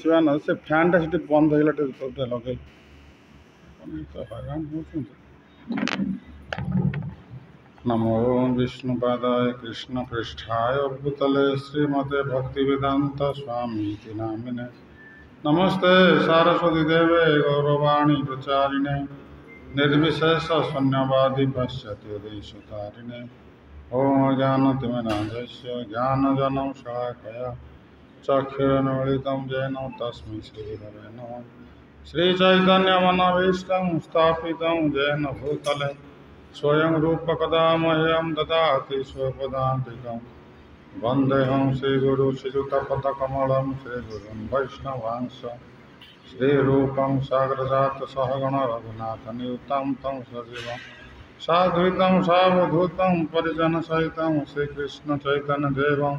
मिसवा ना से फैन टा से बंद हो गला लगे तो हैरान हो। नमो विष्णुपादाय कृष्ण पृष्ठाय भूतले श्रीमते भक्तिवेदांत स्वामी नामिने नमस्ते सारस्वती देवे गौरवाणी प्रचारिणे निर्विशेष शून्यवादी पश्यति देशतारिणे ओम ज्ञानतिमिरान्धस्य ज्ञानजनं शलाकया चक्षुरुन्मीलितं येन तस्मै श्रीगुरवे नमः। श्रीचैतन्यमनोभीष्टं स्थापितं येन भूतले स्वयं रूपकदा मह्यं ददाति स्वपदान्तिकं वन्देऽहं श्रीगुरु श्रीयुतपदकमलं श्रीगुरुं वैष्णवांश श्रीरूपं साग्रजात सहगण रघुनाथनियुतं तं सजीवं साद्वैतं सावधूतं परिजनसहितं श्रीकृष्णचैतन्यदेवं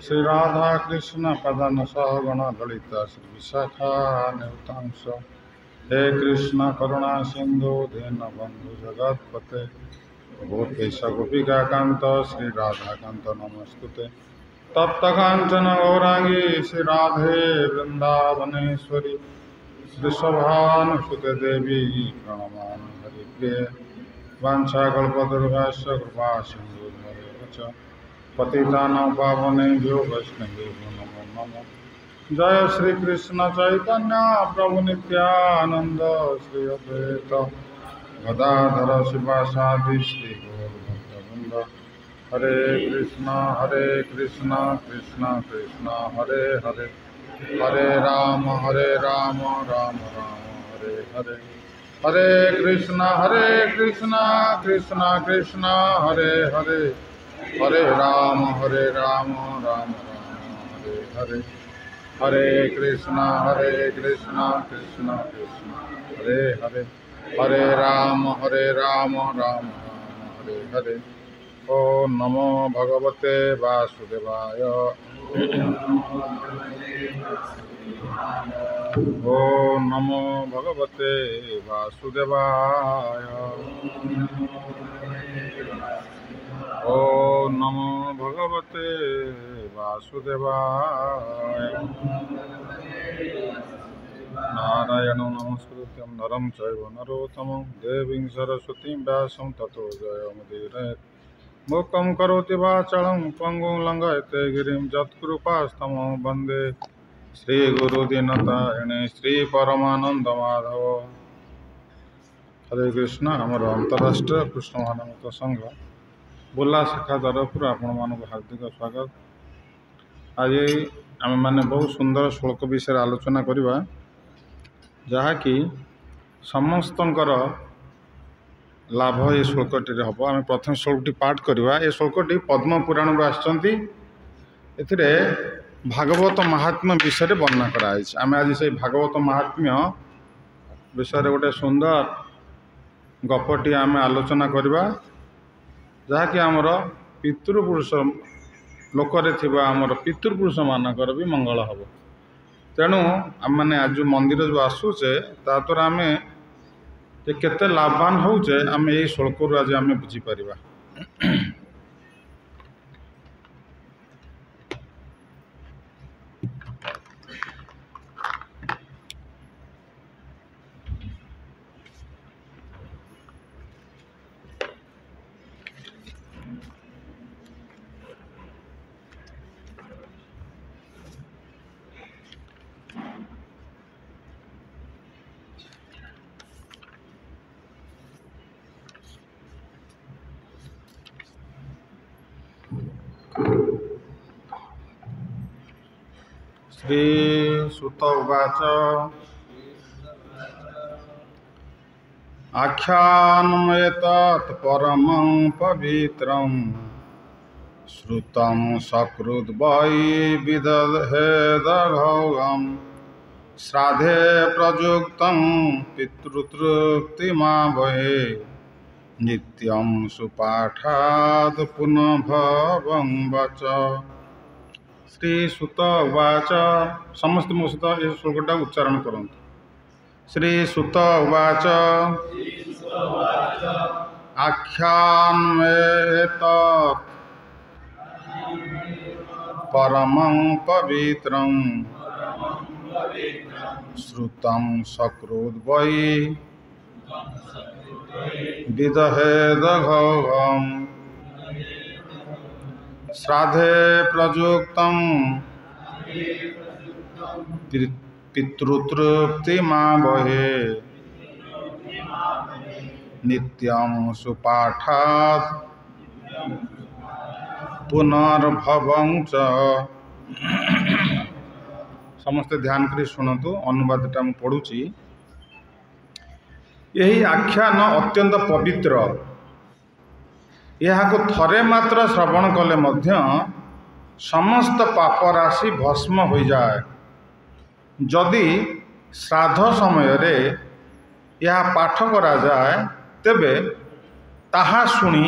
श्रीराधाकृष्णपदं सहगण ललिता श्रीविशाखान्वितं च हे कृष्ण करुणा सिंधु दीनबंधु जगत्पते गोपेश गोपिकाकांत श्री राधाकांत नमस्तुते तप्त कांचन गौरांगी श्री राधे वृंदावनेश्वरी वृषभानुसुते देवी प्रणमामि हरिप्रिये वाञ्छाकल्पतरुभ्यश्च कृपा सिन्धुभ्येव च पतितानां पावनेभ्यो वैष्णवेभ्यो नमो नमः। जय श्री कृष्ण चैतन्य प्रभु नित्यानंद श्री अद्वैत गदाधर शिवासादि श्री गौरभक्तवृंद हरे कृष्ण कृष्ण कृष्ण हरे हरे हरे राम राम राम हरे हरे हरे कृष्ण कृष्ण कृष्ण हरे हरे हरे राम राम राम हरे हरे हरे कृष्ण कृष्ण कृष्ण हरे हरे हरे राम राम राम हरे हरे। ओम नमो भगवते वासुदेवाय ओम नमो भगवते वासुदेवाय ओम नमो भगवते वासुदेवाय। नारायणं नमस्कृत्यं नरं चैव नरोत्तमं देवीं सरस्वतीं व्यासं ततो जयमुदीरयेत्। मूकं करोति वाचालं पङ्गुं लङ्घयते गिरिं यत्कृपास्तमं वन्दे श्रीगुरुदीनतारिणे श्रीपरमानन्दमाधव। हरे कृष्ण। आमर अंतरराष्ट्रीय कृष्ण भावनामृत संघ बुला शाखा तरफ आपण हार्दिक स्वागत। आज आम मैंने बहुत सुंदर श्लोक विषय आलोचना करवा जहाँकि समस्तंकर लाभ ये श्लोकटी हम। आम प्रथम श्लोकटी पाठ करवा। ये श्लोकटी पद्म पुराण आसचंती एथिरे भागवत महात्म्य विषय वर्णना कराई। आम आज से भागवत महात्म्य विषय गोटे सुंदर गपटी आम आलोचना करवा जहाँकि आमर पितृपुरुष लोकरे थिबा आमर पितृपुरुष मानकर भी मंगल हम। तेणु आम मैंने आज मंदिर जो आसूचे ताद्वारा आम केते लाभवान होचे आम यही श्लोक आज आम बुझीपर। श्री सुत उवाच आख्यानमेतत् परमं पवित्रं श्रुतं सकृद् वै विदधेदघौघं श्राद्धे प्रयुक्तं पितृतृप्तिमावहे नित्यं सुपाठात् पुनः भवं वच। श्री सुत उवाच। समस्त मो सहित ये श्लोकटा उच्चारण करते। श्री सुत उवाच आख्यानमेतत् परमं पवित्रं श्रुतं सकृद्वै विदहेदघौघम् श्राद्धे प्रयुक्तं पितृतृप्तिमावहे नित्यं सुपाठात् पुनर्भवं च। समस्ते ध्यान करी शुणु अनुवादटा मु पढ़ुची। यही आख्यान अत्यंत पवित्र। यह थरे मात्र श्रवण कले मध्य समस्त पाप राशि भस्म हो जाए। जदि श्राद्ध समय रे यह पाठ करा जाए तेबे ताहा सुनी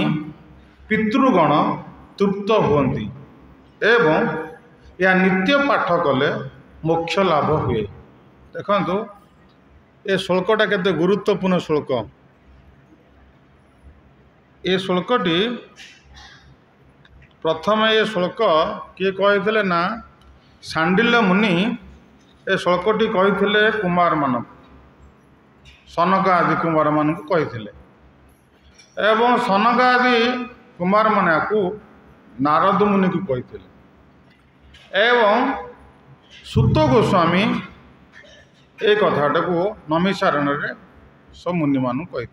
पितृगण तृप्त हुअन्ति एवं यह नित्य पाठ कले मोक्ष लाभ हुए। देखंतु ये श्लोकटा केते गुरुत्वपूर्ण श्लोक। ये श्लोकटी प्रथम ये श्लोक किए कही ना सांडिल्य मुनि ए श्लोकटी कही कुमार मान सनक आदि कुमार मान कही एवं सनक आदि कुमार मान को नारद मुनि को कही एवं सूत गोस्वामी ए कथाटा को नमिसारण सब मुनि मान कही।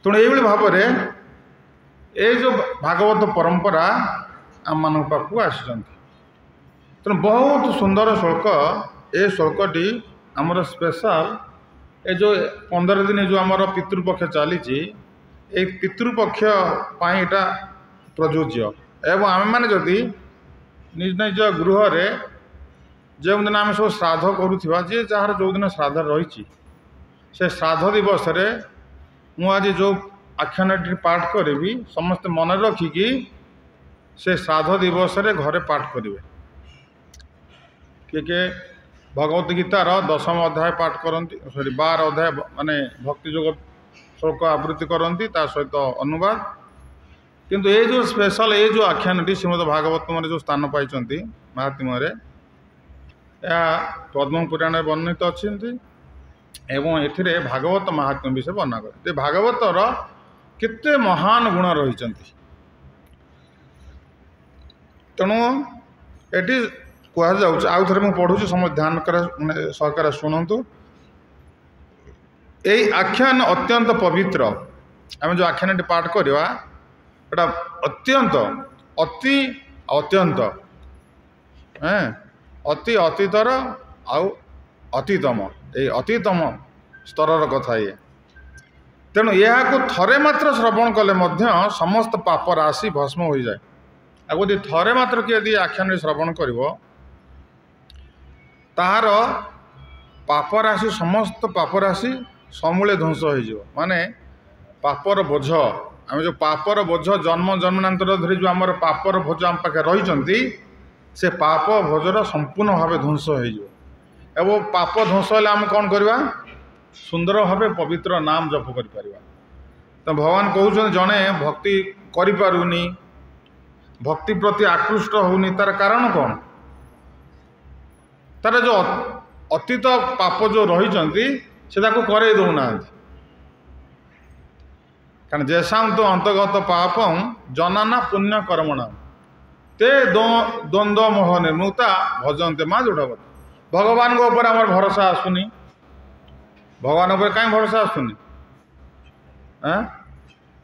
तेणु ये भाव में ये जो भागवत परंपरा आम मान पाक आसी तेणु बहुत सुंदर श्लोक। ये श्लोकटी आमर स्पेशल ये जो 15 दिन जो आमर पितृपक्ष चली पितृपक्ष पाईटा प्रযোज्य एवं आम मैंने जदि निज निज गृह जो दिन आम सब श्राद्ध करुवा जी जार जो दिन श्राद्ध रही से श्राद्ध दिवस आज जो आख्यानटी पाठ करी समस्ते मन रखिकी से श्राद्ध दिवस घरे पाठ करेंगे। किए भगवत गीतार 10म अध्याय पाठ करती 12 अध्याय माने भक्ति जोग श्लोक आवृत्ति करती सहित अनुवाद। किंतु ये जो स्पेशल ये जो आख्यानटी श्रीमद भागवत जो स्थान पाई महात्म्य पद्म पुराण वर्णित अच्छी एवं एथिरे भागवत महात्म्य विषय वर्णना करे। भागवतर केते महान गुण रही। तेणु ये कहुच्छे आउ थे मुझे पढ़ुची समस्त ध्यान सहकार शुणु। यही आख्यान अत्यंत पवित्र। आम जो आख्यान पाठ करवा एटा अत्यंत अति अत्यंत अति अतीतर आउ अतितम ये अतितम स्तर कथा ये। तेणु यह थरे मात्र श्रवण कले मध्य समस्त पाप राशि भस्म हो जाए। आगे यदि थरे मात्र कि यदि आख्यान श्रवण कर तार पाप राशि समस्त पाप राशि समूले ध्वंस हो माने पापर बोझ आम जो पापर बोझ जन्म जन्मांतर धरी जो आम पापर बोझ आम पाखे रही से पाप भोजर संपूर्ण भाव ध्वंस हो पाप ध्वंस हेल्ले आम कौन करवा सुंदर भाव पवित्र नाम जप कर। तो भगवान कहते जड़े भक्ति करें भक्ति प्रति आकृष्ट होनी तार कारण कौन तार जो अतीत पाप जो रही से करे दौना कारण जैसा तो अंतर्गत पापम जनाना पुण्य कर्मणा ते द्वंद्व मोह निर्मुक्ता भजन्ते माँ दृढ़वत। भगवान को ऊपर आम भरोसा आसुनी भगवान ऊपर कहीं भरोसा आसुनी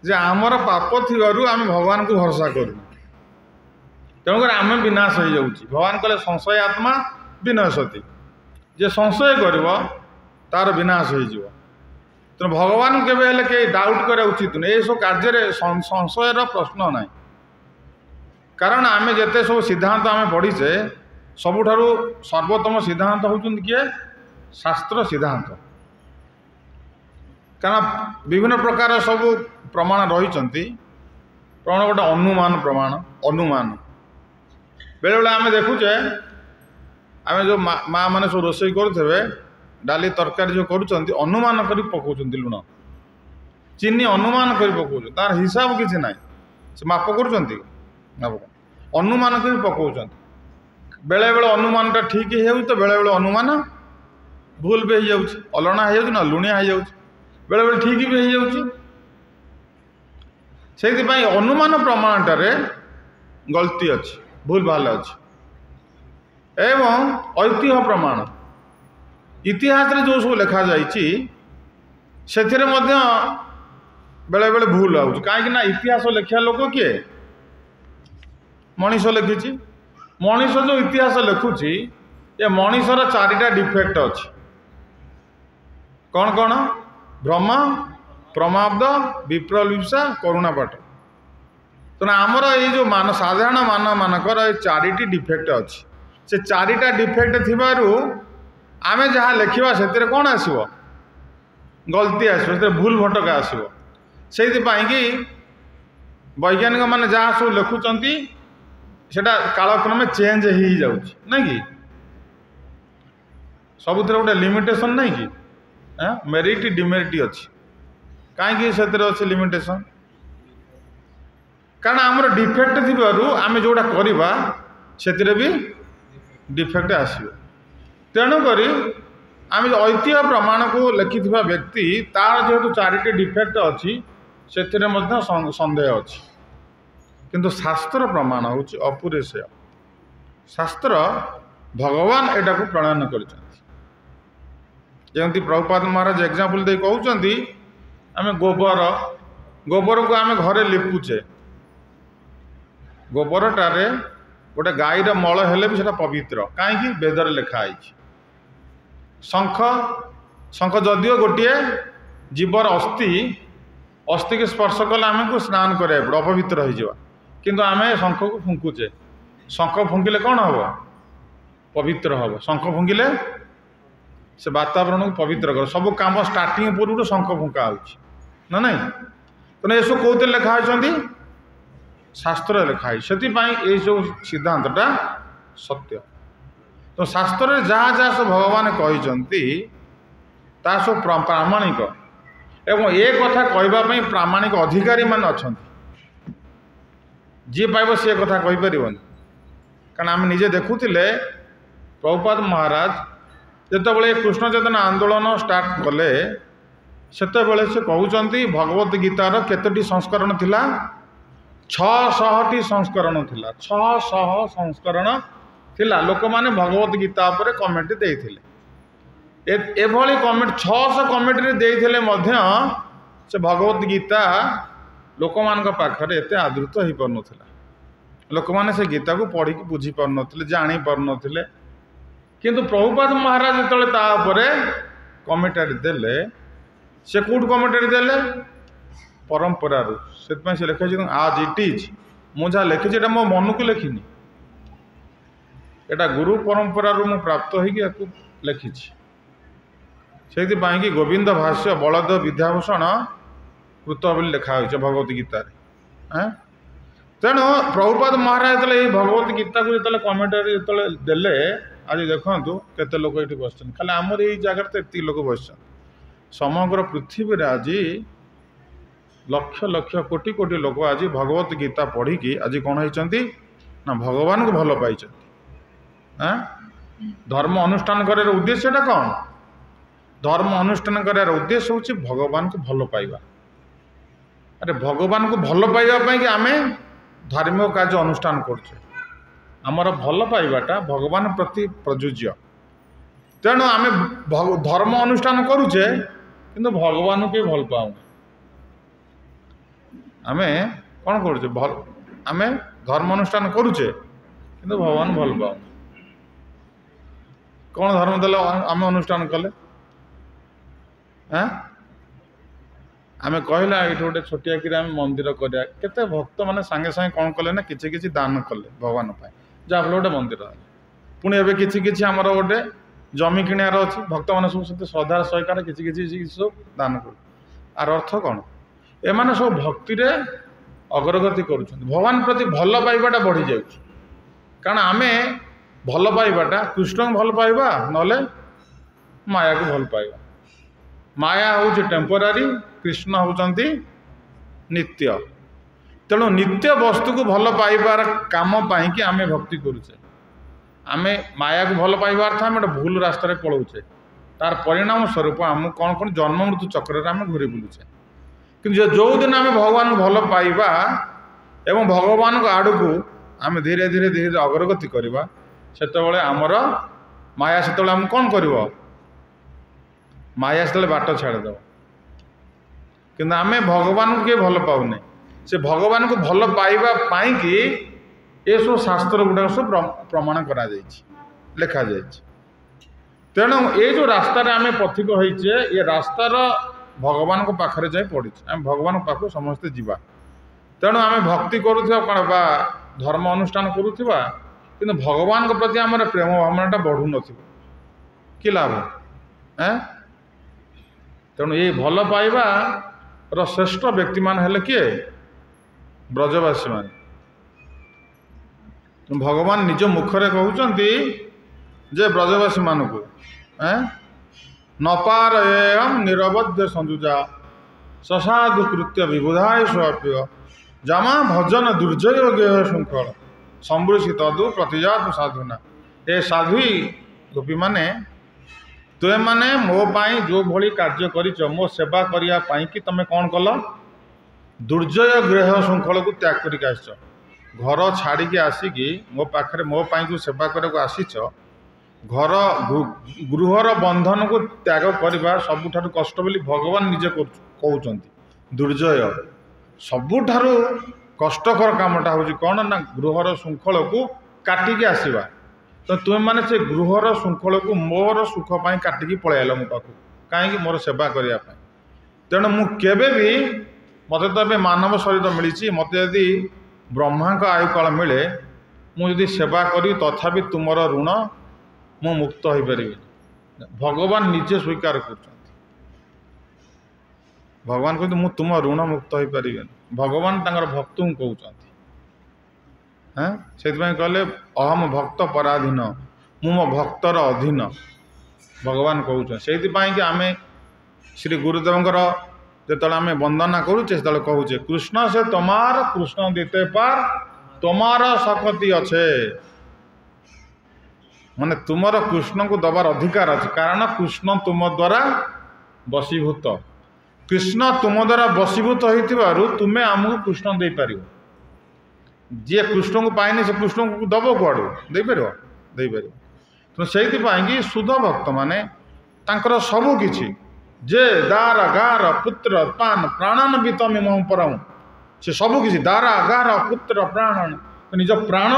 जे आमर पाप थी आम भगवान को भरोसा करूँ तेणुक आम विनाश हो जाऊँगी। भगवान कहले संशय आत्मा विनाशति जे संशय कर तार विनाश हो। तेणु भगवान केवे कई डाउट करा उचित नुहे ये सब कार्य संशयर प्रश्न ना कारण आम जिते सब सिद्धांत आम पढ़ीचे सबुठारु सर्वोत्तम सिद्धांत होउछन किए शास्त्र सिद्धांत कारण विभिन्न प्रकार सब प्रमाण रही प्रमाण गोटे अनुमान प्रमाण अनुमान बेले बेले आम देखुचे आम जो माँ मैंने सब रोषे करुवे डाली तरकारी जो करुँच अनुमान कर पकाउं लुण चीनी अनुमान कर पकाउं तार हिसाब किसी ना से माप कर अनुमान कर पकाउं बेले बेले अनुमानटा ठीक हो तो बेले बेले अनुमान भूल भी हो जाऊँ अलणा हो ना लुणिया हो जाऊँ बेले बेले ठीक भी हो जाऊँ से अनुमान प्रमाणटारे गलती अच्छी भूल भाल अच्छी एवं ऐतिह्य प्रमाण इतिहास जो सब लिखा जाइए से बेले बेले भूल आउछ कहीं इतिहास लिखा लोक किए मनीष लिखी मनीष जो इतिहास लिखुची ये मनीषर चारिटा डिफेक्ट अच्छी कौन कौन भ्रम प्रमाद विप्रलिप्सा करुणापाठ तेना आमर ये जो साधारण मानकर चारिटी डिफेक्ट अच्छी से चारिटा डिफेक्ट थिबारु आमे जहाँ लिखा से कौन आसो गलती आसो भूल भटका आसो से वैज्ञानिक मैंने जहाँ सब लिखुंट सेटा कालक्रमे चेंज हो जाऊँगी नहीं कि सबुथ गोटे लिमिटेशन नहीं कि मेरिट डिमेरिट अच्छी कहीं से अच्छे लिमिटेशन कारण आमर डिफेक्ट थी आम जोड़ा करवा से भी डिफेक्ट आसो तेणुक आम ऐतिह्य प्रमाण को लिखि व्यक्ति तार जेहेतु चारिटी डिफेक्ट अच्छी से सन्देह अच्छी किंतु शास्त्र प्रमाण हूँ अपुरेशय शास्त्र भगवान एटा को प्रणयन करमती प्रभुपाद महाराज एग्जाम्पल दे कहते आम गोबर को आम घरे लिपुचे गोबरटार गोटे गाईर मल हेले भी पवित्र कहीं वेदर लिखाई शंख शंख जदिओ गोटे जीवर अस्थि के स्पर्श कले आम को स्नान कराया पड़े अपवित्र हो किंतु आम शंख को फुंकुचे शंख फुंकिले कौन हम पवित्र हम शंख फुंकिले से वातावरण को पवित्र कर सब काम स्टार्टिंग पूर्व शंख फुंका हो ना तेना ये सब कौन लिखा शास्त्र लिखाई से सब सिद्धांतटा सत्य तो शास्त्र जहाँ जहाँ सब भगवान कहते सब प्रामाणिक एवं ए कथा कहवाई प्रामाणिक अधिकारी मान अच्छा जी पाइब सी कथा कहीपर कारण आम निजे देखुले प्रभुपाद महाराज जिते कृष्ण चेतना आंदोलन स्टार्ट कले से कहते भगवत गीतार केतोटी संस्करण थिला 600टी संस्करण थिला 600 संस्करण थिला लोक माने भगवत गीता पर कमेंट देइथिले एभली कमेंट 600 कमेंट देइथिले मध्य से भगवत गीता लोक मान पाखरे एते आदृत हो पार नथिला लोक माने से गीता को पढ़ी की बुझी पार नथिले जानी पार नथिले किंतु प्रभुपाद महाराज जेतले ता उपरे कमेंटरी देले से कोड कमेंटरी देले परंपरा से लिखे आज इट इज मुझे लिखी मो मन को लिखिनी एटा गुरु परंपरा मु प्राप्त हो लिखी से गोविंद भाष्य बलद विद्याभूषण कृत बोली लिखा हो भगवत गीतार तेणु प्रभुपाद महाराज ये भगवत गीता को जो कमेंटरी जो देले आज देखु केते लोक ये बस खाली आमर ये जगह तो ये लोक बस समग्र पृथ्वी आज लक्ष लक्ष कोटि कोटि लोक आज भगवत गीता पढ़ी कि आज कौन होती ना भगवान को भल पाई धर्म अनुष्ठान कर उद्देश्यटा कौन धर्म अनुष्ठान कर उद्देश्य हूँ भगवान को भल पाइबा अरे भगवान को भल पाइबा कि आम धार्मिक कार्य अनुष्ठान करछे आमर भल पाइबाटा भगवान प्रति प्रयोज्य तेणु आम धर्म अनुष्ठान करुचे किंतु भगवान को भल पाऊँ आमे कौन करुचे आमे धर्म अनुष्ठान करुचे किंतु भगवान भल पाऊ कौन धर्म देले आम अनुष्ठान कले आमे कहला ये गोटे छोटिया कि मंदिर करिया केते भक्त माने संगे संगे कौन कले ना किछि किछि दान कले भगवान पाए जहाँ गोटे मंदिर पुणी एवं किछि किछि आमर गोटे जमी किणार अच्छी भक्त मैंने सब श्रद्धार सहकार किछि किछि सब दान कर आर अर्थ कौन एमाने सब भक्ति रे अग्रगति करुछन भगवान प्रति भल पाइबाटा बढ़ी जाउछ कारण आमे भल पाइबाटा कृष्ण को भल पाइबा नले माया को भल पाइबा माया हूँ टेम्पोरारी कृष्ण होउचंती नित्य तेणु नित्य वस्तु को भल पाइबार काम पाई कि आमे भक्ति करुचे आम माया को भल पाइबार था आम भूल रास्त पलाऊे तार परिणाम स्वरूप आम कौन कौन जन्म मृत्यु चक्र आम घूरी बुलूचे कि जो दिन आम भगवान को भल पाइबा एवं भगवान को आड़ को आम धीरे धीरे धीरे धीरे अग्रगति करवा से आमर माया से आम कौन कर माया से बाट छाड़द कि आम भगवान को किए भल पाऊने से भगवान को भल पाइबा पाई कि ये सब शास्त्र गुड़ाक सब प्रमाण करा लिखा जाए तेणु ये जो रास्तार आम पथिक होइचे ये रास्तार भगवान को पाखरे जाए पड़ी आम भगवान पाख समस्ते जीवा तेणु आम भक्ति करुवा कौन बा धर्म अनुष्ठान करुवा कि भगवान के प्रति आम प्रेम भावनाटा बढ़ू न कि लाभ हैं तेणु ये भल पाइबा श्रेष्ठ व्यक्ति मान हेले किए ब्रजवासी मान भगवान निज मुखरे कहते जे ब्रजवासी मान को नपार निरवध्य संजुजा ससाधु कृत्य विबुधाय स्वाप्य जमा भजन दुर्जय गेह श्रृंखल संवृषि तदु प्रतिजात साधुना ए साधु गोपी माने तुम मैंने मो पाई जो भली कार्य करिच मो सेवा करने कि तुम कौन कल दुर्जय गृह श्रृंखल को त्याग करके आस घर छाड़ी आसिकी मो पाखे मो पाई जो सेवा करने आसीच घर गृहर बंधन को त्याग करवा सबुठारु कष्ट बोली भगवान निजे कहते दुर्जय सबुठारु कष्टकर कामटा हूँ कौन ना गृहर श्रृंखल को काटिकी आसवा तो तुम मैंने से गृहर श्रृंखल को मोर सुख पाई काटिकी पलैल मो पाक कहीं मोर सेवा करने तेणु मुझे भी मत तो मानव शरीर मिली मत यदि ब्रह्मा का आयु काल मिले मुझे सेवा करी तथापि तुम ऋण मु मुक्त हो पारि भगवान निजे स्वीकार कर भगवान कहते मु तुम ऋण मुक्त हो पारि भगवान भक्त कहते हाँ से कहले अहम भक्त पराधीन मु मो भक्तर अधीन भगवान कहते से आम श्री गुरुदेवंकर जो आम वंदना करुचे से कहूचे कृष्ण से तमार कृष्ण दीते पार तमार शक्ति अच्छे माने तुमर कृष्ण को दबार अधिकार अच्छे कारण कृष्ण तुम द्वारा बशीभूत कृष्ण तुम द्वारा बशीभूत हो तुम्हें आमको कृष्ण दे पार जी कृष्ण को पाइने से कृष्ण को दब कौड़ू दे पार तो से शुद्ध भक्त माने तांकर सबू किछि जे दार गार पुत्र पान प्राणन भी तमें मोह पराऊँ से सबू किछि दार गार पुत्र प्राण निज प्राण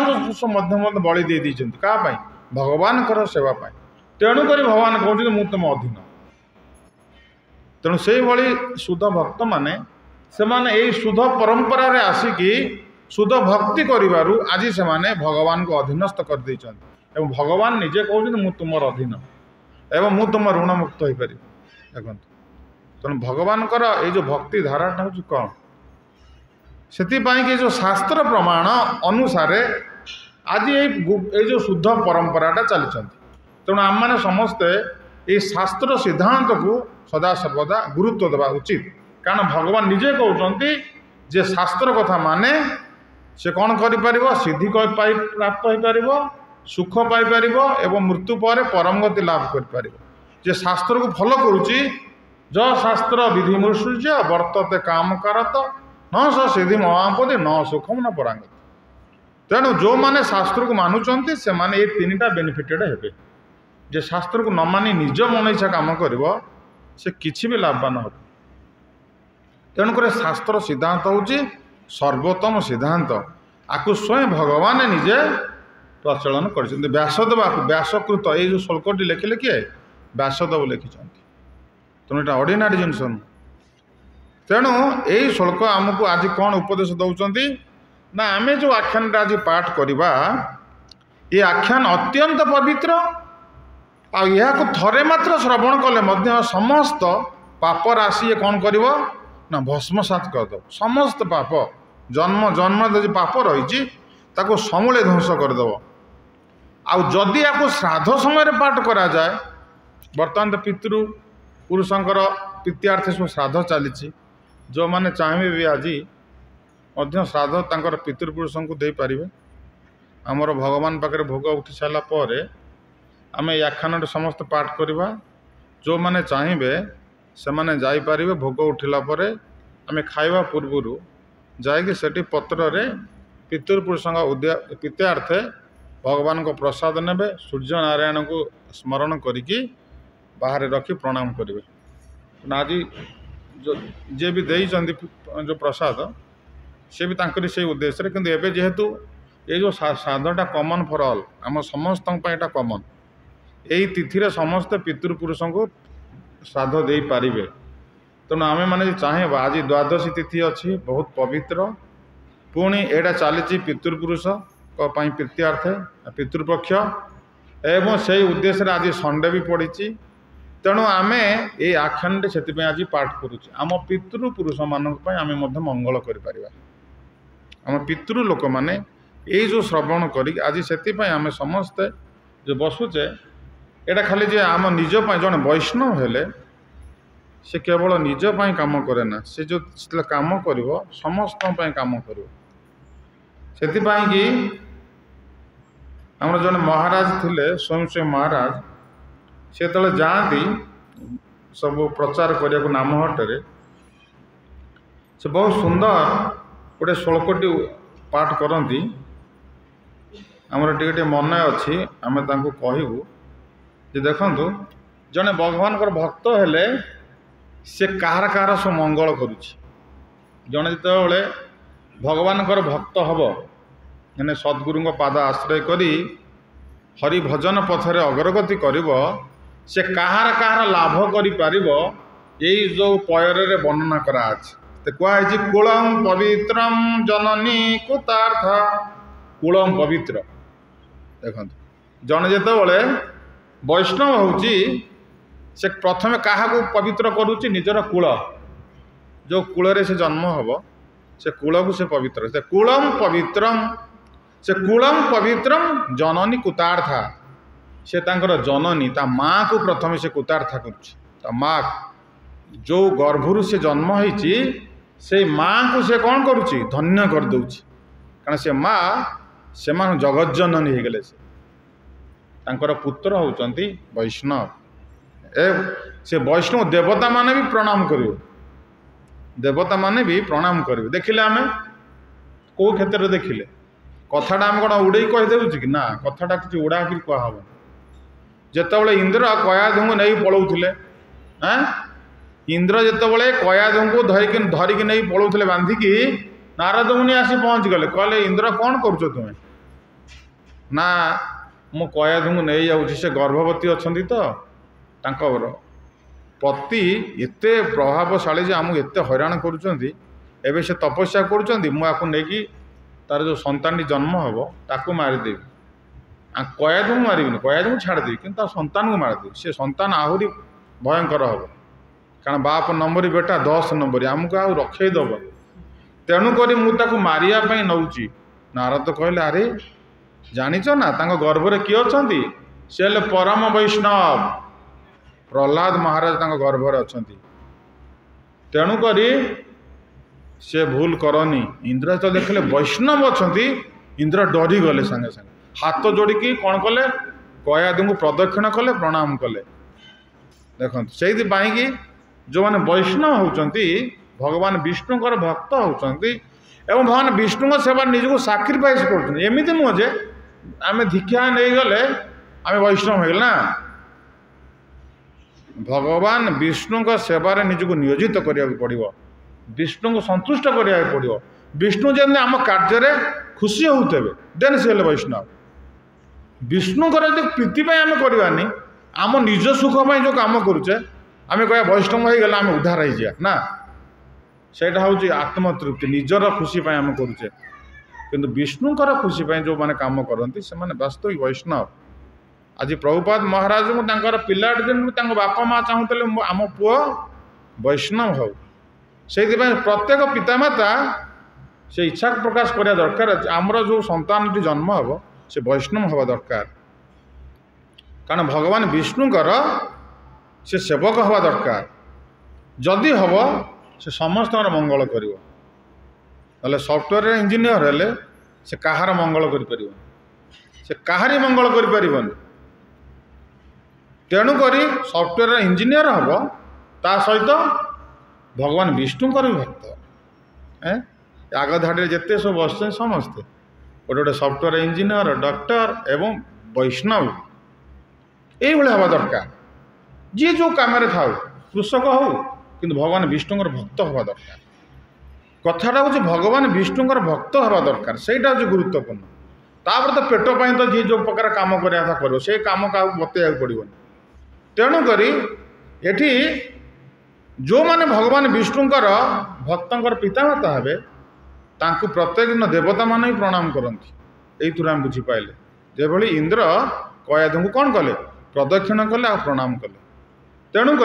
मध्य बलि दे देइछन्ति का पाई भगवान कर सेवा पाई तेणुक भगवान कहते मु तुम अधीन तेणु से भली शुद्ध भक्त माने से माने यही शुद्ध परंपरा रे आसिकी शुद्ध भक्ति करिबारु आज से माने भगवान को अधीनस्थ कर देइछन्ति एवं भगवान निजे कहते मु तुमर अधीन एवं मु तुम ऋण मुक्त हो पारि देखो तेणु भगवान ये जो भक्ति धाराटा हूँ कौन से जो शास्त्र प्रमाण अनुसार आज ये जो शुद्ध परंपराटा चली तेणु आम मैंने समस्ते ये शास्त्र सिद्धांत को सदा सर्वदा गुरुत्व देवा उचित कारण भगवान निजे कहते जे शास्त्र कथा माने से कौन कर सिद्धि प्राप्त हो पार सुख पाइपर एवं मृत्यु पर परम गति लाभ कर जे शास्त्र को फॉलो करुच्ची ज शास्त्र विधि मृसृज्य वर्तते काम करत न स सिद्धि महापदे न सुखम न परांगति तेणु जो माने शास्त्र को मानुंट से माने ये तीनटा बेनिफिटेड हे जे शास्त्र को न मानी निज मन इच्छा काम कर से किसी भी लाभवान हो तेणुक शास्त्र सिद्धांत हूँ सर्वोत्तम सिद्धांत आपको स्वयं भगवान निजे प्रचलन कर व्यासदेव व्यासकृत ये जो श्लोकटी लिखिले किए व्यासदेव लिखिं तेणु यहाँ ऑर्डिनरी जिनस तेणु यही श्लोक आमको आज कौन उपदेश दौरान ना आम जो आख्यान आज पाठ करवा ये आख्यान अत्यंत पवित्र को थरे मात्र श्रवण कले समस्त पाप राशि ये कौन कर ना भस्मसात करद समस्त पाप जन्म जन्म जो पाप रही समूले ध्वंस करदेव आदि आपको श्राद्ध समय पाठ करा जाए बर्तमान तो पितृ पुरुषंकर प्रीत्यार्थे सब श्राद्ध चली जो मैंने चाहिए भी आज श्राद्ध पितृपुरुष को दे पारे आमर भगवान पाखे भोग उठी सारा पर आम आख्यान समस्त पाठ करवा जो मैंने चाहिए से मैंने जापारे भोग उठिला आम खाइबा पूर्वर जाकि पत्र रे पितृपुरुष पित्यार्थे भगवान को प्रसाद नेबे सूर्य नारायण को स्मरण करिकी बाहर रखी प्रणाम करेंगे। आज जो जे भी देइचंदी जो प्रसाद से भी तांकरी से उद्देश्य किंतु एबे जेहेतु ये जो श्राद्धटा कमन फॉर ऑल आम समस्त कमन यही तिथि समस्त पितृपुरुष को श्राद्ध दे पारे तेणु आम मैंने चाहे आज द्वादशी तिथि अच्छी बहुत पवित्र पुणी एटा चली पितृपुरुष प्रीत्यार्थे पितृपक्ष एवं से उद्देश्य आज संडे भी पड़ी तेणु आम ये आख्यान से आज पाठ करुचे आम पितृपुरुष मानक आम मंगल कर आम पितृ लोक मैंने ये जो श्रवण कर आज से आम समस्ते जो बसुचे एटा खाली जे आम निज जन वैष्णव हेले से केवल निजपाई काम करे ना से जो काम कर समस्त काम कर कि आम जन महाराज थिले स्वयं स्वयं महाराज से तले जाती सब प्रचार करने को नामहट्टे से बहुत सुंदर गोटे श्लोकटी पाठ करती आमर टे मन अच्छी आम कहबू जे देखु जड़े भगवान भक्त हेले से कहार कहार सब मंगल करुच्ची जड़े जिते भगवान भक्त हम मैंने सद्गुरु पाद आश्रय करी हरि भजन पथरे अग्रगति करिब से कहार कहार लाभ कर यही जो पयर वर्णना कराए कहुई कूलम पवित्रम जननी कुतार्थ कूलम पवित्र देखो जड़े जिते वैष्णव होची से प्रथम क्या पवित्र करुच्ची निजर कूल जो कूल से जन्म हम से कूल को से पवित्र से कूलम पवित्रम से कूलम पवित्रम जननी कुतार्था से तांकर जननी ता माँ को प्रथम से कुतार्था कर माँ जो गर्भरु से जन्म होती से माँ को से कौन करुच्ची धन्य कर दौची कारण से माँ से जगत जननी हो गले से पुत्र होचंती वैष्णव से वैष्णव देवता माने भी प्रणाम करियो देवता माने भी प्रणाम करियो देखिले आमे को क्षेत्र देखिले कथाटा आम कौन उड़े कहीदे कि ना कथाटा किसी उड़ा कि कहब जिते इंद्र कयाधु नहीं पलाऊले इंद्र जिते कयाधु को धरिकी नहीं पलाऊले बांधिकी नारद मुनि आसी पहुँच गले कहले इंद्र कौन करुच तुम्हें ना मु कयाधु नहीं जाऊँगी से गर्भवती अच्छा तो पति एते प्रभावशाली आमको एत हैरान करुँच एवं से तपस्या करुँच तार जो संतान जन्म हम ताकू मारिदेवी कयाधु मारिबिनी कयाधु छाड़देवी कि संतान को मारिदेवी से संतान आहरी भयंकर हम कारण बाप नंबर बेटा 10 नंबर आमको आ रखेदब तेणुक मुझे मारियापी नौची नारद कहले अरे जानिच ना गर्भरे किए अच्छा सी परम वैष्णव प्रहलाद महाराज गर्भरे अच्छा तेणुक से भूल करनी इंद्र तो देखले वैष्णव अच्छा इंद्र डरी गले संगे संगे हाथ जोड़िकी कौन कले कयाधु को प्रदक्षिण कले प्रणाम कले देखो से कि जो मैंने वैष्णव होती भगवान विष्णुकर भक्त होती एवं भगवान विष्णु सेवा निजको साक्रिफाइस करमती नुह जे आम दीक्षा नहीं गले आम वैष्णव हो ना भगवान विष्णु सेवार निजको नियोजित करा पड़ो विष्णु को संतुष्ट करा पड़ो विष्णु जमी आम कार्य खुशी होते देन से वैष्णव विष्णुकर जो प्रीति आम करवानी आम निज सुखपाई जो कम करुचे आम कह वैष्णव हो गला आम उद्धार हो जा ना सेटा हूँ आत्मतृप्ति निजर खुशी आम करुचे किंतु विष्णुकर खुशी जो मैंने काम करती से वास्तविक वैष्णव आज प्रभुपाद महाराज को पिलाट दिन बापा माँ चाहूले आम पुओ वैष्णव हो से प्रत्येक पितामाता से इच्छा प्रकाश करने दरकार आमर जो संतान जन्म हम से वैष्णव हवा दरकार कारण भगवान विष्णुकर से सेवक हवा दरकार जदि हम से समस्त मंगल कर सॉफ्टवेयर इंजीनियर हेले से कहार मंगल कर से काहारी मंगल करिपारिबन। तेणुकरी सॉफ्टवेयर इंजीनियर हम ता सहित भगवान विष्णुकर भी भक्त आग धाड़ी जिते सब बस समस्ते गोटे गोटे सॉफ्टवेयर इंजीनियर डॉक्टर एवं वैष्णव ये हवा दरकार जी जो कम था कृषक हो कि भगवान विष्णुकर भक्त हवा दरकार कथाटा हूँ भगवान विष्णुकर भक्त हवा दरकार सेटा हूँ गुरुत्वपूर्ण तापर तो पेट पाई तो जी जो प्रकार कम कराया कर से कम क्या बतैया पड़ोनी तेणुक एठी जो माने भगवान विष्णुकर भक्तर पितामाता हे तांकु प्रत्येक दिन देवता मान ही प्रणाम करती ये आम बुझीपारे जेभली इंद्र कयाधु को कौन कले प्रदक्षिण कले आ प्रणाम कले तेणुक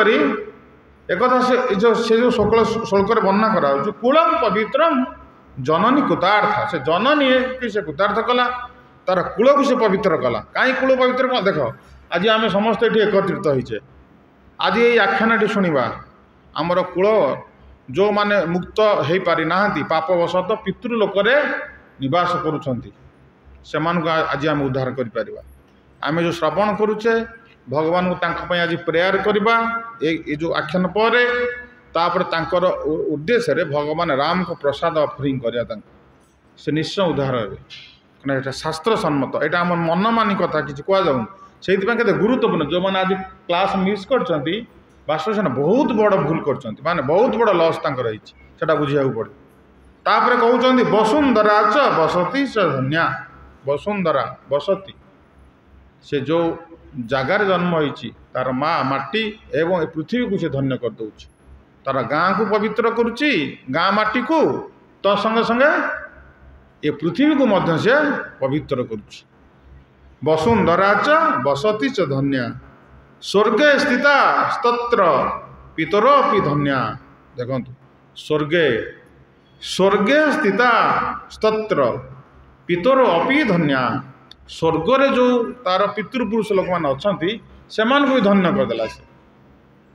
एक से जो श्लोक वर्णना करा कूलम पवित्रम जननी कुतार्थ से जननी कि से कुतार्थ कला तार कूल को से पवित्र कला कहीं कूल पवित्र कला देख आज आम समस्त ये एकत्रित होइछे आज ये आख्यान शुणा आमर कूल जो माने मुक्त हो पारि नाहांती पापवशत पितृलोक निवास करुछंती सेमानकु आज आम उद्धार करि आम जो श्रवण करुचे भगवान को तांको आज प्रेयर करवा ये जो आख्यान पर तापर तांकर उद्देश्य रे भगवान राम को प्रसाद ऑफरिंग करिया से निश्चय उद्धार हे कना एटा शास्त्र सम्मत एटा हम मनमानी कथा किछि कुआ जाउन सेहितपा केते गुरुत्वपूर्ण जो माने आज क्लास मिस करछंती वास्तव से बहुत बड़ भूल करछंती माने बहुत बड़ लॉस तांकर रहिछि सेटा बुझिया पड़े तापर कहउछंती वसुंधरा च बसती च धन्या वसुंधरा बसती से जो जगार जन्म होइछि तार माँ माटी एवं पृथ्वी को से धन्य कर दउछि तार गाँ को पवित्र करुच्ची गाँ माटी को तो संगे संगे ये पृथ्वी को मध्य से पवित्र करुच्ची वसुंधरा च बसती च धन्या स्वर्गे स्थिता स्तत्र पितरोपि धन्या देखंतु स्वर्गे स्वर्गे स्थिता स्तत्र पितरो अपि धन्या स्वर्ग जो तार पितृपुरुष लोक मैंने अच्छा से भी धन्य करदेला से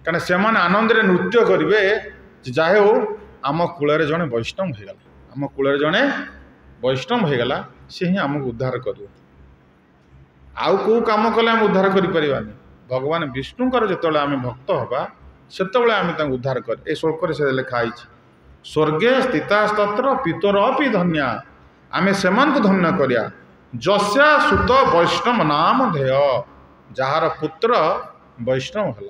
कारण से आनंद रे नृत्य करेंगे जाहे हो आम कूल जड़े वैष्णव होगला आम कूल जड़े वैष्णव होगला सी ही आमको उद्धार कर आउ कौ कम कले आम उद्धार करें भगवान विष्णुकर जो आम भक्त हवा से उद्धार कर ए श्लोक से लिखाई स्वर्गे स्थितास्तत्र पितर अपि धन्या आम से धन्य करिया जस्या सुत वैष्णव नाम धेय जार पुत्र वैष्णव है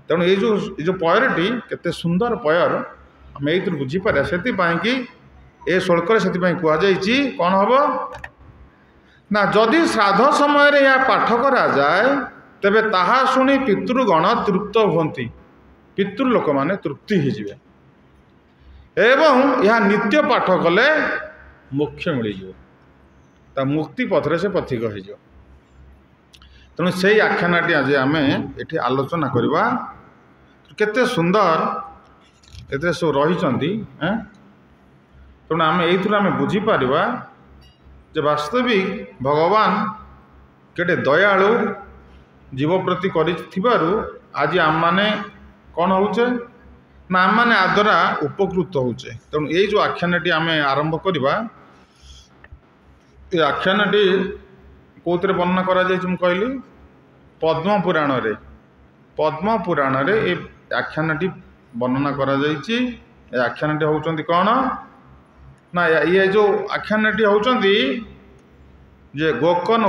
तेणु ये जो पयरटी केते सुंदर पयर आम ये बुझीपारे से कि ए श्लोक से कहुई कौन हम ना जदि श्राद्ध समय यह पाठ करा जाए तेबे ताहा शुणी पितृगण तृप्त हुंती पितृलोक माने तृप्ति होजिबे एवं यह नित्य पाठ कले मोक्ष मिल ता मुक्ति पथरे से पथिक हो तेणु से आख्यानटी आज आम ये आलोचना करवा केते सुंदर एते सब रही तेणु आम ये बुझीपार जे वास्तविक भगवान केटे दयालु जीव प्रति करिथिबारु आज आम माने कौन होचे ना आम माने आद्वारा उपकृत होचे तेणु ये जो आख्यानटी आम आरंभ करवा ये आख्यानटी कौन वर्णना करा कहली पद्म पुराण रे ये आख्यानटी वर्णना करा आख्यानटी होउचंती कौन ना ये जो आख्यानटी होउचंती जे गोकर्ण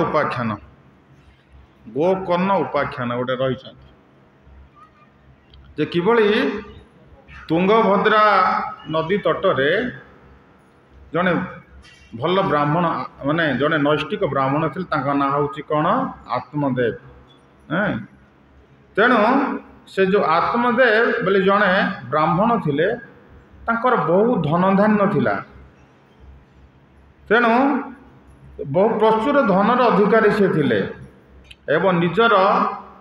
उपाख्यान गोटे रही जे किभली तुंगभद्रा नदी तटरे जने भल ब्राह्मण माने जड़े नैष्टिक ब्राह्मण थे ना हूँ कौन आत्मदेव तेणु से जो आत्मदेव बोले जड़े ब्राह्मण थिले तांकर बहु धन धान्य थिला तेणु बहु प्रचुर धनर अधिकारी से थिले एवं निजर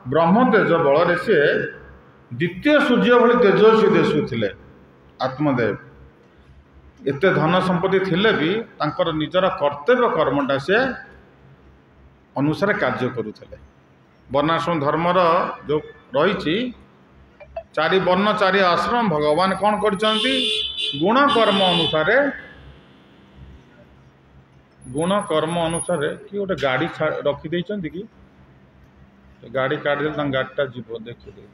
ब्रह्मतेज बल से द्वितीय सूर्य भली तेजस्वी दिशुथिले आत्मदेव एते धन संपत्ति थिले भी तांकर निजर कर्तव्य कर्मटा से अनुसार कार्य करुले वर्णाश्रम धर्मर जो रही चारि वर्ण चारि आश्रम भगवान कौन कर गुण कर्म अनुसार गुण कर्म अनुसार कि गोटे गाड़ी रखी कि गाड़ी काढ़ी गाड़ीटा जीव देखिए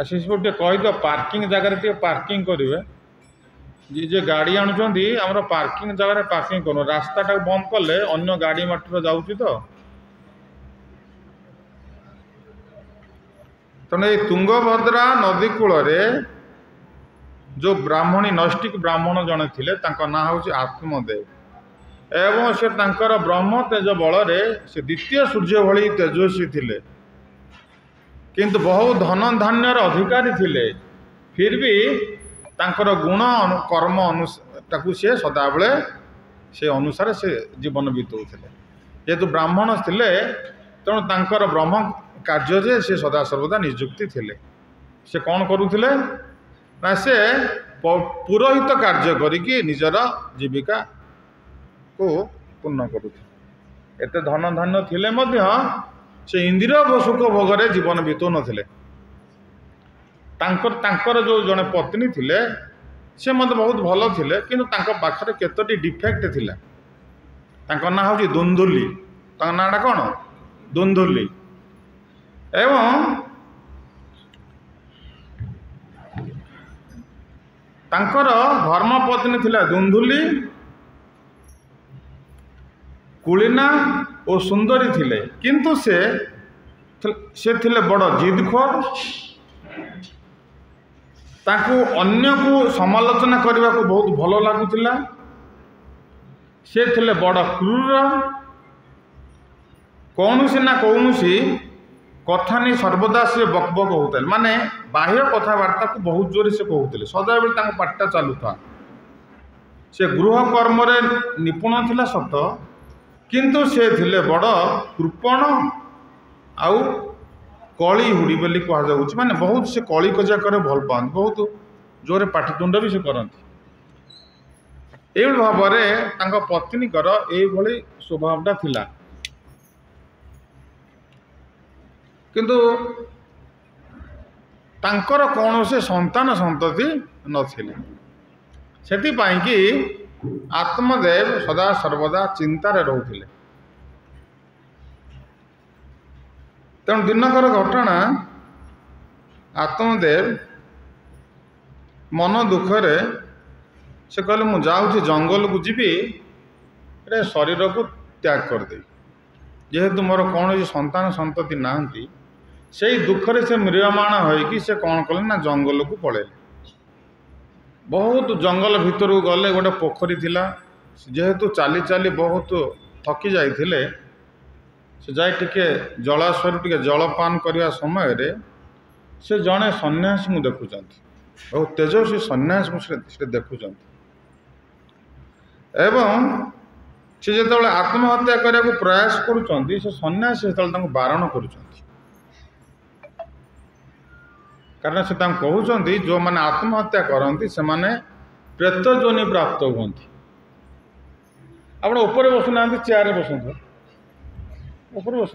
आशीष टे कहीद पार्किंग जगह पार्किंग करेंगे जे गाड़ी आणुंट आम पार्किंग जगह पार्किंग कर रास्ता बंद कले अन्य गाड़ी मटर जाऊँगी तो तेणु ये तुंगभद्रा नदी कूल जो ब्राह्मणी नैष्टिक ब्राह्मण जड़े थे ना हूँ आत्मदेव एवं से ब्रह्म तेज बल से द्वितीय सूर्य भली तेजस्वी थिले किंतु बहु धन धान्यर अधिकारी थिले फिर भी तांकर गुण कर्म अनुसार सी सदाबले से अनुसार से जीवन बीतौले जेहेतु ब्राह्मण थिले तेणु तांकर ब्रह्म कार्य जे से सदा सर्वदा निजुक्ति थिले से कौन करुथिले ना से पुरोहित कार्य करिकी निजर जीविका को पूर्ण करुथिले एते धन धान्य थिले मध्य से इंद्रिय सुख भोगरे जीवन बीतौ नथिले तांकर जो जड़े पत्नी थिले से मत बहुत भल थिले किंतु तांको पाखरे केतोटी डिफेक्ट थिला तांको ना होची दुंदुली तांको नाटा कौन दुंदुली एवं तांकर धर्मपत्नी थिला दुंदुली कुलीना और सुंदरी थिले किंतु से थिले बड़ जिदखोर ताकू अन्य को समालोचना करने को बहुत भल लगुला से थिले बड़ क्रूर कौन सी ना कौन सी कथा नहीं सर्वदा से बकबक होते माने बाह्य कथबार्ता को बहुत जोर से कहते सदा बेले पाटा चालू था से गृह कर्म निपुण थिला सत किंतु से थिले बड़ कृपण आउ कली हुड़ी बोली कहुच माने बहुत से कली कजा करे भल पाते बहुत जोरे पाटितुंड भी से करती ये भाव में पत्नीकर ये स्वभावटा थिला किंतु तांकर कौन से संतान संतति नथिले सेथिपाई कि आत्मदेव सदा सर्वदा चिंतार रोते तेणु दिनकर घटना आत्मदेव मन दुखरे से कहले मु जाऊँ जंगल को जीवी शरीर को त्याग करदे जेहेतु मोर कौन संतान संतति नाहंती से दुखरे से म्रियमाण होइकी से कौन कले ना जंगल को पड़े बहुत जंगल भितर गले गोटे पोखरी थिला जेहेतु चाली चाली बहुत थकी जाइथिले से जाए टिके जलाशय टिके जलपान करने समय रे से जड़े सन्यासी को देखुंत बहुत तेजस्वी सन्यासी को देखुंत एवं से जो आत्महत्या करने को प्रयास करुँच से सन्यासी से बारण करुँच कारण से कहते जो मैंने आत्महत्या करती से माने प्रेत जोनि प्राप्त हमें आप ऊपर बसुना चेयर बसतु ऊपर बस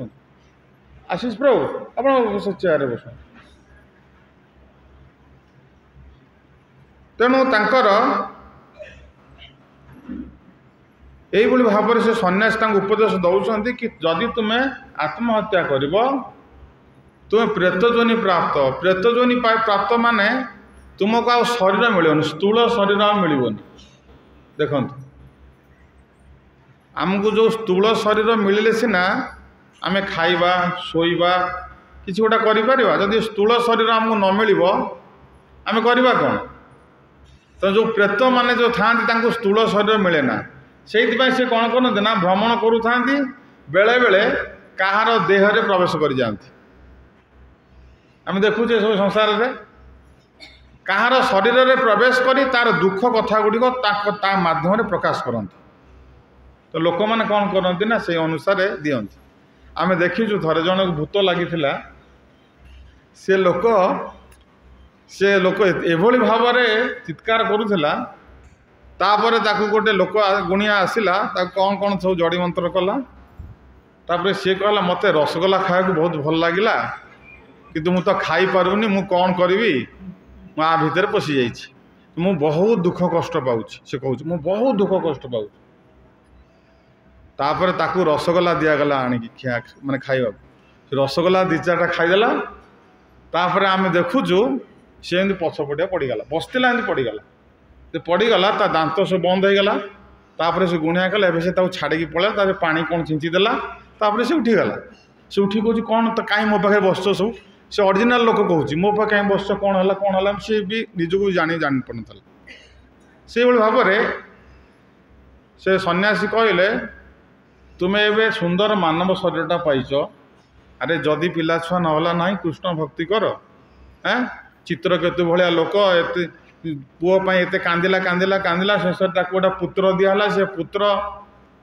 आशीष प्रभु आप चेयर बस तेणु तांकर यही भाव से सन्यासी उपदेश दौरान कि जदि तुम्हें आत्महत्या कर तुम्हें प्रेत जोनि प्राप्त माने तुमको आ शरीर मिलनी स्थूल शरीर मिलनी देखु आमको जो स्थूल शरीर मिले सीना आम खाइबा शोइबा किसी गोटा करी स्थूल शरीर आमको न मिल आम करवा कौन तो जो प्रेत माने जो था स्थूल शरीर मिले ना से कौन करते ना भ्रमण करुता बेले बेले कहार देहरे प्रवेश कर जाती आम देखुचे सब संसार में कहार शरीर में प्रवेश करी तार दुख कथा गुड़िक माध्यम प्रकाश करती तो लोक मैंने कौन करती ना से अनुसार दियंती आम देखीचु थरे जन भूत लगी से लोक एभली भाव चित्कार करुला तापर गोटे लोक गुणिया आसला कौन कौन सब जड़ी मंत्र कला तापर सी कहला मत रसगोला खाया बहुत भल लगिला किंतु मु तो खाई पारुनी मु कौन करी ମୁଁ ଆ ଭିତରେ ପଶି ଯାଇଛି, ମୁଁ ବହୁତ ଦୁଃଖ କଷ୍ଟ ପାଉଛି। ସେ କହୁଛି ମୁଁ ବହୁତ ଦୁଃଖ କଷ୍ଟ ପାଉଛି। ତାପରେ ତାକୁ ରସଗୋଲା ଦିଆଗଲା ଆଣିକି ମାନେ ଖାଇବାକୁ। ସେ ରସଗୋଲା 2-4ଟା ଖାଇଦେଲା। ତାପରେ ଆମେ ଦେଖୁଛୁ ସେ ଏମିତି ପଛପଟିଆ ପଡ଼ିଗଲା, ବସିଥିଲା ଏମିତି ପଡ଼ିଗଲା। ସେ ପଡ଼ିଗଲା, ତା ଦାନ୍ତ ସବୁ ବନ୍ଦ ହେଇଗଲା। ତାପରେ ସେ ଗୁଣିଆ କଲା, ଏବେ ସେ ତାକୁ ଛାଡ଼ିକି ପଳେଇଲା। ତାପରେ ପାଣି କ'ଣ ଛିଞ୍ଚି ଦେଲା, ତାପରେ ସେ ଉଠିଗଲା। ସେ ଉଠିକି କହୁଛି କ'ଣ ତ କାହିଁ ମୋ ପାଖରେ ବସିଛ ସବୁ। ସେ ଅରିଜିନାଲ ଲୋକ କହୁଛି ମୋ ପାଖେ କାହିଁ ବସିଛ, କ'ଣ ହେଲା। ସେ ବି ନିଜକୁ ଜାଣିପାରୁନଥିଲା। ସେଇଭଳି ଭାବରେ ସେ ସନ୍ନ୍ୟାସୀ କହିଲେ ତୁମେ ଏବେ ସୁନ୍ଦର ମାନବ ଶରୀରଟା ପାଇଛ, ଆରେ ଯଦି ପିଲାଛୁଆ ନହେଲା ନାହିଁ କୃଷ୍ଣ ଭକ୍ତି କର। ଚିତ୍ରକେତୁ ଭଳିଆ ଲୋକ ଏତେ ପୁଅ ପାଇଁ ଏତେ କାନ୍ଦିଲା। ଶେଷରେ ତାକୁ ଗୋଟେ ପୁତ୍ର ଦିଆହେଲା। ସେ ପୁତ୍ର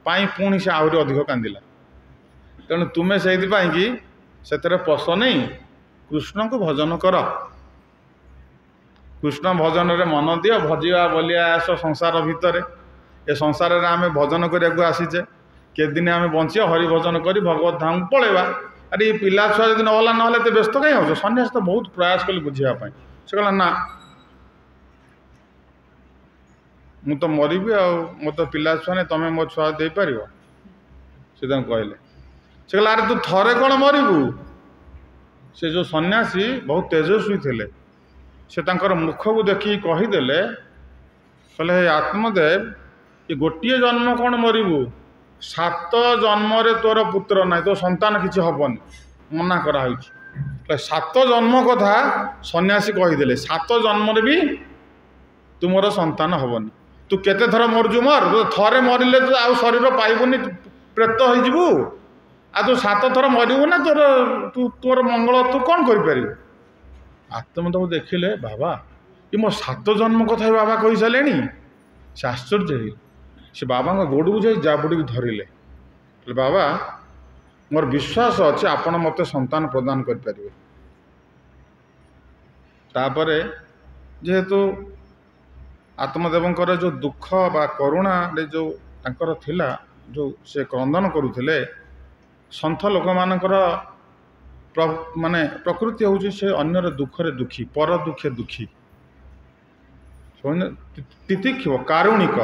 ପାଇଁ ପୁଣି ସେ ଆହୁରି ଅଧିକ କାନ୍ଦିଲା। ତେଣୁ ତୁମେ ସେଇଥିପାଇଁ କି ସେଥିରେ ପଶ ନେଇ କୃଷ୍ଣଙ୍କୁ ଭଜନ କର। କୃଷ୍ଣ ଭଜନରେ ମନ ଦିଅ। ଭଜିବା ବଲିଆ ଆସ ସଂସାର ଭିତରେ। ଏ ସଂସାରରେ ଆମେ ଭଜନ କରିବାକୁ ଆସିଛେ। କେତେଦିନ ଆମେ ବଞ୍ଚିବା, ହରିଭଜନ କରି ଭଗବତ ଧାମକୁ ପଳେଇବା। ଆରେ ଏ ପିଲା ଛୁଆ ଯଦି ନହେଲେ ଏତେ ବ୍ୟସ୍ତ କାହିଁ ହେଉଛ। ସନ୍ନ୍ୟାସୀ ତ ବହୁତ ପ୍ରୟାସ କଲେ ବୁଝିବା ପାଇଁ। ସେ କହିଲା ନା, ମୁଁ ତ ମରିବି ଆଉ, ମୋ ତ ପିଲା ଛୁଆ ନାହିଁ, ତମେ ମୋ ଛୁଆ ଦେଇପାରିବ? ସେ ତାଙ୍କୁ କହିଲେ। ସେ କହିଲା ଆରେ ତୁ ଥରେ କ'ଣ ମରିବୁ। ସେ ଯେଉଁ ସନ୍ନ୍ୟାସୀ ବହୁତ ତେଜସ୍ୱୀ ଥିଲେ, ସେ ତାଙ୍କର ମୁଖକୁ ଦେଖିକି କହିଦେଲେ, କହିଲେ ହେ ଆତ୍ମଦେବ, ଏ ଗୋଟିଏ ଜନ୍ମ କ'ଣ ମରିବୁ? 7 ଜନ୍ମରେ ତୋର ପୁତ୍ର ନାହିଁ, ତୋ ସନ୍ତାନ କିଛି ହେବନି, ମନା କରାହେଉଛି। 7 ଜନ୍ମ କଥା ସନ୍ନ୍ୟାସୀ କହିଦେଲେ, 7 ଜନ୍ମରେ ବି ତୁମର ସନ୍ତାନ ହେବନି। ତୁ କେତେ ଥର ମରୁଛୁ ମର, ଥରେ ମରିଲେ ତୁ ଆଉ ଶରୀର ପାଇବୁନି, ପ୍ରେତ ହେଇଯିବୁ। ଆଉ ତୁ 7 ଥର ମରିବୁ ନା, ତୋର ମଙ୍ଗଳ ତୁ କ'ଣ କରିପାରିବୁ? ଆତ୍ମଦେବ ଦେଖିଲେ, ବାବା ଏ ମୋ 7 ଜନ୍ମ କଥା ବାବା କହିସାରିଲେଣି। ସେ ଆଶ୍ଚର୍ଯ୍ୟ ହେଇଗଲେ। ସେ ବାବାଙ୍କ ଗୋଡ଼କୁ ଯାଇ ଜାବୁଡ଼ିକି ଧରିଲେ। କହିଲେ ବାବା, ମୋର ବିଶ୍ୱାସ ଅଛି ଆପଣ ମୋତେ ସନ୍ତାନ ପ୍ରଦାନ କରିପାରିବେ। ତାପରେ ଯେହେତୁ ଆତ୍ମଦେବଙ୍କର ଯେଉଁ ଦୁଃଖ ବା କରୁଣାରେ ଯେଉଁ ତାଙ୍କର ଥିଲା, ଯେଉଁ ସେ କ୍ରନ୍ଦନ କରୁଥିଲେ, ସନ୍ଥ ଲୋକମାନଙ୍କର ମାନେ ପ୍ରକୃତି ହେଉଛି ସେ ଅନ୍ୟର ଦୁଃଖରେ ଦୁଃଖୀ, ପର ଦୁଃଖେ ଦୁଃଖୀ, ତିତିକ୍ଷିବ, କାରୁଣିକ।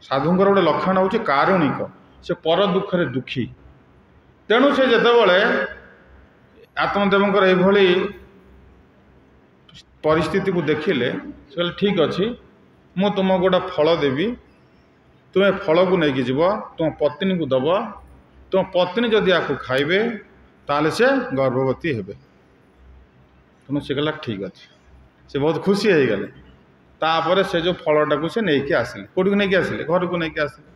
ସାଧୁଙ୍କର ଗୋଟେ ଲକ୍ଷଣ ହେଉଛି କାରୁଣିକ, ସେ ପର ଦୁଃଖରେ ଦୁଃଖୀ। ତେଣୁ ସେ ଯେତେବେଳେ ଆତ୍ମଦେବଙ୍କର ଏଇଭଳି ପରିସ୍ଥିତିକୁ ଦେଖିଲେ, ସେ କହିଲେ ଠିକ୍ ଅଛି, ମୁଁ ତୁମକୁ ଗୋଟେ ଫଳ ଦେବି, ତୁମେ ଫଳକୁ ନେଇକି ଯିବ, ତୁମ ପତ୍ନୀକୁ ଦେବ, ତୁମ ପତ୍ନୀ ଯଦି ଆକୁ ଖାଇବେ ତାହେଲେ ସେ ଗର୍ଭବତୀ ହେବେ। ତେଣୁ ସେ କହିଲା ଠିକ୍ ଅଛି। ସେ ବହୁତ ଖୁସି ହେଇଗଲେ। ତାପରେ ସେ ଯେଉଁ ଫଳଟାକୁ ସେ ନେଇକି ଆସିଲେ। କେଉଁଠିକୁ ନେଇକି ଆସିଲେ? ଘରକୁ ନେଇକି ଆସିଲେ।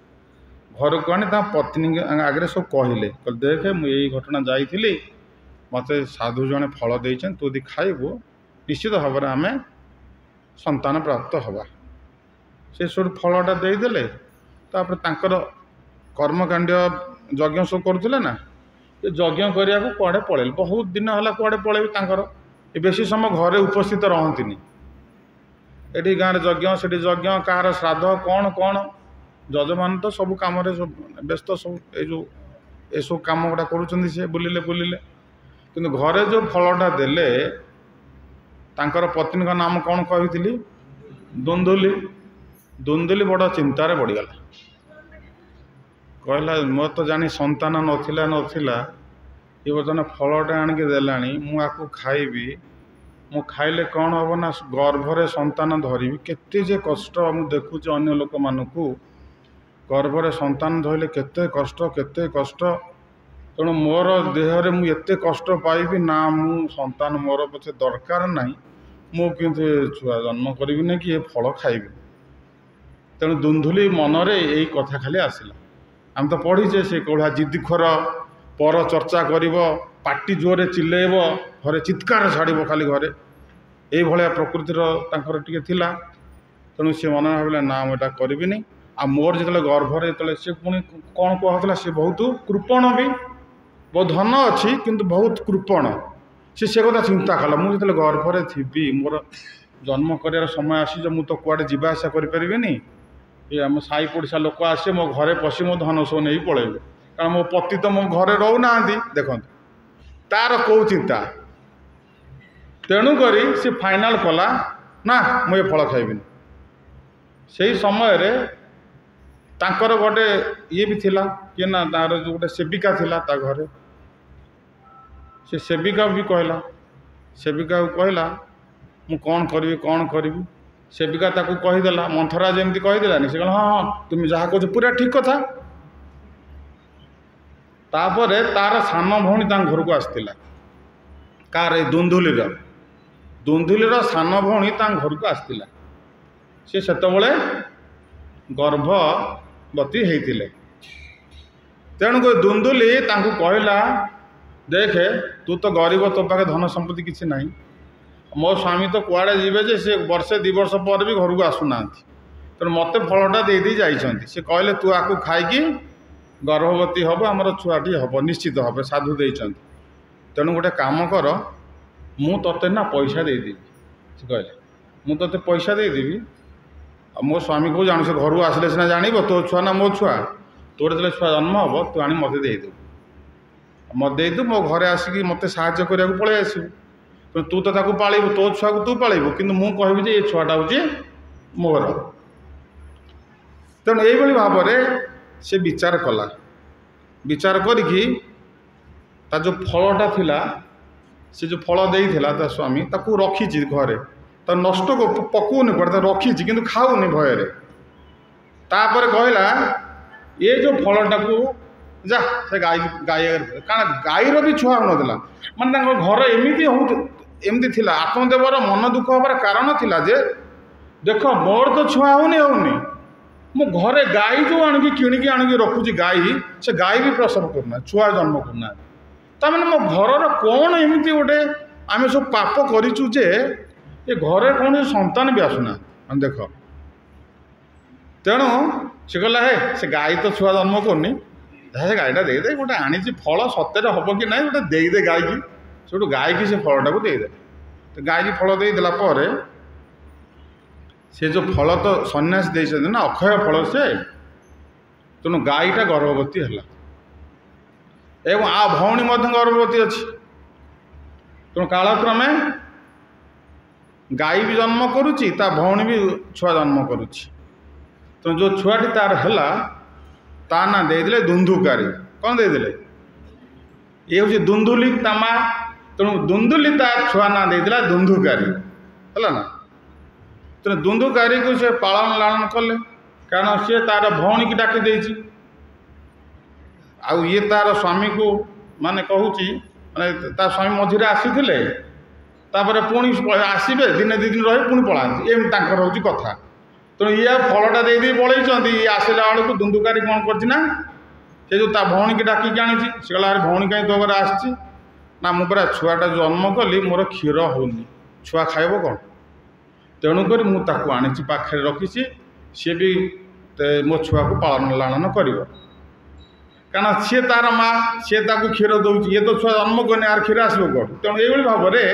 ଘରକୁ ଆଣି ତା ପତ୍ନୀ ଆଗରେ ସବୁ କହିଲେ, ଦେଖେ ମୁଁ ଏଇ ଘଟଣା ଯାଇଥିଲି, ମୋତେ ସାଧୁ ଜଣେ ଫଳ ଦେଇଛନ୍ତି, ତୁ ଯଦି ଖାଇବୁ ନିଶ୍ଚିତ ଭାବରେ ଆମେ ସନ୍ତାନ ପ୍ରାପ୍ତ ହେବା। ସେ ସବୁ ଫଳଟା ଦେଇଦେଲେ। ତାପରେ ତାଙ୍କର କର୍ମକାଣ୍ଡ ଯଜ୍ଞ ସବୁ କରୁଥିଲେ ନା, ଏ ଯଜ୍ଞ କରିବାକୁ କୁଆଡ଼େ ପଳେଇଲେ। ବହୁତ ଦିନ ହେଲା କୁଆଡ଼େ ପଳେଇବେ, ତାଙ୍କର ବେଶୀ ସମୟ ଘରେ ଉପସ୍ଥିତ ରହନ୍ତିନି। ଏଠି ଗାଁରେ ଯଜ୍ଞ, ସେଠି ଯଜ୍ଞ, କାହାର ଶ୍ରାଦ୍ଧ, କ'ଣ ଯଜମାନ ତ ସବୁ କାମରେ ବ୍ୟସ୍ତ, ସବୁ ଏସବୁ କାମ ଗୁଡ଼ା କରୁଛନ୍ତି। ସେ ବୁଲିଲେ। କିନ୍ତୁ ଘରେ ଯେଉଁ ଫଳଟା ଦେଲେ, ତାଙ୍କର ପତ୍ନୀଙ୍କ ନାମ କ'ଣ କହିଥିଲି? ଦୁନ୍ଦୁଲି। ଦୁନ୍ଦୁଲି ବଡ଼ ଚିନ୍ତାରେ ପଡ଼ିଗଲା। କହିଲା ମୋର ତ ଜାଣି ସନ୍ତାନ ନଥିଲା, ଏ ବର୍ତ୍ତମାନ ଫଳଟା ଆଣିକି ଦେଲାଣି, ମୁଁ ଆକୁ ଖାଇବି, ମୁଁ ଖାଇଲେ କ'ଣ ହେବ ନା ଗର୍ଭରେ ସନ୍ତାନ ଧରିବି। କେତେ ଯେ କଷ୍ଟ ମୁଁ ଦେଖୁଛି ଅନ୍ୟ ଲୋକମାନଙ୍କୁ, ଗର୍ଭରେ ସନ୍ତାନ ଧରିଲେ କେତେ କଷ୍ଟ। ତେଣୁ ମୋର ଦେହରେ ମୁଁ ଏତେ କଷ୍ଟ ପାଇବି ନା, ମୁଁ ସନ୍ତାନ ମୋର ପଛେ ଦରକାର ନାହିଁ, ମୁଁ କିନ୍ତୁ ଛୁଆ ଜନ୍ମ କରିବିନି କି ଏ ଫଳ ଖାଇବି। ତେଣୁ ଦୁନ୍ଦୁଲି ମନରେ ଏଇ କଥା ଖାଲି ଆସିଲା। ଆମେ ତ ପଢ଼ିଛେ, ସେ କୋଉଭଳିଆ ଜିଦିଖୋର, ପର ଚର୍ଚ୍ଚା କରିବ, ପାଟି ଜୋରରେ ଚିଲେଇବ, ଘରେ ଚିତ୍କାର ଛାଡ଼ିବ ଖାଲି ଘରେ, ଏଇଭଳିଆ ପ୍ରକୃତିର ତାଙ୍କର ଟିକେ ଥିଲା। ତେଣୁ ସେ ମନେ ଭାବିଲା ନା ମୁଁ ଏଇଟା କରିବିନି। ଆଉ ମୋର ଯେତେବେଳେ ଗର୍ଭରେ ସେ ପୁଣି କ'ଣ କୁହାହେଉଥିଲା, ସେ ବହୁତ କୃପଣ ବି, ବହୁତ ଧନ ଅଛି କିନ୍ତୁ ବହୁତ କୃପଣ। ସେ କଥା ଚିନ୍ତା କଲା, ମୁଁ ଯେତେବେଳେ ଗର୍ଭରେ ଥିବି, ମୋର ଜନ୍ମ କରିବାର ସମୟ ଆସିଛି, ମୁଁ ତ କୁଆଡ଼େ ଯିବା ଆସିବା କରିପାରିବିନି। ଏ ଆମ ସାହି ପଡ଼ିଶା ଲୋକ ଆସିବେ, ମୋ ଘରେ ପଶି ମୋ ଧନ ସବୁ ନେଇ ପଳେଇବେ, କାରଣ ମୋ ପତି ତ ମୋ ଘରେ ରହୁନାହାନ୍ତି। ଦେଖନ୍ତୁ ତାର କେଉଁ ଚିନ୍ତା। तेणुक सी फाइनाल कला ना मुझे फल खाइबिनी। से समय तांकर गोटे ये भी थिला कि ना तार जो गोटे सेविका थिला ता घरे से सेविका भी कहला सेविका कहला मु कौन करी सेविका ताकू कहीदेला मंथरा जमी कहीदेलानी से कहला हाँ हाँ तुम जहाँ कह पूरा ठीक कथा। तापर तार सान भौणी घर को आसला कार दुंदुलीर सान भौणी घर को आसला सी सेतबले गर्भवती होते। तेणुक दुंदुली तांकू कहला देखे तू तो गरीब तो पाखे धन संपत्ति किसी ना मो स्वामी तो कुआड़े जीवे जे सी वर्षे 2 वर्ष पर भी घर को आसुना तेणु मत फलटा दे जाइछंती से कहले तू आकू खाई गर्भवती हम आमर छुआटी हम निश्चित भाव साधु देते। तेणु गोटे काम कर मु तते ना पैसा देदेवी से कहले मु तते पैसा देदेवी मो स्वामी को जान से घर को आसले सीना जान तो छुआ ना मो छुआ तोर जो छुआ जन्म हम तू आनी मत देदेबू मत देदु मो घरे आसिक मत साहाଯ୍य करने पलि आसबू तू तो ताकू पालू तो छुआ को तू पालू कि मुझे कहबी जे ये छुआटा हूँ मोर। तेणु यही भाव में से विचार कला विचार करिकी ता जो फलटा थिला से जो फल देइथिला ता स्वामी ताकू रखी घरे ता नष्ट पकौनी पड़े रखी किंतु खाऊनी भय तापर कहला ये जो फलटा को जा से गाई कारण गाईर भी छुआ होना माने घर एमती थिला आत्मदेवर मन दुख हबार कारण थिला जे देख मोर तो छुआ होनी मो घरे गाई जो आणिकी किणिकी आणिकी रखुची गाई से गाई भी प्रसव करना छुआ जन्म करना ताने मो घर कौन एमती गोटे आम सब पाप करूँ जे ये घरे कौन संतान भी आसुना देख। तेणु से कहला हे से गाई तो छुआ जन्म करनी से गाईटा देदे गोटे आनी फल सत्य हम कि ना गोटे देदे गाई की से गाई की से फलटा को देदे तो गाई की फल देदेला से जो फल तो सन्यास देते ना अक्षय फल से तेणु गाईटा गर्भवती है एवं आ भौणी गर्भवती अच्छी तेणु कालक्रमे गाई भी जन्म करुच्ची ता भौणी भी छुआ जन्म करुच्ची तेणु जो छुआटी तार है ता ना देदेले दुंदुकारी कौन देदेले ये हूँ दुंदुली ता माँ तेणु दुंदुली ता छुआ ना देदेला दुंदुकारी है ना तेणु दुंदुकारी को से पालन लालन कले कारण सी तार भौणी की डाकी देछि आउ ये तार स्वामी को माने कहूची माने ता स्वामी मझिरे आसीथिले तापर पुणी आसबे दिने 2 दिन रही पुणी पलांती एम तांकर होची कथा। तेणु ये फलटा दे पलैंती ये आसला बेलू दुंदुकारी कौन कर जो ता भौणी की डाकिकी आनी से कहला अरे भौणी कहीं तो घर आसी ना मु पूरा छुआटा जन्म कली मोर क्षीर होनी छुआ खाइब कौन तेणुक मुझे आनी पाखे रखी सी भी मो छुआ को पालन लालन कर कारण सी तार माँ सी ताकू क्षीर दौर ये तो छुआ जन्म करनी आर क्षीर आसो कौन तेणु ये भाव में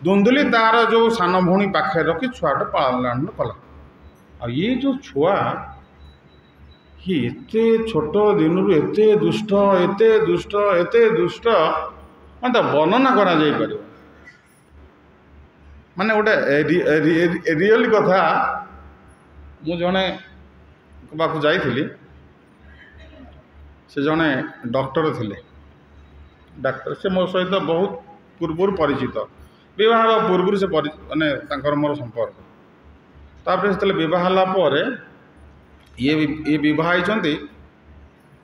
दुंदुली तार जो सान भौणी पाखे रखी छुआटा पालन लालन कला। आ ये जो छुआ कि एते छोट दिन एते दुष्ट मतलब वर्णना करा जाई परिबो माने गोटे रियल कथा मु जने बाकू जाइथिली से जने डॉक्टर थिले डॉक्टर से मो सहित बहुत पूर्व परिचित विवाह पूर्व से माने तांकर मोर संपर्क तापर से विवाह पर ये होती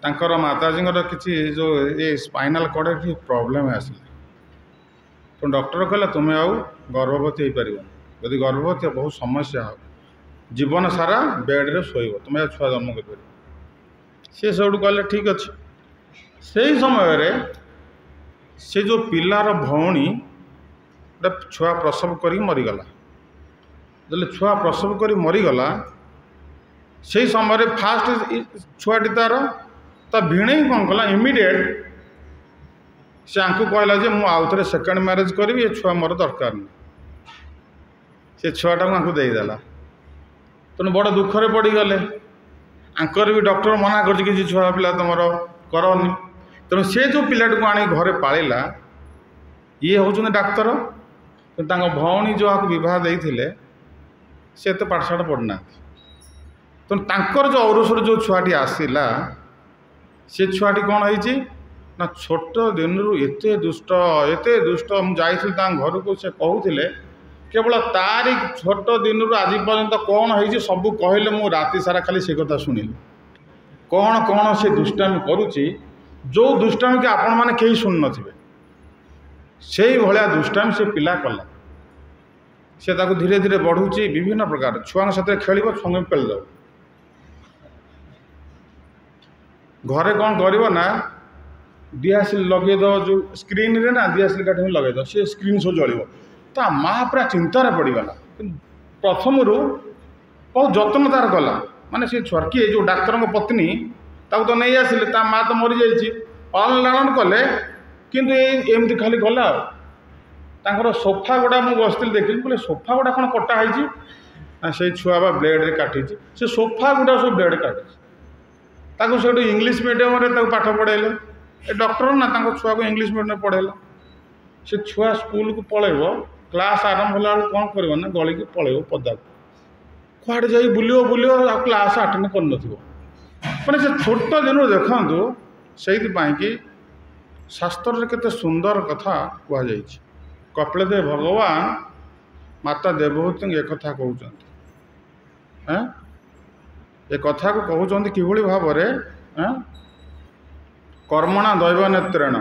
तांकर माताजी किसी जो ये स्पाइनाल कॉर्ड कि प्रॉब्लम आसला तो डॉक्टर कहला तुम्हें आउ गर्भवती हो पार यदि गर्भवती बहुत समस्या हो जीवन सारा बेड्रे शोब तुम्हें छुआ जन्म कर सी सब कहले ठीक अच्छे से समय से जो पिलार भौणी गोटे छुआ प्रसव कर मरीगला जब छुआ प्रसव कर मरीगला से समय फास्ट छुआटी तार ता भिणे कौन कला इमिडिएट से आंकु कहला जे मु आउ थे सेकेंड मैरेज करी ये छुआ मोर दरकार नहीं से छुआटा को देदेला तेणु बड़ दुखरे पड़गले आंकर भी डॉक्टर मना कर छुआ पिला तुम करनी तेणु से जो पिलाटी को आनी घरे पाला ये हूँ डाक्तर କିନ୍ତୁ ଭଉଣୀ ଯାହାକୁ ବିବାହ ଦେଇଥିଲେ ସେ ଏତେ ପାଠଶାଠ ପଢ଼ିନାହାନ୍ତି। ତେଣୁ ତାଙ୍କର ଯେଉଁ ଔରସରୁ ଯେଉଁ ଛୁଆଟି ଆସିଲା ସେ ଛୁଆଟି କ'ଣ ହେଇଛି ନା ଛୋଟ ଦିନରୁ ଏତେ ଦୁଷ୍ଟ ମୁଁ ଯାଇଥିଲି ତାଙ୍କ ଘରକୁ, ସେ କହୁଥିଲେ କେବଳ ତାରି ଛୋଟ ଦିନରୁ ଆଜି ପର୍ଯ୍ୟନ୍ତ କ'ଣ ହେଇଛି ସବୁ କହିଲେ। ମୁଁ ରାତି ସାରା ଖାଲି ସେ କଥା ଶୁଣିଲି, କ'ଣ ସେ ଦୁଷ୍ଟାମି କରୁଛି, ଯେଉଁ ଦୁଷ୍ଟାମି କି ଆପଣମାନେ କେହି ଶୁଣିନଥିବେ ସେଇଭଳିଆ ଦୁଷ୍ଟାମି ସେ ପିଲା କଲା। ସେ ତାକୁ ଧୀରେ ଧୀରେ ବଢ଼ୁଛି, ବିଭିନ୍ନ ପ୍ରକାର ଛୁଆଙ୍କ ସାଥିରେ ଖେଳିବ, ଛୁଆଙ୍କୁ ପେଳିଦେବ। ଘରେ କ'ଣ କରିବ ନା ଦିଆସିଲି ଲଗେଇଦେବ, ଯେଉଁ ସ୍କ୍ରିନ୍ରେ ନା ଦିଆସିଲି କାଠି ଲଗେଇଦେବ, ସେ ସ୍କ୍ରିନ୍ ସବୁ ଜଳିବ। ତା ମା' ପୁରା ଚିନ୍ତାରେ ପଡ଼ିଗଲା। କିନ୍ତୁ ପ୍ରଥମରୁ ବହୁତ ଯତ୍ନ ତାର କଲା, ମାନେ ସେ ଛୁଆ କିଏ ଯେଉଁ ଡାକ୍ତରଙ୍କ ପତ୍ନୀ ତାକୁ ତ ନେଇ ଆସିଲେ, ତା ମା' ତ ମରିଯାଇଛି, ପାଳନ ଲାଳନ କଲେ, କିନ୍ତୁ ଏମିତି ଖାଲି ଗଲା। ଆଉ ତାଙ୍କର ସୋଫା ଗୁଡ଼ା ମୁଁ ବସିଥିଲି ଦେଖିଲି, କହିଲେ ସୋଫା ଗୁଡ଼ା କ'ଣ କଟା ହେଇଛି ନା ସେଇ ଛୁଆ ବା ବ୍ଲେଡ଼୍ରେ କାଟିଛି। ସେ ସୋଫା ଗୁଡ଼ା ସବୁ ବ୍ଲେଡ଼୍ କାଟିଛି। ତାକୁ ସେଠୁ ଇଂଲିଶ ମିଡ଼ିୟମରେ ତାକୁ ପାଠ ପଢ଼ାଇଲେ, ଏ ଡକ୍ଟର ନା ତାଙ୍କ ଛୁଆକୁ ଇଂଲିଶ ମିଡ଼ିୟମରେ ପଢ଼ାଇଲା। ସେ ଛୁଆ ସ୍କୁଲକୁ ପଳାଇବ, କ୍ଲାସ୍ ଆରମ୍ଭ ହେଲା ବେଳକୁ କ'ଣ କରିବ ନା ଗଳିକି ପଳାଇବ ପଦାକୁ, କୁଆଡ଼େ ଯାଇ ବୁଲିବ ଆଉ କ୍ଲାସ୍ ଆଟେଣ୍ଡ କରିନଥିବ। ମାନେ ସେ ଛୋଟ ଦିନରୁ ଦେଖନ୍ତୁ, ସେଇଥିପାଇଁ କି ଶାସ୍ତ୍ରରେ କେତେ ସୁନ୍ଦର କଥା କୁହାଯାଇଛି। କପିଳଦେବ ଭଗବାନ ମାତା ଦେବହୂତିଙ୍କୁ ଏକଥା କହୁଛନ୍ତି, ଏ କଥାକୁ କହୁଛନ୍ତି କିଭଳି ଭାବରେ, କର୍ମଣା ଦୈବ ନେତ୍ରେଣ।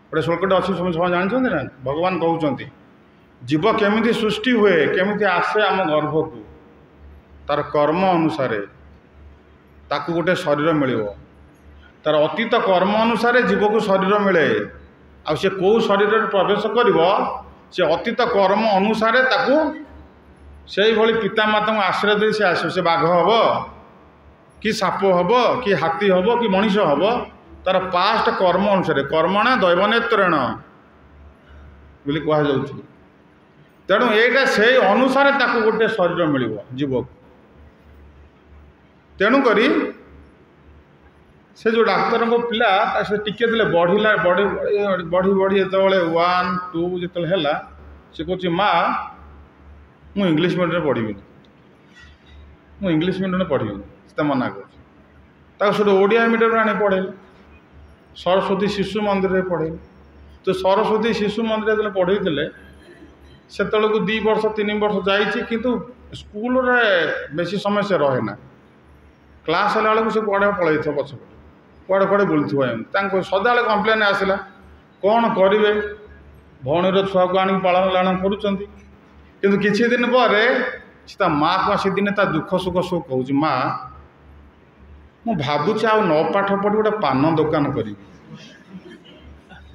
ଗୋଟେ ଶ୍ଲୋକଟେ ଅଛି, ସମସ୍ତେ ଜାଣିଛନ୍ତି ନା? ଭଗବାନ କହୁଛନ୍ତି ଜୀବ କେମିତି ସୃଷ୍ଟି ହୁଏ, କେମିତି ଆସେ ଆମ ଗର୍ଭକୁ, ତାର କର୍ମ ଅନୁସାରେ ତାକୁ ଗୋଟେ ଶରୀର ମିଳିବ। ତାର ଅତୀତ କର୍ମ ଅନୁସାରେ ଜୀବକୁ ଶରୀର ମିଳେ। ଆଉ ସେ କେଉଁ ଶରୀରରେ ପ୍ରବେଶ କରିବ, ସେ ଅତୀତ କର୍ମ ଅନୁସାରେ ତାକୁ ସେଇଭଳି ପିତାମାତାଙ୍କୁ ଆଶ୍ରୟ ଦେଇ ସେ ଆସିବ। ସେ ବାଘ ହେବ କି ସାପ ହେବ କି ହାତୀ ହେବ କି ମଣିଷ ହେବ, ତାର ପାଷ୍ଟ କର୍ମ ଅନୁସାରେ, କର୍ମଣା ଦୈବନେତ୍ରେଣ ବୋଲି କୁହାଯାଉଛି। ତେଣୁ ଏଇଟା ସେଇ ଅନୁସାରେ ତାକୁ ଗୋଟେ ଶରୀର ମିଳିବ ଜୀବକୁ। ତେଣୁକରି ସେ ଯେଉଁ ଡାକ୍ତରଙ୍କ ପିଲା ସେ ଟିକେ ଦେଲେ ବଢ଼ିଲା, ବଢ଼ି ଯେତେବେଳେ 1, 2 ଯେତେବେଳେ ହେଲା, ସେ କହୁଛି ମା' ମୁଁ ଇଂଲିଶ ମିଡ଼ିୟମରେ ପଢ଼ିବିନି, ସେ ମନା କରୁଛି। ତାକୁ ସେଠୁ ଓଡ଼ିଆ ମିଡ଼ିୟମରେ ଆଣି ପଢ଼େଇଲେ, ସରସ୍ୱତୀ ଶିଶୁ ମନ୍ଦିରରେ ପଢ଼େଇଲେ। ତ ସରସ୍ୱତୀ ଶିଶୁ ମନ୍ଦିର ଯେତେବେଳେ ପଢ଼େଇଥିଲେ, ସେତେବେଳକୁ 2 ବର୍ଷ 3 ବର୍ଷ ଯାଇଛି, କିନ୍ତୁ ସ୍କୁଲରେ ବେଶୀ ସମୟ ସେ ରହେନା। କ୍ଲାସ୍ ହେଲା ବେଳକୁ ସେ କୁଆଡ଼େ ପଳାଇଥିବ, ପଛପଟେ କୁଆଡ଼େ ବୁଲୁଥିବ। ଏମିତି ତାଙ୍କୁ ସଦାବେଳେ କମ୍ପ୍ଲେନ୍ ଆସିଲା, କ'ଣ କରିବେ, ଭଉଣୀର ଛୁଆକୁ ଆଣିକି ପାଳନ ଲାଳନ କରୁଛନ୍ତି। କିନ୍ତୁ କିଛି ଦିନ ପରେ ସେ ତା ମାଆକୁ ଆସି ଦିନେ ତା ଦୁଃଖ ସୁଖ ସବୁ କହୁଛି, ମା' ମୁଁ ଭାବୁଛି ଆଉ ନ ପାଠ ପଢ଼ି ଗୋଟେ ପାନ ଦୋକାନ କରିବି।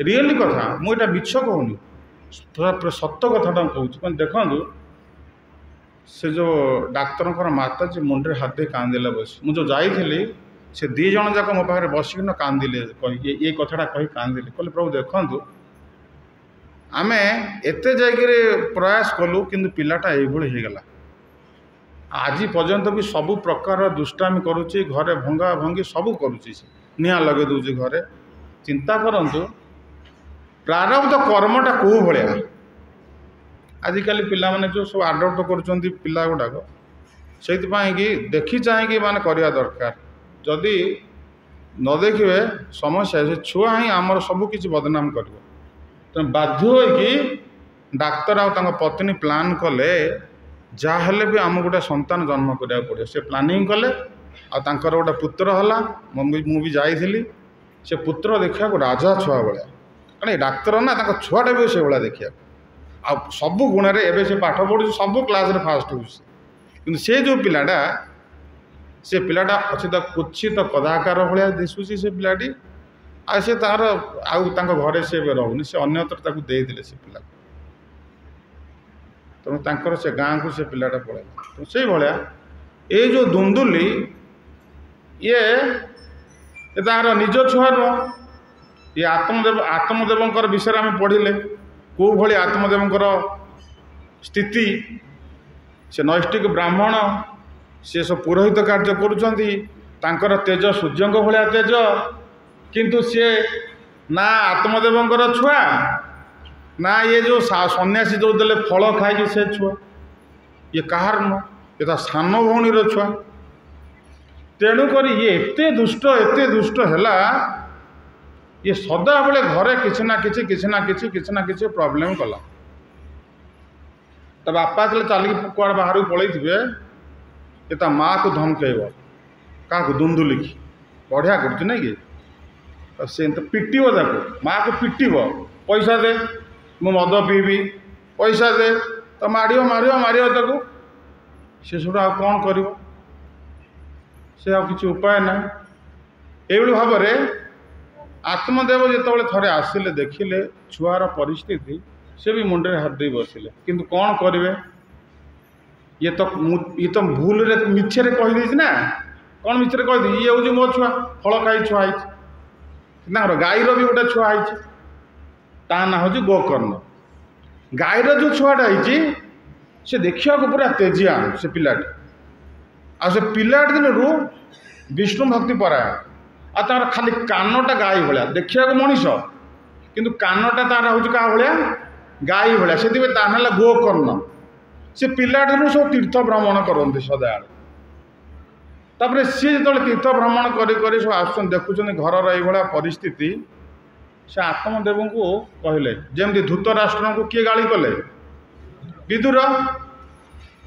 ରିଏଲି କଥା, ମୁଁ ଏଇଟା ମିଛ କହୁନି, ସତ କଥାଟା କହୁଛି। ମାନେ ଦେଖନ୍ତୁ, ସେ ଯେଉଁ ଡାକ୍ତରଙ୍କର ମାତା ଯେ ମୁଣ୍ଡରେ ହାତ ଦେଇ କାନ୍ଦିଲା ବସି। ମୁଁ ଯେଉଁ ଯାଇଥିଲି, ସେ 2 ଜଣ ଯାକ ମୋ ପାଖରେ ବସିକିନା କାନ୍ଦିଲେ, ଏ କଥାଟା କହି କାନ୍ଦିଲେ। କହିଲେ ପ୍ରଭୁ ଦେଖନ୍ତୁ, ଆମେ ଏତେ ଯାଇକରି ପ୍ରୟାସ କଲୁ, କିନ୍ତୁ ପିଲାଟା ଏଇଭଳି ହେଇଗଲା। ଆଜି ପର୍ଯ୍ୟନ୍ତ ବି ସବୁ ପ୍ରକାର ଦୁଷ୍ଟାମି କରୁଛି, ଘରେ ଭଙ୍ଗା ଭଙ୍ଗି ସବୁ କରୁଛି, ସେ ନିଆଁ ଲଗାଇ ଦେଉଛି ଘରେ। ଚିନ୍ତା କରନ୍ତୁ ପ୍ରାରବ୍ଧ କର୍ମଟା କେଉଁ ଭଳିଆ। ଆଜିକାଲି ପିଲାମାନେ ଯେଉଁ ସବୁ ଆଡପ୍ଟ କରୁଛନ୍ତି ପିଲା ଗୁଡ଼ାକ, ସେଇଥିପାଇଁ କି ଦେଖି ଚାହିଁକି ମାନେ କରିବା ଦରକାର। ଯଦି ନ ଦେଖିବେ ସମସ୍ୟା, ସେ ଛୁଆ ହିଁ ଆମର ସବୁ କିଛି ବଦନାମ କରିବ। ତେଣୁ ବାଧ୍ୟ ହୋଇକି ଡାକ୍ତର ଆଉ ତାଙ୍କ ପତ୍ନୀ ପ୍ଲାନ୍ କଲେ, ଯାହା ହେଲେ ବି ଆମକୁ ଗୋଟେ ସନ୍ତାନ ଜନ୍ମ କରିବାକୁ ପଡ଼ିବ। ସେ ପ୍ଲାନିଂ କଲେ, ଆଉ ତାଙ୍କର ଗୋଟେ ପୁତ୍ର ହେଲା। ମୁଁ ବି ଯାଇଥିଲି, ସେ ପୁତ୍ର ଦେଖିବାକୁ ରାଜା ଛୁଆ ଭଳିଆ, କାରଣ ଏ ଡାକ୍ତର ନା, ତାଙ୍କ ଛୁଆଟା ବି ସେଇଭଳିଆ ଦେଖିବାକୁ। ଆଉ ସବୁ ଗୁଣରେ ଏବେ ସେ ପାଠ ପଢ଼ୁଛି, ସବୁ କ୍ଲାସ୍ରେ ଫାଷ୍ଟ ହେଉଛି। କିନ୍ତୁ ସେ ଯେଉଁ ପିଲାଟା, ସେ ପିଲାଟା ଅଛି ତ କୁଚ୍ଛିତ କଦାକାର ଭଳିଆ ଦିଶୁଛି ସେ ପିଲାଟି। ଆଉ ସେ ତାର ଆଉ ତାଙ୍କ ଘରେ ସେ ଏବେ ରହୁନି, ସେ ଅନ୍ୟତ୍ର ତାକୁ ଦେଇଦେଲେ ସେ ପିଲାକୁ। ତେଣୁ ତାଙ୍କର ସେ ଗାଁକୁ ସେ ପିଲାଟା ପଳାଇଲା। ତେଣୁ ସେଇଭଳିଆ ଏଇ ଯେଉଁ ଦୁନ୍ଦୁଲି, ଇଏ ତାହାର ନିଜ ଛୁଆ ନୁହଁ। ଇଏ ଆତ୍ମଦେବଙ୍କର ବିଷୟରେ ଆମେ ପଢ଼ିଲେ, କେଉଁଭଳି ଆତ୍ମଦେବଙ୍କର ସ୍ଥିତି। ସେ ନୈଷ୍ଠିକ ବ୍ରାହ୍ମଣ, ସେ ସବୁ ପୁରୋହିତ କାର୍ଯ୍ୟ କରୁଛନ୍ତି, ତାଙ୍କର ତେଜ ସୂର୍ଯ୍ୟଙ୍କ ଭଳିଆ ତେଜ। କିନ୍ତୁ ସିଏ ନା ଆତ୍ମଦେବଙ୍କର ଛୁଆ, ना ये जो सन्यासी जो देले फल खाई से छुआ ये कहार नुह ये ता सान भौणीर छुआ तेणुक ये एते दुष्ट है ये सदाबले घरे किसी ना किसी प्रॉब्लम कला ता बापा चले चलिक कुआड़ बाहर पलि थे ये ता माँ को धमकेब क्या दुंदुली की बढ़िया कर नहीं कि सी तो पिटब माँ को पिटब पैसा दे मु मद पीबी पैसा दे तो मार ताको सी सब आ कौन कर किसी उपाय ना ये भाव में आत्मदेव जो थे आसिले देखिले छुआर परिस्थिति से भी मुंडे हाथ दे बसिले किंतु कौन करेंगे ये तो भूल रे मिछे कहीदे ना कौन मिछे कहीदे ये हूँ मो छुआ फल खाई छुआ है गाईर भी गोटे छुआ है ता ना हूँ गोकर्ण गाईर जो छुआटा है से देखा पूरा तेजिया से पिलाटी आ से पिलाट दिन रू विष्णु भक्ति परायण आ खाली कानटा गाई भाया देखा मनीष किंतु कानटा तार हूँ क्या भाया गाई भाया से गोकर्ण से पिलाट दिन सब तीर्थ भ्रमण करते सदाबले तापर सी जो तीर्थ भ्रमण कर सब आस देखुं घर ये परिस्थिति से आत्मदेव को कहले जमी धूतराष्ट्र को किए गाली कले विदुर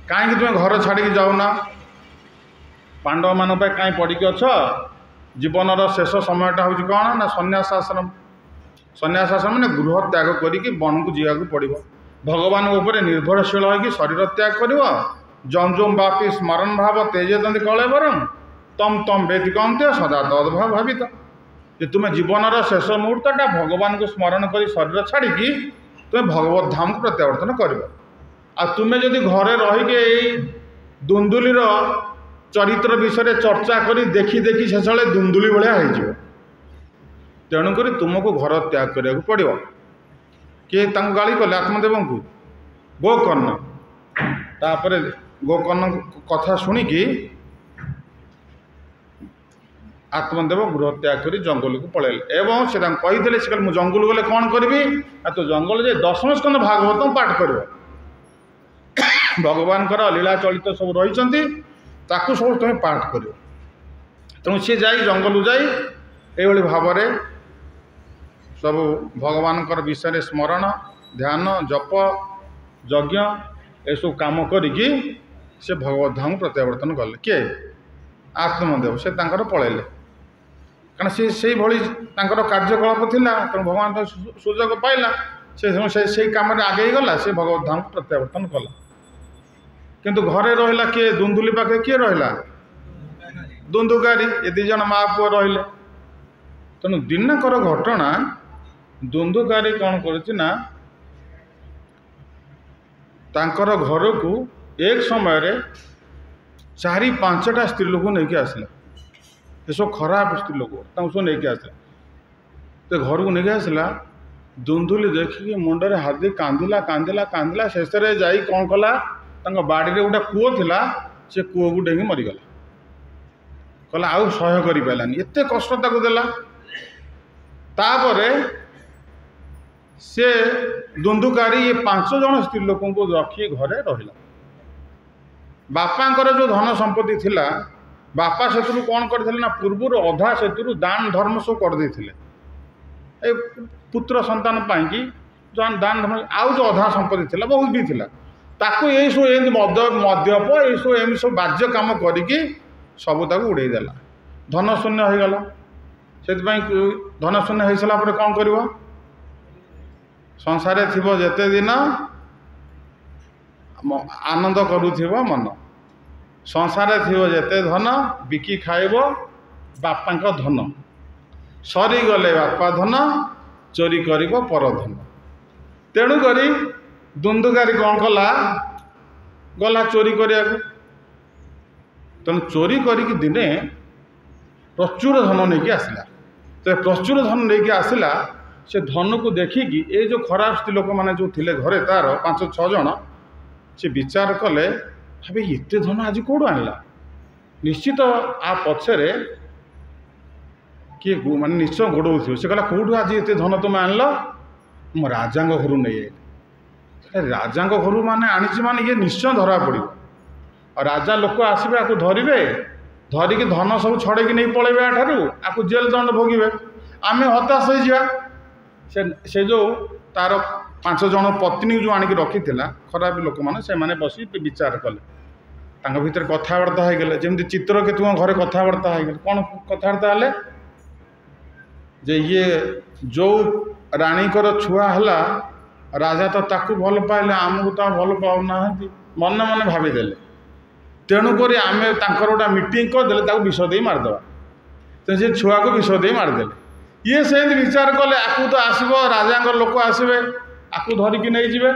कहीं तुम घर छाड़ी जाऊना पांडव मान कहीं पड़िक अछ जीवन शेष समयटा हूँ कौन ना सन्यासाश्रम मैंने गृह त्याग करके वन को जावाक पड़ो भगवान उपर निर्भरशील हो शरीर त्याग कर जंजुम बापी स्मरण भाव तेजे कले बरम तम तम व्यतिकंत्य सदा तद्भाव भावित जे तुम्हें जीवन शेष मुहूर्तटा भगवान को स्मरण कर शरीर छाड़ी तुम्हें भगवत धाम को प्रत्यावर्तन कर तुम्हें जदि घरे रहीकि दुंदुलीर चरित्र विषय चर्चा करी देखी देखी शेष दुंदुली भाया हो तेणुक तुमको घर त्याग करने को पड़ो किए गाली कले आत्मदेव को गोकर्ण तापर गोकर्ण कथा शुणिकी आत्मदेव गृह त्याग कर जंगल को पलैले एवं से कही से मुझे जंगल गले कौन करी तो जंगल जे दशम स्कंद भागवत पाठ कर भगवान लीला चलित सब रही सब तुम्हें पाठ कर तेणु सी जा जंगल जाई भाव में सब भगवान विषय स्मरण ध्यान जप यज्ञ यसु काम करिकी से भगवत धाम प्रत्यावर्तन कले किए आत्मदेव से पलैले कारण से भली कार्यकलाप थिला तेणु भगवान सुजोग पाइला से कम आगे गला से भगवत धाम प्रत्यावर्तन कला किंतु घरे रहिला किए दुंदुली पाखे किए रहिला दुंदुकारी ये दीज माँ पुओ रहिले तेणु दिनकर घटना दुंदुकारी कौन करना तांकर घर को एक समय रे 4-5टा स्त्री लोक नहीं आसला ये सब खराब स्त्री लोक सब नहीं आसला तो घर को नहीं आसला दुंदुली देखिए मुंडे हाथ दे कांदिला कांदिला कांदिला शेष जाई कौन कला बाड़ी रे गोटे कूओ थिला से कूओ को डेंगी मरीगला कहला आउ सह्य कर पारानी एत कष्ट ताको देला तापर से दुंदुकारी ये 5 जन स्त्री लोक रखी घरे रहिला बापांकर जो धन संपत्ति थिला बापा से कौन करथिले ना पूर्वर अधा से दान धर्म सब कर देथिले पुत्र संतान पाई कि दान धर्म आउ जो अधा संपत्ति थिला बहुत भी थिला ताको ये सब एम मद्यप ये सब एम सब बाज्य काम करिकी सब ताको उड़े देला धन शून्य हो गला से धन शून्य हो सारा पर कौन कर संसार थिबो जेते दिन आनंद करुथिबो मन संसार थिबो जेते धन बिकी खाइबो बापा धन सरी गले बापा धन चोरी करिबो पर धन तेणु करी दुंदुकारी कौन कला गला चोरी करिया तेणु चोरी करिकी दिने प्रचुर धन नहीं आसला तो प्रचुर धन नहीं आसला से धन को देखिकी ये जो खराब स्त्री लोक मैंने जो थिले घरे तार 5-6 जन से विचार कले भाई एत धन आज कौटू आनला निश्चित आ पछरे किए माने निश्चय गोड़ौ से कहला कौटू आज एत धन तुम आनल ମୁଁ ରାଜାଙ୍କ ଘରୁ ନେଇ ଆଇଲି। ରାଜାଙ୍କ ଘରୁ ମାନେ ଆଣିଛି ମାନେ ଇଏ ନିଶ୍ଚୟ ଧରା ପଡ଼ିବ। ଆଉ ରାଜା ଲୋକ ଆସିବେ ଆକୁ ଧରିବେ, ଧରିକି ଧନ ସବୁ ଛଡ଼େଇକି ନେଇ ପଳେଇବେ ଏଠାରୁ, ଆକୁ ଜେଲ ଦଣ୍ଡ ଭୋଗିବେ। ଆମେ ହତାଶ ହେଇଯିବା। ସେ ଯେଉଁ ତାର 5 ଜଣ ପତ୍ନୀ ଯେଉଁ ଆଣିକି ରଖିଥିଲା ଖରାପ ଲୋକମାନେ, ସେମାନେ ବସି ବିଚାର କଲେ। ତାଙ୍କ ଭିତରେ କଥାବାର୍ତ୍ତା ହେଇଗଲେ, ଯେମିତି ଚିତ୍ରକେତୁଙ୍କ ଘରେ କଥାବାର୍ତ୍ତା ହେଇଗଲେ। କ'ଣ କଥାବାର୍ତ୍ତା ହେଲେ ଯେ ଇଏ ଯେଉଁ ରାଣୀଙ୍କର ଛୁଆ ହେଲା, ରାଜା ତ ତାକୁ ଭଲ ପାଇଲେ, ଆମକୁ ତ ଭଲ ପାଉନାହାନ୍ତି, ମନେ ମନେ ଭାବିଦେଲେ। ତେଣୁକରି ଆମେ ତାଙ୍କର ଗୋଟେ ମିଟିଂ କରିଦେଲେ, ତାକୁ ବିଷ ଦେଇ ମାରିଦେବା। ତେଣୁ ସେ ଛୁଆକୁ ବିଷ ଦେଇ ମାରିଦେଲେ। ଇଏ ସେମିତି ବିଚାର କଲେ, ଆକୁ ତ ଆସିବ, ରାଜାଙ୍କ ଲୋକ ଆସିବେ, ଆକୁ ଧରିକି ନେଇଯିବେ,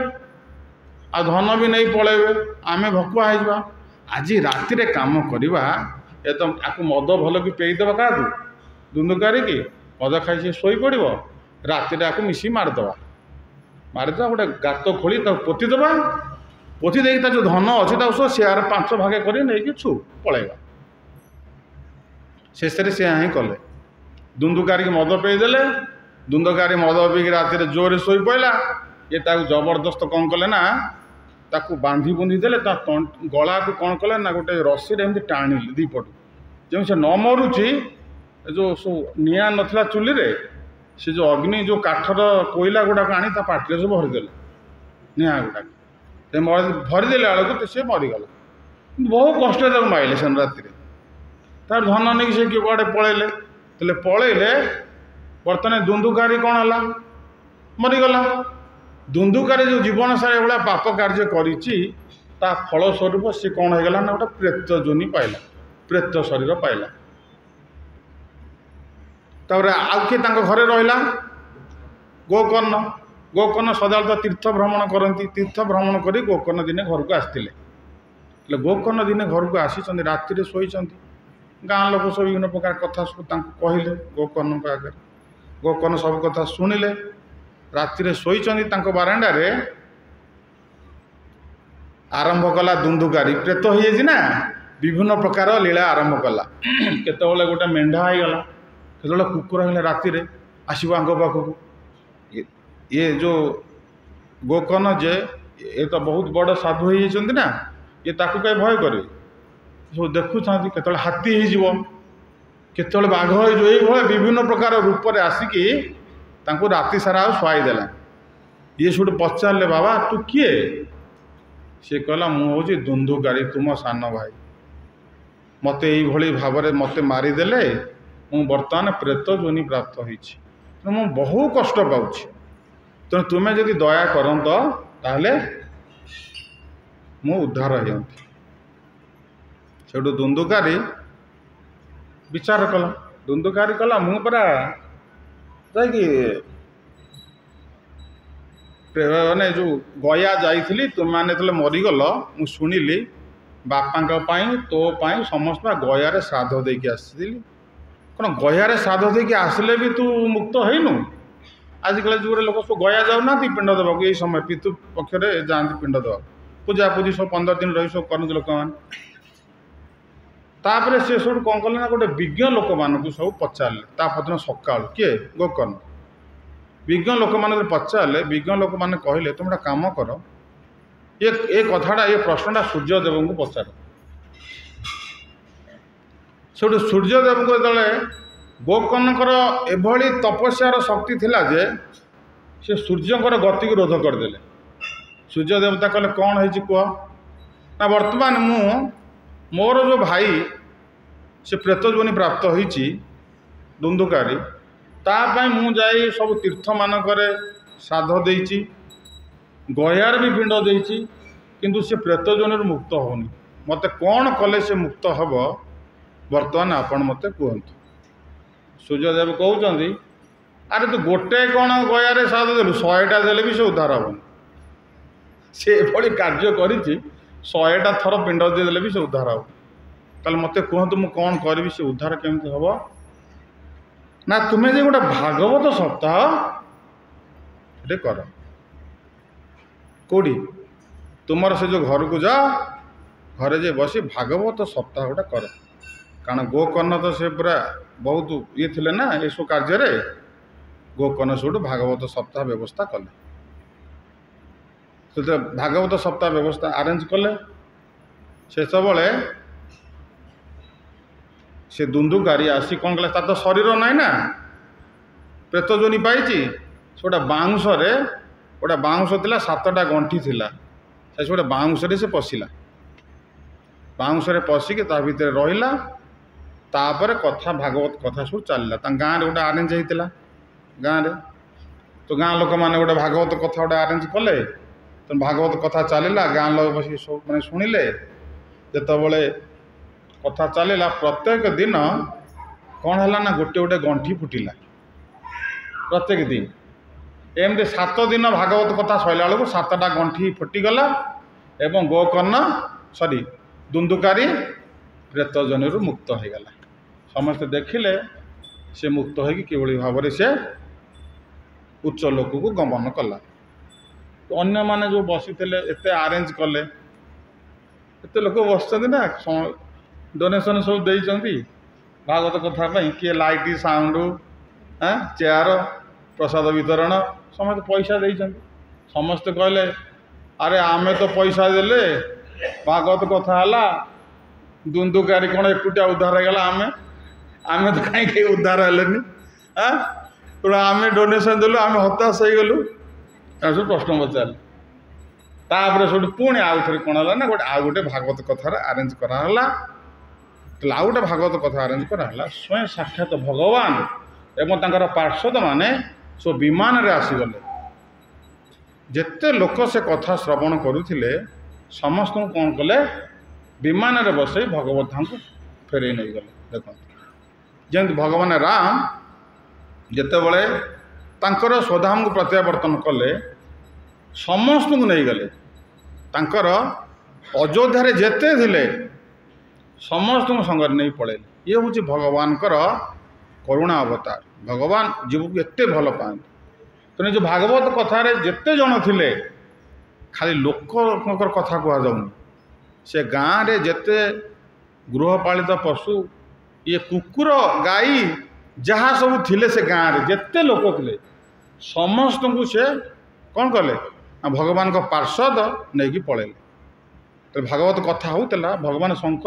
ଆଉ ଧନ ବି ନେଇ ପଳେଇବେ, ଆମେ ଭକୁଆ ହେଇଯିବା। ଆଜି ରାତିରେ କାମ କରିବା, ଆକୁ ମଦ ଭଲ କି ପେଇଦେବା, କାହାକୁ ଦୁନ୍ଦୁକାରିକି ମଦ ଖାଇ ସେ ଶୋଇପଡ଼ିବ, ରାତିରେ ଆକୁ ମିଶି ମାରିଦେବା। ଗୋଟେ ଗାତ ଖୋଳି ତାକୁ ପୋତିଦେବା, ପୋତି ଦେଇକି ତା ଯେଉଁ ଧନ ଅଛି ତାକୁ ସବୁ ସେୟାର 5 ଭାଗ କରି ନେଇକି ପଳେଇବା। ଶେଷରେ ସେ ହିଁ କଲେ। ଦୁନ୍ଦୁକାରିକି ମଦ ପେଇଦେଲେ, ଦୁନ୍ଦୁକାରୀ ମଦ ପିଇକି ରାତିରେ ଜୋରରେ ଶୋଇପଡ଼ିଲା। ଇଏ ତାକୁ ଜବରଦସ୍ତ କ'ଣ କଲେ ନା, ତାକୁ ବାନ୍ଧି ବୁନ୍ଧି ଦେଲେ, ତା ଗଳାକୁ କ'ଣ କଲେ ନା ଗୋଟେ ରସିରେ ଏମିତି ଟାଣିଲେ ଦୁଇପଟୁ, ଯେମିତି ସେ ନ ମରୁଛି। ଯେଉଁ ସବୁ ନିଆଁ ନଥିଲା ଚୁଲିରେ, ସେ ଯେଉଁ ଅଗ୍ନି ଯେଉଁ କାଠର କୋଇଲା ଗୁଡ଼ାକ ଆଣି ତା ପାଟିରେ ସବୁ ଭରିଦେଲେ, ନିଆଁ ଗୁଡ଼ାକ ସେ ଭରିଦେଲା ବେଳକୁ ସେ ମରିଗଲା। ବହୁ କଷ୍ଟରେ ତାକୁ ମାରିଲେ ସେନ ରାତିରେ। ତାର ଧନ ନେଇକି ସେ କୁଆଡ଼େ ପଳେଇଲେ। ତାହେଲେ ପଳେଇଲେ, ବର୍ତ୍ତମାନ ଦୁନ୍ଦୁକାରୀ କ'ଣ ହେଲା, ମରିଗଲା। ଦୁନ୍ଦୁକାରୀ ଯେଉଁ ଜୀବନ ସାରା ଏଭଳିଆ ପାପ କାର୍ଯ୍ୟ କରିଛି, ତା ଫଳସ୍ୱରୂପ ସେ କ'ଣ ହେଇଗଲା ନା ଗୋଟେ ପ୍ରେତ ଯୋନି ପାଇଲା, ପ୍ରେତ ଶରୀର ପାଇଲା। ତାପରେ ଆଉ କିଏ ତାଙ୍କ ଘରେ ରହିଲା? ଗୋକର୍ଣ୍ଣ। ଗୋକର୍ଣ୍ଣ ସଦାବେଳେ ତୀର୍ଥ ଭ୍ରମଣ କରନ୍ତି। ତୀର୍ଥ ଭ୍ରମଣ କରି ଗୋକର୍ଣ୍ଣ ଦିନେ ଘରକୁ ଆସିଥିଲେ। ହେଲେ ଗୋକର୍ଣ୍ଣ ଦିନେ ଘରକୁ ଆସିଛନ୍ତି, ରାତିରେ ଶୋଇଛନ୍ତି। ଗାଁ ଲୋକ ସବୁ ବିଭିନ୍ନ ପ୍ରକାର କଥା ସବୁ ତାଙ୍କୁ କହିଲେ ଗୋକର୍ଣ୍ଣଙ୍କ ଆଗରେ। ଗୋକର୍ଣ୍ଣ ସବୁ କଥା ଶୁଣିଲେ। ରାତିରେ ଶୋଇଛନ୍ତି, ତାଙ୍କ ବାରଣ୍ଡାରେ ଆରମ୍ଭ କଲା ଦୁନ୍ଦୁକାରୀ। ପ୍ରେତ ହେଇଯାଇଛି ନା, ବିଭିନ୍ନ ପ୍ରକାର ଲୀଳା ଆରମ୍ଭ କଲା। କେତେବେଳେ ଗୋଟେ ମେଣ୍ଢା ହେଇଗଲା, କେତେବେଳେ କୁକୁର ହେଲେ ରାତିରେ ଆସିବ ଆଙ୍କ ପାଖକୁ। ଇଏ ଯେଉଁ ଗୋକର୍ଣ୍ଣ ଯେ ଏ ତ ବହୁତ ବଡ଼ ସାଧୁ ହେଇଯାଇଛନ୍ତି ନା, ଇଏ ତାକୁ କାହିଁ ଭୟ କରିବେ? ସବୁ ଦେଖୁଥାନ୍ତି, କେତେବେଳେ ହାତୀ ହେଇଯିବ, କେତେବେଳେ ବାଘ ହେଇଯିବ, ଏଇଭଳିଆ ବିଭିନ୍ନ ପ୍ରକାର ରୂପରେ ଆସିକି ତାଙ୍କୁ ରାତି ସାରା ଆଉ ଶୁଆଇ ଦେଲା। ଇଏ ସେଠୁ ପଚାରିଲେ, ବାବା ତୁ କିଏ? ସେ କହିଲା, ମୁଁ ହେଉଛି ଦୁନ୍ଦୁକାରୀ, ତୁମ ସାନ ଭାଇ। ମୋତେ ଏଇଭଳି ଭାବରେ ମୋତେ ମାରିଦେଲେ, ମୁଁ ବର୍ତ୍ତମାନ ପ୍ରେତ ଯୋନି ପ୍ରାପ୍ତ ହୋଇଛି, ତେଣୁ ମୁଁ ବହୁ କଷ୍ଟ ପାଉଛି। ତେଣୁ ତୁମେ ଯଦି ଦୟା କରନ୍ତ, ତାହେଲେ ମୁଁ ଉଦ୍ଧାର ହେଇନ୍ତି। ସେଠୁ ଦୁନ୍ଦୁକାରୀ ବିଚାର କଲା। ଦୁନ୍ଦୁକାରୀ କଲା, ମୁଁ ପରା ଯାଇକି ମାନେ ଯେଉଁ ଗୟା ଯାଇଥିଲି, ତୁମେମାନେ ଯେତେବେଳେ ମରିଗଲ, ମୁଁ ଶୁଣିଲି, ବାପାଙ୍କ ପାଇଁ ତୋ ପାଇଁ ସମସ୍ତ ଗୟାରେ ଶ୍ରାଦ୍ଧ ଦେଇକି ଆସିଥିଲି। କ'ଣ ଗୟାରେ ଶ୍ରାଦ୍ଧ ଦେଇକି ଆସିଲେ ବି ତୁ ମୁକ୍ତ ହେଇନୁ? ଆଜିକାଲି ଯୁଗରେ ଲୋକ ସବୁ ଗୟା ଯାଉନାହାନ୍ତି ପିଣ୍ଡ ଦେବାକୁ। ଏଇ ସମୟ ପିତୃ ପକ୍ଷରେ ଯାଆନ୍ତି ପିଣ୍ଡ ଦେବାକୁ, ପୂଜାପୂଜି ସବୁ 15 ଦିନ ରହି ସବୁ କରନ୍ତି ଲୋକମାନେ। ତାପରେ ସେ ସବୁ କ'ଣ କଲେ ନା, ଗୋଟେ ବିଜ୍ଞ ଲୋକମାନଙ୍କୁ ସବୁ ପଚାରିଲେ। ତା ପରଦିନ ସକାଳୁ କିଏ? ଗୋକର୍ଣ୍ଣ। ବିଜ୍ଞ ଲୋକମାନଙ୍କୁ ପଚାରିଲେ, ବିଜ୍ଞ ଲୋକମାନେ କହିଲେ, ତୁମେ ଗୋଟେ କାମ କର, ଏ କଥାଟା, ଏ ପ୍ରଶ୍ନଟା ସୂର୍ଯ୍ୟଦେବଙ୍କୁ ପଚାର। ସେଠୁ ସୂର୍ଯ୍ୟଦେବଙ୍କୁ ଯେତେବେଳେ, ଗୋକର୍ଣ୍ଣଙ୍କର ଏଭଳି ତପସ୍ୟାର ଶକ୍ତି ଥିଲା ଯେ ସେ ସୂର୍ଯ୍ୟଙ୍କର ଗତିକୁ ରୋଧ କରିଦେଲେ। ସୂର୍ଯ୍ୟ ଦେବତା କହିଲେ, କ'ଣ ହେଇଛି କୁହ? ନା ବର୍ତ୍ତମାନ ମୋର ଯେଉଁ ଭାଇ ସେ ପ୍ରେତ ଯୋନି ପ୍ରାପ୍ତ ହୋଇଛି ଦୁନ୍ଦୁକାରୀ, ତା ପାଇଁ ମୁଁ ଯାଇ ସବୁ ତୀର୍ଥମାନଙ୍କରେ ଶ୍ରାଦ୍ଧ ଦେଇଛି, ଗୟାରେ ବି ପିଣ୍ଡ ଦେଇଛି, କିନ୍ତୁ ସେ ପ୍ରେତ ଯୋନିରୁ ମୁକ୍ତ ହେଉନି। ମୋତେ କ'ଣ କଲେ ସେ ମୁକ୍ତ ହେବ, ବର୍ତ୍ତମାନ ଆପଣ ମୋତେ କୁହନ୍ତୁ। ସୂର୍ଯ୍ୟଦେବ କହୁଛନ୍ତି, ଆରେ ତୁ ଗୋଟେ କ'ଣ ଗୟାରେ ଶ୍ରାଦ୍ଧ ଦେଲୁ, 100ଟା ଦେଲେ ବି ସେ ଉଦ୍ଧାର ହେବନି। ସେ ଏଭଳି କାର୍ଯ୍ୟ କରିଛି, 100ଟା ଥର ପିଣ୍ଡ ଦେଇଦେଲେ ବି ସେ ଉଦ୍ଧାର ହେବ। ତାହେଲେ ମୋତେ କୁହନ୍ତୁ, ମୁଁ କ'ଣ କରିବି, ସେ ଉଦ୍ଧାର କେମିତି ହେବ? ନା ତୁମେ ଯେ ଗୋଟେ ଭାଗବତ ସପ୍ତାହ ଏଟେ କର। କେଉଁଠି? ତୁମର ସେ ଯେଉଁ ଘରକୁ ଯାଅ, ଘରେ ଯେ ବସି ଭାଗବତ ସପ୍ତାହ ଗୋଟେ କର। କାରଣ ଗୋକର୍ଣ୍ଣ ତ ସେ ପୁରା ବହୁତ ଇଏ ଥିଲେ ନା ଏସବୁ କାର୍ଯ୍ୟରେ, ଗୋକର୍ଣ୍ଣ ସେଠୁ ଭାଗବତ ସପ୍ତାହ ବ୍ୟବସ୍ଥା କଲେ। ସେତେ ଭାଗବତ ସପ୍ତାହ ବ୍ୟବସ୍ଥା ଆରେଞ୍ଜ କଲେ। ସେତେବେଳେ ସେ ଦୁନ୍ଦୁକାରୀ ଆସି କ'ଣ କଲେ, ତାର ତ ଶରୀର ନାହିଁ ନା, ପ୍ରେତ ଯୋନି ପାଇଛି। ସେ ଗୋଟେ ବାଉଁଶ ଥିଲା, 7ଟା ଗଣ୍ଠି ଥିଲା। ସେ ଗୋଟେ ବାଉଁଶରେ ସେ ପଶିଲା। ବାଉଁଶରେ ପଶିକି ତା ଭିତରେ ରହିଲା। ତାପରେ ଭାଗବତ କଥା ସବୁ ଚାଲିଲା। ତାଙ୍କ ଗାଁରେ ଗୋଟେ ଆରେଞ୍ଜ ହେଇଥିଲା। ଗାଁରେ ତ ଗାଁ ଲୋକମାନେ ଗୋଟେ ଭାଗବତ କଥା ଗୋଟେ ଆରେଞ୍ଜ କଲେ। ତେଣୁ ଭାଗବତ କଥା ଚାଲିଲା। ଗାଁ ଲୋକ ବସିକି ସବୁ ମାନେ ଶୁଣିଲେ। ଯେତେବେଳେ କଥା ଚାଲିଲା, ପ୍ରତ୍ୟେକ ଦିନ କ'ଣ ହେଲା ନା ଗୋଟେ ଗୋଟେ ଗଣ୍ଠି ଫୁଟିଲା ପ୍ରତ୍ୟେକ ଦିନ। ଏମିତି 7 ଦିନ ଭାଗବତ କଥା ସରିଲା ବେଳକୁ 7ଟା ଗଣ୍ଠି ଫୁଟିଗଲା ଏବଂ ଦୁନ୍ଦୁକାରୀ ପ୍ରେତ ଜନିରୁ ମୁକ୍ତ ହୋଇଗଲା। ସମସ୍ତେ ଦେଖିଲେ ସେ ମୁକ୍ତ ହୋଇକି କିଭଳି ଭାବରେ ସେ ଉଚ୍ଚ ଲୋକକୁ ଗମନ କଲା। ଅନ୍ୟମାନେ ଯେଉଁ ବସିଥିଲେ, ଏତେ ଆରେଞ୍ଜ କଲେ, ଏତେ ଲୋକ ବସିଛନ୍ତି ନା, ଡୋନେସନ୍ ସବୁ ଦେଇଛନ୍ତି ଭାଗବତ କଥା ପାଇଁ। କିଏ ଲାଇଟ୍ ସାଉଣ୍ଡ, ଚେୟାର, ପ୍ରସାଦ ବିତରଣ, ସମସ୍ତେ ପଇସା ଦେଇଛନ୍ତି। ସମସ୍ତେ କହିଲେ, ଆରେ ଆମେ ତ ପଇସା ଦେଲେ, ଭାଗବତ କଥା ହେଲା, ଦୁନ୍ଦୁକାରୀ କ'ଣ ଏକୁଟିଆ ଉଦ୍ଧାର ହେଇଗଲା, ଆମେ ତ କାହିଁକି ଉଦ୍ଧାର ହେଲେନି? ତେଣୁ ଆମେ ଡୋନେସନ୍ ଦେଲୁ, ଆମେ ହତାଶ ହେଇଗଲୁ। ସବୁ ପ୍ରଶ୍ନ ପଚାରିଲେ। ତାପରେ ସେଠୁ ପୁଣି ଆଉ ଥରେ କ'ଣ ହେଲା ନା, ଆଉ ଗୋଟେ ଭାଗବତ କଥାର ଆରେଞ୍ଜ କରାହେଲା। ଆଉ ଗୋଟେ ଭାଗବତ କଥା ଆରେଞ୍ଜ କରାହେଲା। ସ୍ୱୟଂ ସାକ୍ଷାତ ଭଗବାନ ଏବଂ ତାଙ୍କର ପାର୍ଷଦମାନେ ସବୁ ବିମାନରେ ଆସିଗଲେ। ଯେତେ ଲୋକ ସେ କଥା ଶ୍ରବଣ କରୁଥିଲେ, ସମସ୍ତଙ୍କୁ କ'ଣ କଲେ, ବିମାନରେ ବସେଇ ଭଗବତ ଧାମକୁ ଫେରେଇ ନେଇଗଲେ। ଦେଖନ୍ତୁ, ଯେମିତି ଭଗବାନ ରାମ ଯେତେବେଳେ ତାଙ୍କର ସ୍ୱଧାମକୁ ପ୍ରତ୍ୟାବର୍ତ୍ତନ କଲେ, ସମସ୍ତଙ୍କୁ ନେଇଗଲେ। ତାଙ୍କର ଅଯୋଧ୍ୟାରେ ଯେତେ ଥିଲେ ସମସ୍ତଙ୍କୁ ସଙ୍ଗରେ ନେଇ ପଳେଇଲେ। ଇଏ ହେଉଛି ଭଗବାନଙ୍କର କରୁଣା ଅବତାର। ଭଗବାନ ଜୀବକୁ ଏତେ ଭଲ ପାଆନ୍ତି। ତେଣୁ ଯେଉଁ ଭାଗବତ କଥାରେ ଯେତେ ଜଣ ଥିଲେ, ଖାଲି ଲୋକଙ୍କର କଥା କୁହାଯାଉନି। ସେ ଗାଁରେ ଯେତେ ଗୃହପାଳିତ ପଶୁ, ଇଏ କୁକୁର, ଗାଈ ଯାହା ସବୁ ଥିଲେ, ସେ ଗାଁରେ ଯେତେ ଲୋକ ଥିଲେ, ସମସ୍ତଙ୍କୁ ସେ କ'ଣ କଲେ, ଭଗବାନଙ୍କ ପାର୍ଷଦ ନେଇକି ପଳେଇଲେ। ତେଣୁ ଭାଗବତ କଥା ହେଉଥିଲା, ଭଗବାନ ଶଙ୍ଖ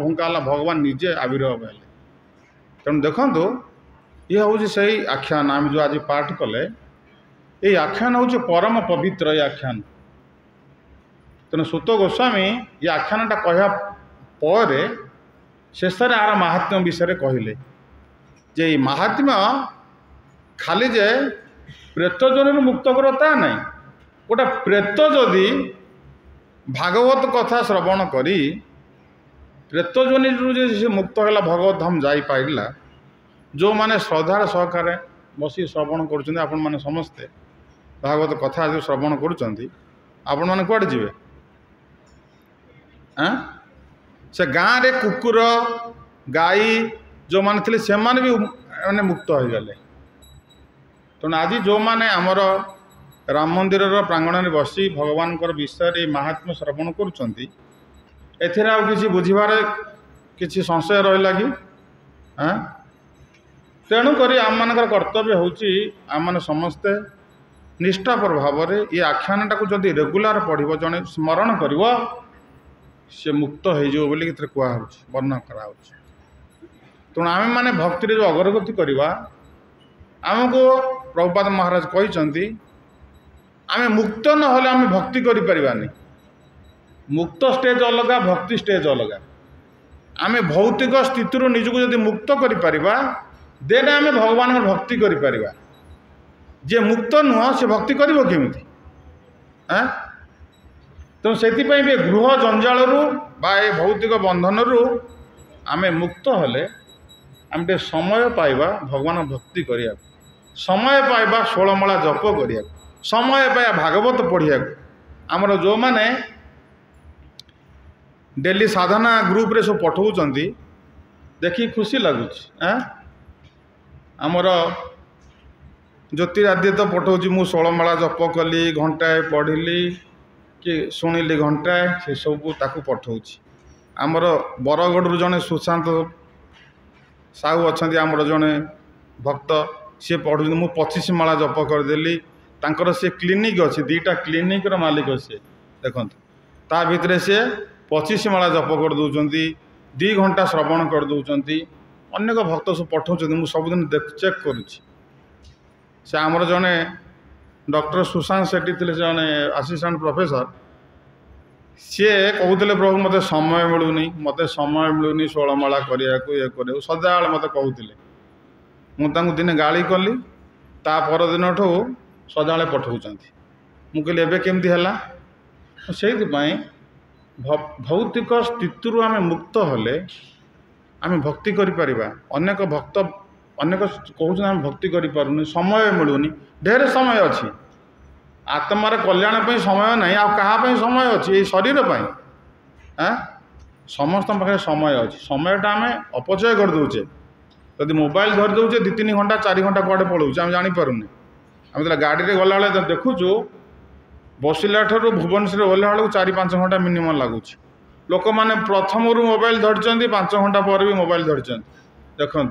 ଫୁଙ୍କା ହେଲା, ଭଗବାନ ନିଜେ ଆବିର୍ଭାବ ହେଲେ। ତେଣୁ ଦେଖନ୍ତୁ, ଇଏ ହେଉଛି ସେଇ ଆଖ୍ୟାନ ଆମେ ଯେଉଁ ଆଜି ପାଠ କଲେ। ଏଇ ଆଖ୍ୟାନ ହେଉଛି ପରମ ପବିତ୍ର ଏ ଆଖ୍ୟାନ। ତେଣୁ ସୁତ ଗୋସ୍ୱାମୀ ଏ ଆଖ୍ୟାନଟା କହିବା ପରେ ଶେଷରେ ଆର ମାହାତ୍ମ୍ୟ ବିଷୟରେ କହିଲେ ଯେ ଏଇ ମାହାତ୍ମ୍ୟ ଖାଲି ଯେ ପ୍ରେତ ଜନିରୁ ମୁକ୍ତ କର ତା ନାହିଁ। ଗୋଟେ ପ୍ରେତ ଯଦି ଭାଗବତ କଥା ଶ୍ରବଣ କରି ପ୍ରେତ ଜନିରୁ ଯଦି ସେ ମୁକ୍ତ ହେଲା, ଭଗବତ ଧାମ ଯାଇପାରିଲା, ଯେଉଁମାନେ ଶ୍ରଦ୍ଧାର ସହକାରେ ବସି ଶ୍ରବଣ କରୁଛନ୍ତି, ଆପଣମାନେ ସମସ୍ତେ ଭାଗବତ କଥା ଯେଉଁ ଶ୍ରବଣ କରୁଛନ୍ତି, ଆପଣମାନେ କୁଆଡ଼େ ଯିବେ? ସେ ଗାଁରେ କୁକୁର, ଗାଈ ଯେଉଁମାନେ ଥିଲେ, ସେମାନେ ବି ମାନେ ମୁକ୍ତ ହୋଇଗଲେ। ତେଣୁ ଆଜି ଯେଉଁମାନେ ଆମର ରାମ ମନ୍ଦିରର ପ୍ରାଙ୍ଗଣରେ ବସି ଭଗବାନଙ୍କର ବିଷୟରେ ଏହି ମାହାତ୍ମ୍ୟ ଶ୍ରବଣ କରୁଛନ୍ତି, ଏଥିରେ ଆଉ କିଛି ବୁଝିବାରେ କିଛି ସଂଶୟ ରହିଲା କି? ତେଣୁକରି ଆମମାନଙ୍କର କର୍ତ୍ତବ୍ୟ ହେଉଛି, ଆମମାନେ ସମସ୍ତେ ନିଷ୍ଠାପର ଭାବରେ ଏ ଆଖ୍ୟାନଟାକୁ ଯଦି ରେଗୁଲାର ପଢ଼ିବ, ଜଣେ ସ୍ମରଣ କରିବ, ସେ ମୁକ୍ତ ହୋଇଯିବ ବୋଲି ଏଥିରେ କୁହାହେଉଛି, ବର୍ଣ୍ଣନା କରାହେଉଛି। ତେଣୁ ଆମେମାନେ ଭକ୍ତିରେ ଯେଉଁ ଅଗ୍ରଗତି କରିବା, ଆମକୁ ପ୍ରଭୁପାଦ ମହାରାଜ କହିଛନ୍ତି, ଆମେ ମୁକ୍ତ ନହେଲେ ଆମେ ଭକ୍ତି କରିପାରିବାନି। ମୁକ୍ତ ଷ୍ଟେଜ୍ ଅଲଗା, ଭକ୍ତି ଷ୍ଟେଜ୍ ଅଲଗା। ଆମେ ଭୌତିକ ସ୍ଥିତିରୁ ନିଜକୁ ଯଦି ମୁକ୍ତ କରିପାରିବା, ଦେନ୍ ଆମେ ଭଗବାନଙ୍କର ଭକ୍ତି କରିପାରିବା। ଯିଏ ମୁକ୍ତ ନୁହଁ, ସେ ଭକ୍ତି କରିବ କେମିତି? ତେଣୁ ସେଥିପାଇଁ ବି ଗୃହ ଜଞ୍ଜାଳରୁ ବା ଏ ଭୌତିକ ବନ୍ଧନରୁ ଆମେ ମୁକ୍ତ ହେଲେ ଆମେ ଟିକେ ସମୟ ପାଇବା ଭଗବାନ ଭକ୍ତି କରିବାକୁ, ସମୟ ପାଇବା 16 ମାଳା ଜପ କରିବାକୁ, ସମୟ ପାଇବା ଭାଗବତ ପଢ଼ିବାକୁ। ଆମର ଯେଉଁମାନେ ଡେଲି ସାଧନା ଗ୍ରୁପରେ ସବୁ ପଠାଉଛନ୍ତି, ଦେଖିକି ଖୁସି ଲାଗୁଛି। ଆମର ଜ୍ୟୋତିରାଦିତ୍ୟ ପଠାଉଛି, ମୁଁ 16 ମାଳା ଜପ କଲି, ଘଣ୍ଟାଏ ପଢ଼ିଲି କି ଶୁଣିଲି ଘଣ୍ଟାଏ, ସେସବୁ ତାକୁ ପଠାଉଛି। ଆମର ବରଗଡ଼ରୁ ଜଣେ ସୁଶାନ୍ତ ସାହୁ ଅଛନ୍ତି, ଆମର ଜଣେ ଭକ୍ତ, सी पढ़ुं मु 25 माला जप करदेली तांकर से क्लिनिक अच्छी 2टा क्लिनिक मालिक सी देखो ता भितर से 25 माला जप कर दौरान 2 घंटा श्रवण कर दौरान अनेक भक्त सब पठाऊँ मुझे सबुदिन चेक करुँच से आमर जड़े डॉक्टर सुशांत सेठी थे जड़े असिस्टेंट प्रोफेसर सी कहते प्रभु मत समय मिलूनी मत समय मिलूनी 16 माला करने को ये कर सदा मत कहते मुझे दिने गाड़ी कली ता परदिन ठू सदा पठाऊँ मुझे एवं केमती है से भौतिक स्थित आम मुक्त हेले आम भक्ति करिपरिबा अनेक भक्त अनेक कहूँ आम भक्ति करूँ समय मिलूनी ढेर समय अच्छी आत्मार कल्याण पे समय ना आ क्या समय अच्छी ये शरीर समस्त पाखे समय अच्छी समयटा आम अपचय कर दौचे जदि मोबाइल धरी दौचे 2-3 घंटा 4 घंटा कड़े पलाऊे आम जापरूनी आम गाड़ी में गला देखुचु बसिला ठार भुवनेश्वर गला बेलू 4-5 घंटा मिनिमम लगुच लोक मैंने प्रथम मोबाइल धरती 5 घंटा पर भी मोबाइल धरती देखु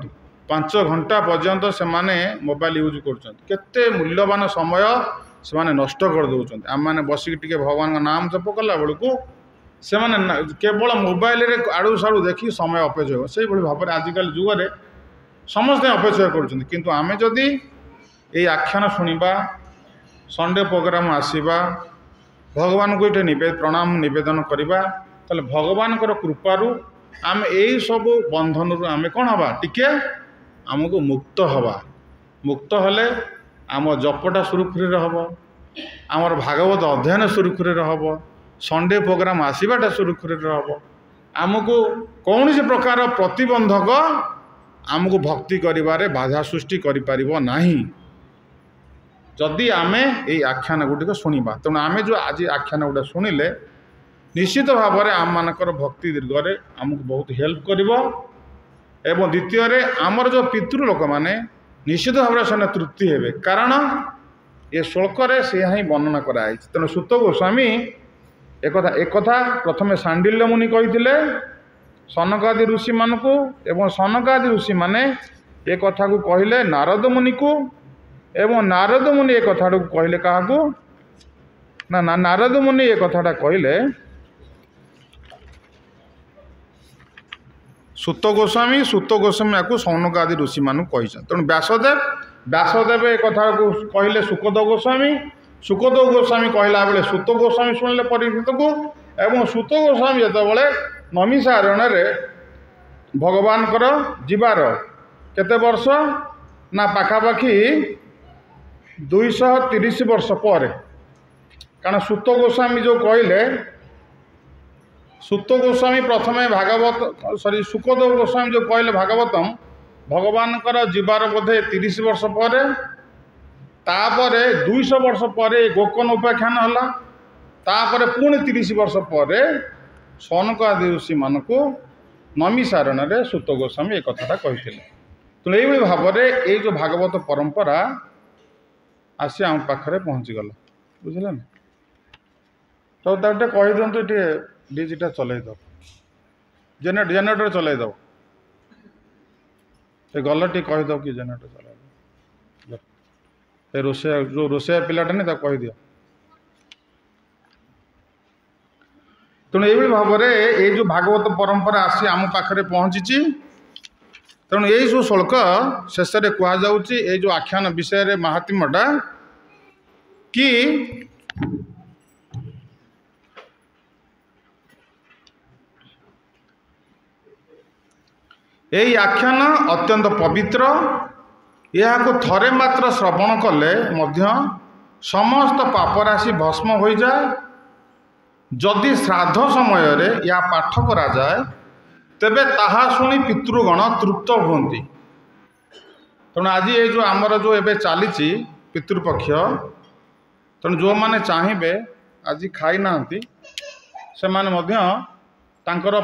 5 घंटा पर्यंत से माने मोबाइल यूज करते मूल्यवान समय से माने नष्ट कर दौरान आम मैंने बसिक टे भगवान का नाम जप कला बेलू से माने केवल मोबाइल रे आड़ू साड़ू देखी समय अपचय से भाव में आजिकल जुगे समस्ते अपचय कर आम जदि ये आख्यान शुणा संडे प्रोग्राम आसवा भगवान को ये प्रणाम नवेदन करवा ताले भगवान कृपारू आम यही सब बंधन आम कौन हवा टिके आमको मुक्त हवा मुक्त हेले आम जपटा सुरुखुरी हम आमर भागवत अध्ययन सुरुखुरी हम संडे प्रोग्राम आसवाटा सुरुखुरी हम आमको कौन सी प्रकार प्रतिबंधक आमको भक्ति करिबारे बाधा सृष्टि करिपारिबो नाही जदि आमे ये आख्यान गुटिक शुणा तेणु आमे जो आज आख्यान गुटा शुणिले निश्चित भाव में आम मानकर भक्ति दीर्घ आमको बहुत हेल्प करिबो एवं द्वितीय आमर जो पितृ लोक माने निश्चित भाव से तृप्ति हेबे कारण ये श्लोक से ही वर्णना कराई तेणु सुत गोस्वामी एक प्रथम सांडिल्य मुनि कही सनकादि ऋषि मानक एवं सनकादि ऋषि माने ये कथा को कहले नारद मुनि को एवं नारद मुनि ये कथा कहले क्या ना नारद मुनि ये कथाटा कहले सुत गोस्वामी आपको सौनकादि ऋषि मानक कही तेणु व्यासदेव एक कथा को कहले सुखदेव गोस्वामी कहला बेले सुत गोस्वामी शुणिले परीक्षित को एवं सुत गोस्वामी जिते नमिषारण्य रे भगवान जीवार केते वर्ष ना पाखापाखि 230 वर्ष पर कारण सुत गोस्वामी जो कहले सुत गोस्वामी प्रथमे भागवत सुखदेव गोस्वामी जो कहले भागवतम भगवान जीवार बोधे 30 वर्ष पर तापर 200 वर्ष पर गोकर्ण उपाख्यान है तापर पुणी 30 वर्ष पर सौनकादि ऋषि मानक नमिषारण्य रे सुत गोस्वामी एक कथाटा कही तेणु ये भाव में ये जो भागवत परंपरा आसी आम पाखे पहुँचीगला बुझे ना तो कही दिंतु ये डीजीटा चल जेनेटर चल दब गल टे कहीद कि जेनेटर चल रोसे जो रोसे पिलाटा नहीं कही दियो तेणु ये भाव में ये जो भागवत परंपरा आसी आम पाखे पहुँची तेणु यही सब श्लोक शेष में कहुच्छी ये जो आख्यान विषय महात्म्यटा कि यही आख्यान अत्यंत पवित्र यह थरे मात्र श्रवण कले मध्य समस्त पापराशि भस्म हो जाए जदि श्राद्ध समय रे या पाठ करा जाए तेबे ताहा शुणी पितृगण तृप्त होती तेणु आज ये जो आमर जो एबे चली पितृपक्ष तेणु जो मैंने चाहिए आज खाई ना से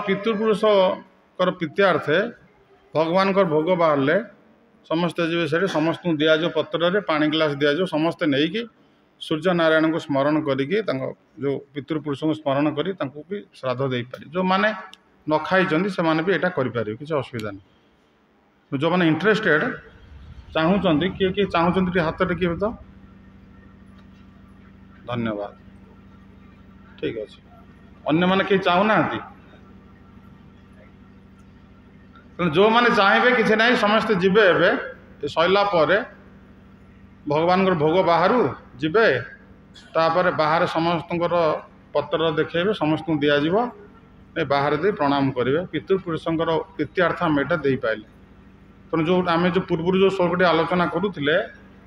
पितृपुरुष प्रीत्यार्थे भगवान भोग बाहर समस्ते जी से समस्त दिजाव पत्र पानी ग्लास दिजाव समस्ते नहीं सूर्य नारायण को स्मरण करी जो पितृपुरुष को स्मरण करी भी श्राद्ध दे पारे जो मैंने न खाई से भी यहाँ करें किसी असुविधा नहीं जो मैंने इंटरेस्टेड चाहूँगी किए किए चाहूँगी हाथ टेकिए तो धन्यवाद ठीक अच्छे अन्य मैंने कहीं चाहूना जो मैंने चाहिए किसी ना समस्ते जीवे एवं सरला भगवान भोग बाहर जीवे तापर बाहर समस्त पत्र देखेबे समस्त दिज्व बाहर दे प्रणाम करेंगे पितृपुरुषंर प्रीत्यार्थ आम यहाँ दे पाइले तेणु जो आम जो पूर्व जो श्लोकटी आलोचना करुले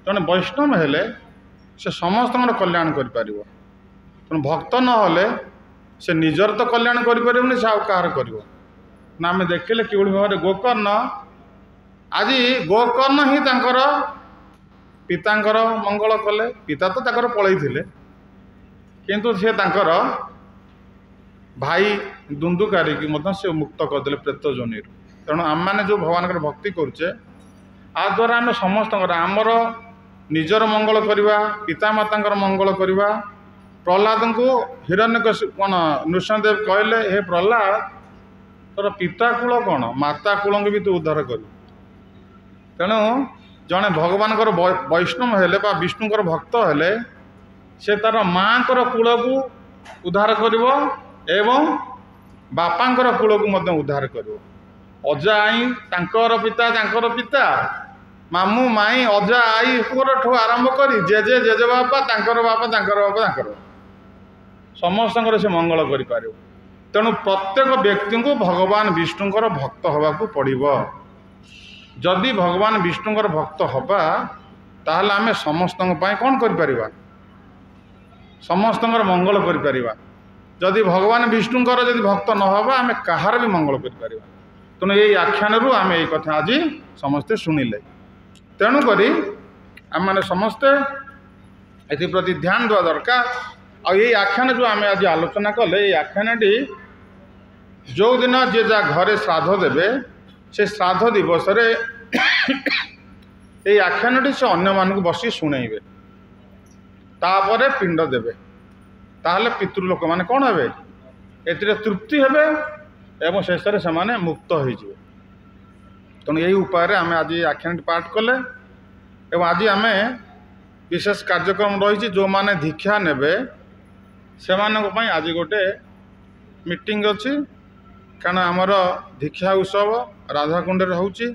जड़े वैष्णव हेले से समस्त कल्याण कर तेणु भक्त नहले से निजर तो कल्याण करें से आहार कर आम देखिले कि भाव में गोकर्ण आज गोकर्ण ही तांकर पितांकर मंगल कले पिता तो ताकर पलई थे किंतु से तांकर भाई दुंदुकारी की से मुक्त करदे प्रेत जोनि तेणु आम मैंने जो भगवान भक्ति करुचे आ द्वारा आम समस्त आमर निजर मंगल करवा पितामाता मंगल करवा प्रहलाद को हिरण्यकशिपु कौन नृसिंहदेव कहले हे प्रहलाद तोर पिता कूल कौन माता कूल भी तू उद्धार कर तेणु जड़े भगवान वैष्णव हेले बा विष्णुकर भक्त हेले से तार माँ कूल को उद्धार कर एवं बापांकर कूल को उद्धार कर अजा आई तांकर पिता मामू माई अजा आई ठू आरंभ कर जेजे जेजे बापा तांकर बापा तांकर बापा तांकर समस्त से मंगल कर तेणु प्रत्येक व्यक्ति को भगवान विष्णुकर भक्त होबाकू पड़िबो जदि भगवान विष्णुकर भक्त हवा ताहले आमे समस्त कौन करिपरिबा समस्त मंगल करिपरिबा जदि भगवान विष्णुकर जदि भक्त न हवा आमे कहार भी मंगल करिपरिबा तेणु ये आख्यान रु आमे ये कथा आज समस्ते शुणिले तेणुक आम मैंने समस्ते एप्रति ध्यान देवा दरकार आ ये आख्यान जो आम आज आलोचना कले ये आख्यानटी जो दिन जे जा घरे श्राद्ध देवे से श्राद्ध दिवस ये आख्यानटी से अन्य मानक बसी शुणेबे तापर पिंड देवे ताहले पितृलोक माने कौन हे ए तृप्ति हेबे एवं शेष से मुक्त हो तेणु यही उपाय आम आज आख्यान पाठ कले एवं आज आम विशेष कार्यक्रम रही जो माने दीक्षा नेबे से आज गोटे मीटिंग अच्छी कारण आमर दीक्षा उत्सव राधाकुंड होची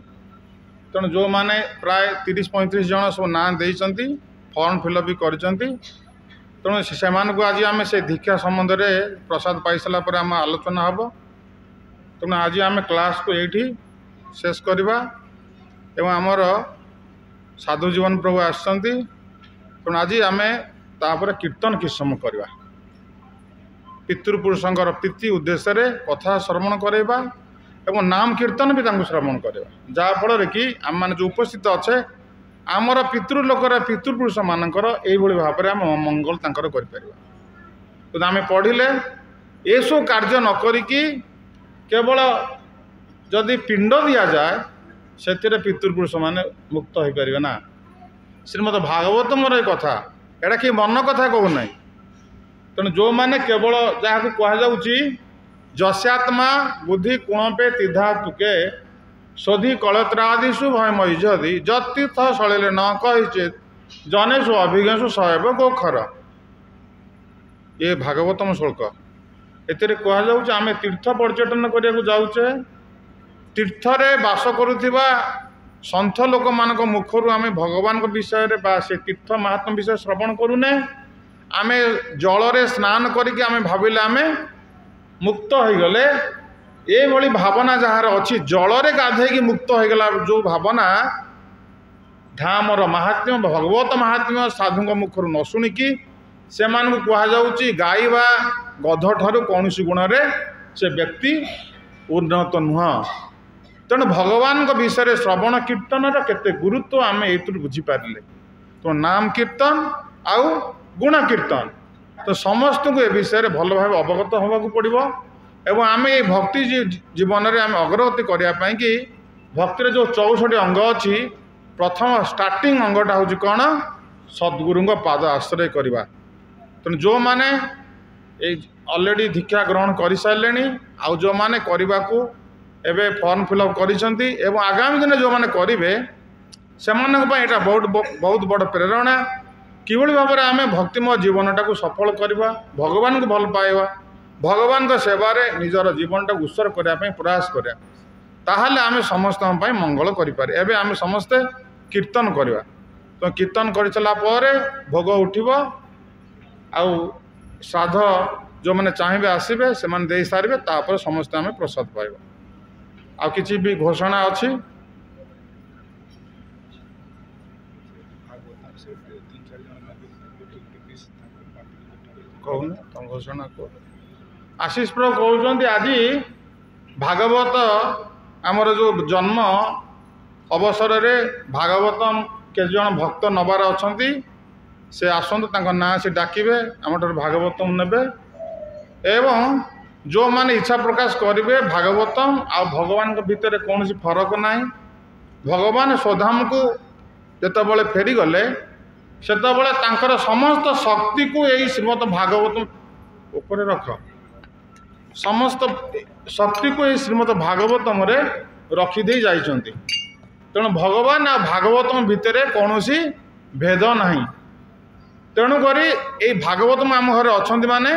तेणु जो माने प्राय 30-35 जन सब ना देइचंती फॉर्म फिलअप भी करिसंती तेणु से आज आम से दीक्षा संबंध में प्रसाद पाई सारा पर आम आलोचना हम तेणु आज आम क्लास को यही शेष करवा एवं आमर साधु जीवन प्रभु आसती तेणु आज आम तापर कीर्तन किस समय करवा पितृपुरुषंकर प्रीति उद्देश्य कथा श्रवण करवा एवं नाम कीर्तन भी श्रवण करवा जहाँफल कि आम मैंने जो उपस्थित अच्छे आमर पितृलोकर पितृपुरुष मानकर यही भाव में आम मंगल कर आम पढ़िले ये सब कार्य न करिकी केवल जदि पिंड दि जाए से पितृपुरुष माने मुक्त हो पारे ना श्रीमद भागवतम कथा एटा कि मन कथा कहूना तेणु जो मैंने केवल जहाँ कहुच्ची जस्यात्मा बुद्धि कुणपे तिधा तुके शोधि कलत्रादिशु भय मईजि जतीर्थ सलिले न कही जनेशु अभिज्ञसु सहब गोखर ये भागवतम श्लोक एतिर कहुच्च आम तीर्थ पर्यटन करने जाऊे तीर्थरे बास करुवा सन्थ लोक मान मुखर आम भगवान विषय से तीर्थ महात्म विषय श्रवण करूने आम जलरे स्नान करके आम भाविले आम मुक्त हो गले ये भावना जार अच्छी जलरे गाधे मुक्त हो गला जो भावना धामर महात्म्य भगवत महात्म्य साधु मुखर न शुणिकी से कहुच्ची गाइबा गध ठारू कौन गुण से व्यक्ति उन्नत नुह तेणु भगवान विषय श्रवण कीर्तन केते गुरुत्व आम ये बुझीपारे तो नाम कीर्तन आउ गुण कीर्तन तो समस्त को ए विषय भल भाव अवगत होगा पड़ो एवं आम ये भक्ति जीवन में आम अग्रगति करने कि भक्तिर जो 64 अंग अच्छी प्रथम स्टार्टिंग अंगटा हूँ कौन सद्गुरु पाद आश्रय करवा तेणु जो मैंने अलरेडी दीक्षा ग्रहण कर सारे आउ जो मैंने करने को एवं फॉर्म फिलअप कर आगामी दिन जो मैंने करेंगे से बहुत बड़ प्रेरणा किभଳି भाବରେ ଆମେ ଭକ୍ତିମୟ ଜୀବନଟାକୁ ସଫଳ କରିବା, ଭଗବାନଙ୍କୁ ଭଲ ପାଇବା, ଭଗବାନଙ୍କ ସେବାରେ ନିଜର ଜୀବନଟାକୁ ଉତ୍ସର୍ଗ କରିବା ପାଇଁ ପ୍ରୟାସ କରିବା, ତାହେଲେ ଆମେ ସମସ୍ତଙ୍କ ପାଇଁ ମଙ୍ଗଳ କରିପାରିବା। ଏବେ ଆମେ ସମସ୍ତେ କୀର୍ତ୍ତନ କରିବା। ତ କୀର୍ତ୍ତନ କରିସାରିଲା ପରେ ଭୋଗ ଉଠିବ, ଆଉ ଶ୍ରାଦ୍ଧ ଯେଉଁମାନେ ଚାହିଁବେ ଆସିବେ ସେମାନେ ଦେଇସାରିବେ, ତାପରେ ସମସ୍ତେ ଆମେ ପ୍ରସାଦ ପାଇବା। ଆଉ କିଛି ବି ଘୋଷଣା ଅଛି? କହୁନ ତମ ଘୋଷଣା କୁହ। ଆଶିଷ ପ୍ରଭୁ କହୁଛନ୍ତି ଆଜି ଭାଗବତ ଆମର ଯେଉଁ ଜନ୍ମ ଅବସରରେ ଭାଗବତମ କେତେ ଜଣ ଭକ୍ତ ନେବାର ଅଛନ୍ତି, ସେ ଆସନ୍ତୁ, ତାଙ୍କ ନାଁ ସେ ଡାକିବେ, ଆମଠାରୁ ଭାଗବତମ ନେବେ। ଏବଂ ଯେଉଁମାନେ ଇଚ୍ଛା ପ୍ରକାଶ କରିବେ ଭାଗବତମ ଆଉ ଭଗବାନଙ୍କ ଭିତରେ କୌଣସି ଫରକ ନାହିଁ। ଭଗବାନ ସ୍ୱଧାମକୁ ଯେତେବେଳେ ଫେରିଗଲେ ସେତେବେଳେ ତାଙ୍କର ସମସ୍ତ ଶକ୍ତିକୁ ଏଇ ଶ୍ରୀମଦ ଭାଗବତ ଉପରେ ରଖ, ସମସ୍ତ ଶକ୍ତିକୁ ଏଇ ଶ୍ରୀମଦ ଭାଗବତମରେ ରଖିଦେଇ ଯାଇଛନ୍ତି। ତେଣୁ ଭଗବାନ ଆଉ ଭାଗବତମ ଭିତରେ କୌଣସି ଭେଦ ନାହିଁ। ତେଣୁକରି ଏଇ ଭାଗବତମ ଆମ ଘରେ ଅଛନ୍ତି ମାନେ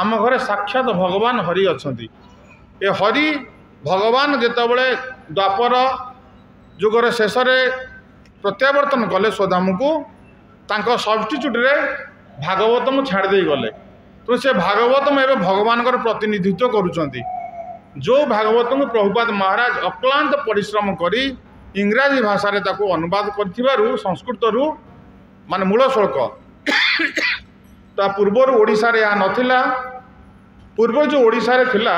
ଆମ ଘରେ ସାକ୍ଷାତ ଭଗବାନ ହରି ଅଛନ୍ତି। ଏ ହରି ଭଗବାନ ଯେତେବେଳେ ଦ୍ୱାପର ଯୁଗର ଶେଷରେ ପ୍ରତ୍ୟାବର୍ତ୍ତନ କଲେ ସ୍ୱଧାମକୁ, ତାଙ୍କ ସବଷ୍ଟିଚ୍ୟୁଟ୍ରେ ଭାଗବତମ ଛାଡ଼ି ଦେଇଗଲେ। ତେଣୁ ସେ ଭାଗବତମ ଏବେ ଭଗବାନଙ୍କର ପ୍ରତିନିଧିତ୍ୱ କରୁଛନ୍ତି। ଯେଉଁ ଭାଗବତଙ୍କୁ ପ୍ରଭୁପାଦ ମହାରାଜ ଅକ୍ଲାନ୍ତ ପରିଶ୍ରମ କରି ଇଂରାଜୀ ଭାଷାରେ ତାକୁ ଅନୁବାଦ କରିଥିବାରୁ ସଂସ୍କୃତରୁ ମାନେ ମୂଳ ଶ୍ଳୋକ, ତା ପୂର୍ବରୁ ଓଡ଼ିଶାରେ ଏହା ନଥିଲା। ପୂର୍ବ ଯେଉଁ ଓଡ଼ିଶାରେ ଥିଲା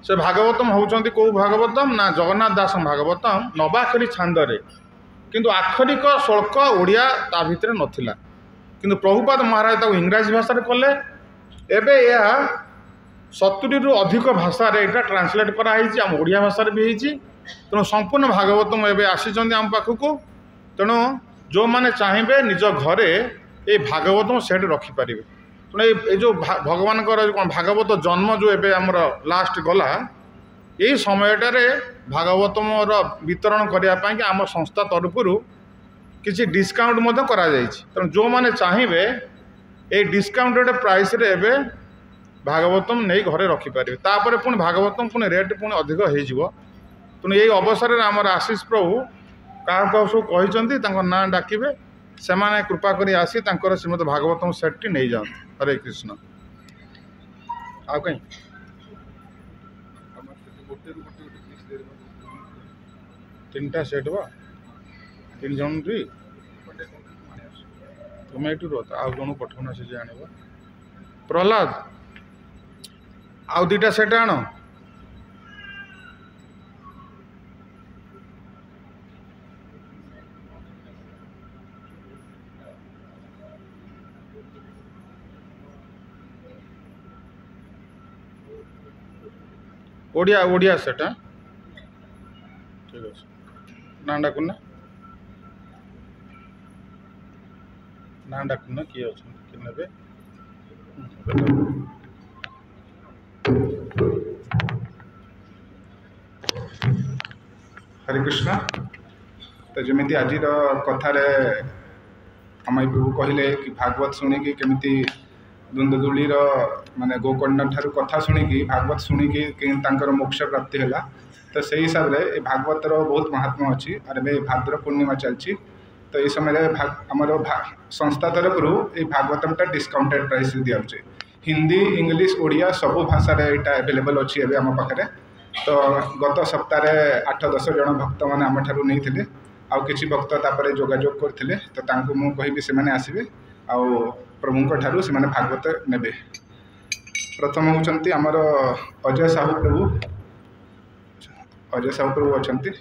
ସେ ଭାଗବତମ ହେଉଛନ୍ତି କେଉଁ ଭାଗବତମ ନା ଜଗନ୍ନାଥ ଦାସ ଭାଗବତମ ନବାକ୍ଷରୀ ଛାନ୍ଦରେ, କିନ୍ତୁ ଆକ୍ଷରିକ ଶ୍ଳୋକ ଓଡ଼ିଆ ତା ଭିତରେ ନଥିଲା। କିନ୍ତୁ ପ୍ରଭୁପାଦ ମହାରାଜ ତାକୁ ଇଂରାଜୀ ଭାଷାରେ କଲେ। ଏବେ ଏହା 70ରୁ ଅଧିକ ଭାଷାରେ ଏଇଟା ଟ୍ରାନ୍ସଲେଟ୍ କରାହେଇଛି, ଆମ ଓଡ଼ିଆ ଭାଷାରେ ବି ହେଇଛି। ତେଣୁ ସମ୍ପୂର୍ଣ୍ଣ ଭାଗବତମ ଏବେ ଆସିଛନ୍ତି ଆମ ପାଖକୁ। ତେଣୁ ଯେଉଁମାନେ ଚାହିଁବେ ନିଜ ଘରେ ଏଇ ଭାଗବତମ ସେଠି ରଖିପାରିବେ। ତେଣୁ ଏଇ ଯେଉଁ ଭଗବାନଙ୍କର କ'ଣ ଭାଗବତ ଜନ୍ମ ଯେଉଁ ଏବେ ଆମର ଲାଷ୍ଟ ଗଲା, ଏଇ ସମୟଟାରେ ଭାଗବତମର ବିତରଣ କରିବା ପାଇଁକି ଆମ ସଂସ୍ଥା ତରଫରୁ କିଛି ଡିସ୍କାଉଣ୍ଟ ମଧ୍ୟ କରାଯାଇଛି। ତେଣୁ ଯେଉଁମାନେ ଚାହିଁବେ ଏଇ ଡିସ୍କାଉଣ୍ଟେଡ଼ ପ୍ରାଇସ୍ରେ ଏବେ ଭାଗବତମ ନେଇ ଘରେ ରଖିପାରିବେ। ତାପରେ ପୁଣି ଭାଗବତମ ପୁଣି ରେଟ୍ ପୁଣି ଅଧିକ ହେଇଯିବ। ତେଣୁ ଏଇ ଅବସରରେ ଆମର ଆଶିଷ ପ୍ରଭୁ କାହାକୁ କାହାକୁ ସବୁ କହିଛନ୍ତି ତାଙ୍କ ନାଁ ଡାକିବେ, ସେମାନେ କୃପା କରି ଆସି ତାଙ୍କର ଶ୍ରୀମଦ ଭାଗବତମ ସେଟ୍ଟି ନେଇଯାଆନ୍ତୁ। ହରେ କୃଷ୍ଣ। ଆଉ କାହିଁ ତିନିଟା ସେଟ୍ ବା 3 ଜଣ ବି ତୁମେ ଏଇଠୁ ରୁହ, ଆଉ ଜଣକୁ ପଠାଉନ ସେ ଯେ ଆଣିବ। ପ୍ରହ୍ଲାଦ ଆଉ 2ଟା ସେଟ୍ ଆଣ। ଓଡ଼ିଆ ସେଟ୍ ଠିକ୍ ଅଛି। ନାଁ ଡାକୁନା, ନାଁ ଡାକୁନା, କିଏ ଅଛନ୍ତି କିଏ ନେବେ? ହରେ କୃଷ୍ଣ। ତ ଯେମିତି ଆଜିର କଥାରେ ଆମ ପ୍ରଭୁ କହିଲେ କି ଭାଗବତ ଶୁଣିକି କେମିତି ଦୁନ୍ଦୁଦୁଳିର ମାନେ ଗୋକର୍ଣ୍ଣ ଠାରୁ କଥା ଶୁଣିକି ଭାଗବତ ଶୁଣିକି ତାଙ୍କର ମୋକ୍ଷ ପ୍ରାପ୍ତି ହେଲା। ତ ସେଇ ହିସାବରେ ଏ ଭାଗବତର ବହୁତ ମହାତ୍ମ୍ୟ ଅଛି। ଆଉ ଏବେ ଭାଦ୍ର ପୂର୍ଣ୍ଣିମା ଚାଲିଛି। ତ এই ସମୟରେ ଆମର ସଂସ୍ଥା ତରଫରୁ এই ଭାଗବତମଟା ଡିସ୍କାଉଣ୍ଟେଡ଼ ପ୍ରାଇସ୍ରେ ଦିଆହେଉଛି। ହିନ୍ଦୀ, ଇଂଲିଶ, ଓଡ଼ିଆ ସବୁ ଭାଷାରେ ଏଇଟା ଆଭେଲେବଲ୍ ଅଛି ଏବେ ଆମ ପାଖରେ। ତ ଗତ ସପ୍ତାହରେ 8-10 ଜଣ ଭକ୍ତମାନେ ଆମଠାରୁ ନେଇଥିଲେ। ଆଉ କିଛି ଭକ୍ତ ତାପରେ ଯୋଗାଯୋଗ କରିଥିଲେ। ତ ତାଙ୍କୁ ମୁଁ କହିବି ସେମାନେ ଆସିବେ ଆଉ ପ୍ରଭୁଙ୍କ ଠାରୁ ସେମାନେ ଭାଗବତ ନେବେ। ପ୍ରଥମ ହେଉଛନ୍ତି ଆମର ଅଜୟ ସାହୁ ପ୍ରଭୁ। ଅଜୟ ସାହୁ ପ୍ରଭୁ ଅଛନ୍ତି,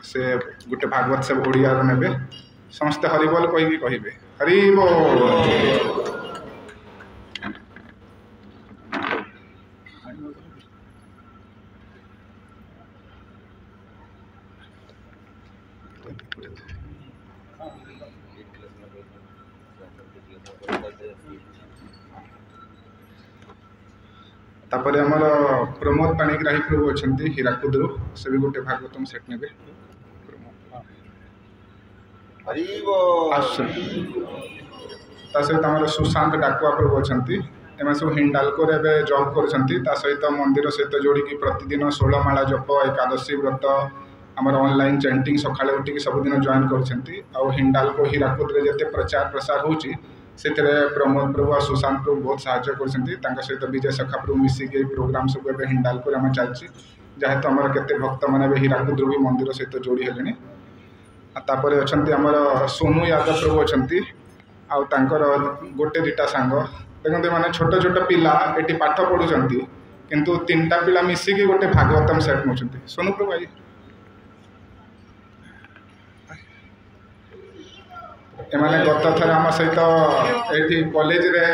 ସେ ଗୋଟେ ଭାଗବତ ସେ ଓଡ଼ିଆର ନେବେ। ସମସ୍ତେ ହରିବୋଲ କହିକି କହିବେ ହରିବୋଲ। ତାପରେ ଆମର ପ୍ରମୋଦ ପାଣିଗ୍ରାହୀ ପ୍ରଭୁ ଅଛନ୍ତି ହୀରାକୁଦରୁ, ସେ ବି ଗୋଟେ ଭାଗବତମ ସେଟ୍ ନେବେ। ଆସୁଛନ୍ତି। ତା ସହିତ ଆମର ସୁଶାନ୍ତ ଡାକୁଆ ପ୍ରଭୁ ଅଛନ୍ତି, ଏମାନେ ସବୁ ହିଣ୍ଡାଲକୋରେ ଏବେ ଜବ୍ କରୁଛନ୍ତି। ତା ସହିତ ମନ୍ଦିର ସହିତ ଯୋଡ଼ିକି ପ୍ରତିଦିନ 16 ମାଳା ଜପ, ଏକାଦଶୀ ବ୍ରତ, ଆମର ଅନଲାଇନ୍ ଚେଣ୍ଟିଂ ସକାଳେ ଉଠିକି ସବୁଦିନ ଜଏନ୍ କରୁଛନ୍ତି। ଆଉ ହିଣ୍ଡାଲକୋ ହୀରାକୁଦରେ ଯେତେ ପ୍ରଚାର ପ୍ରସାର ହେଉଛି ସେଥିରେ ପ୍ରମୋଦ ପ୍ରଭୁ ଆଉ ସୁଶାନ୍ତ ପ୍ରଭୁ ବହୁତ ସାହାଯ୍ୟ କରୁଛନ୍ତି। ତାଙ୍କ ସହିତ ବିଜୟ ସଖା ପ୍ରଭୁ ମିଶିକି ଏଇ ପ୍ରୋଗ୍ରାମ୍ ସବୁ ଏବେ ହିଣ୍ଡାଲକୋରେ ଆମର ଚାଲିଛି, ଯେହେତୁ ଆମର କେତେ ଭକ୍ତମାନେ ଏବେ ହୀରାକୁଦରୁ ବି ମନ୍ଦିର ସହିତ ଯୋଡ଼ି ହେଲେଣି। ଆଉ ତାପରେ ଅଛନ୍ତି ଆମର ସୋନୁ ୟାଦବ ପ୍ରଭୁ ଅଛନ୍ତି, ଆଉ ତାଙ୍କର ଗୋଟେ ଦୁଇଟା ସାଙ୍ଗ। ଦେଖନ୍ତୁ ଏମାନେ ଛୋଟ ଛୋଟ ପିଲା ଏଠି ପାଠ ପଢ଼ୁଛନ୍ତି, କିନ୍ତୁ 3ଟା ପିଲା ମିଶିକି ଗୋଟେ ଭାଗବତମ ସେଟ୍ ନେଉଛନ୍ତି। ସୋନୁ ପ୍ରଭୁ ଆଜି ଏମାନେ ଗତ ଥର ଆମ ସହିତ ଏଇଠି କଲେଜରେ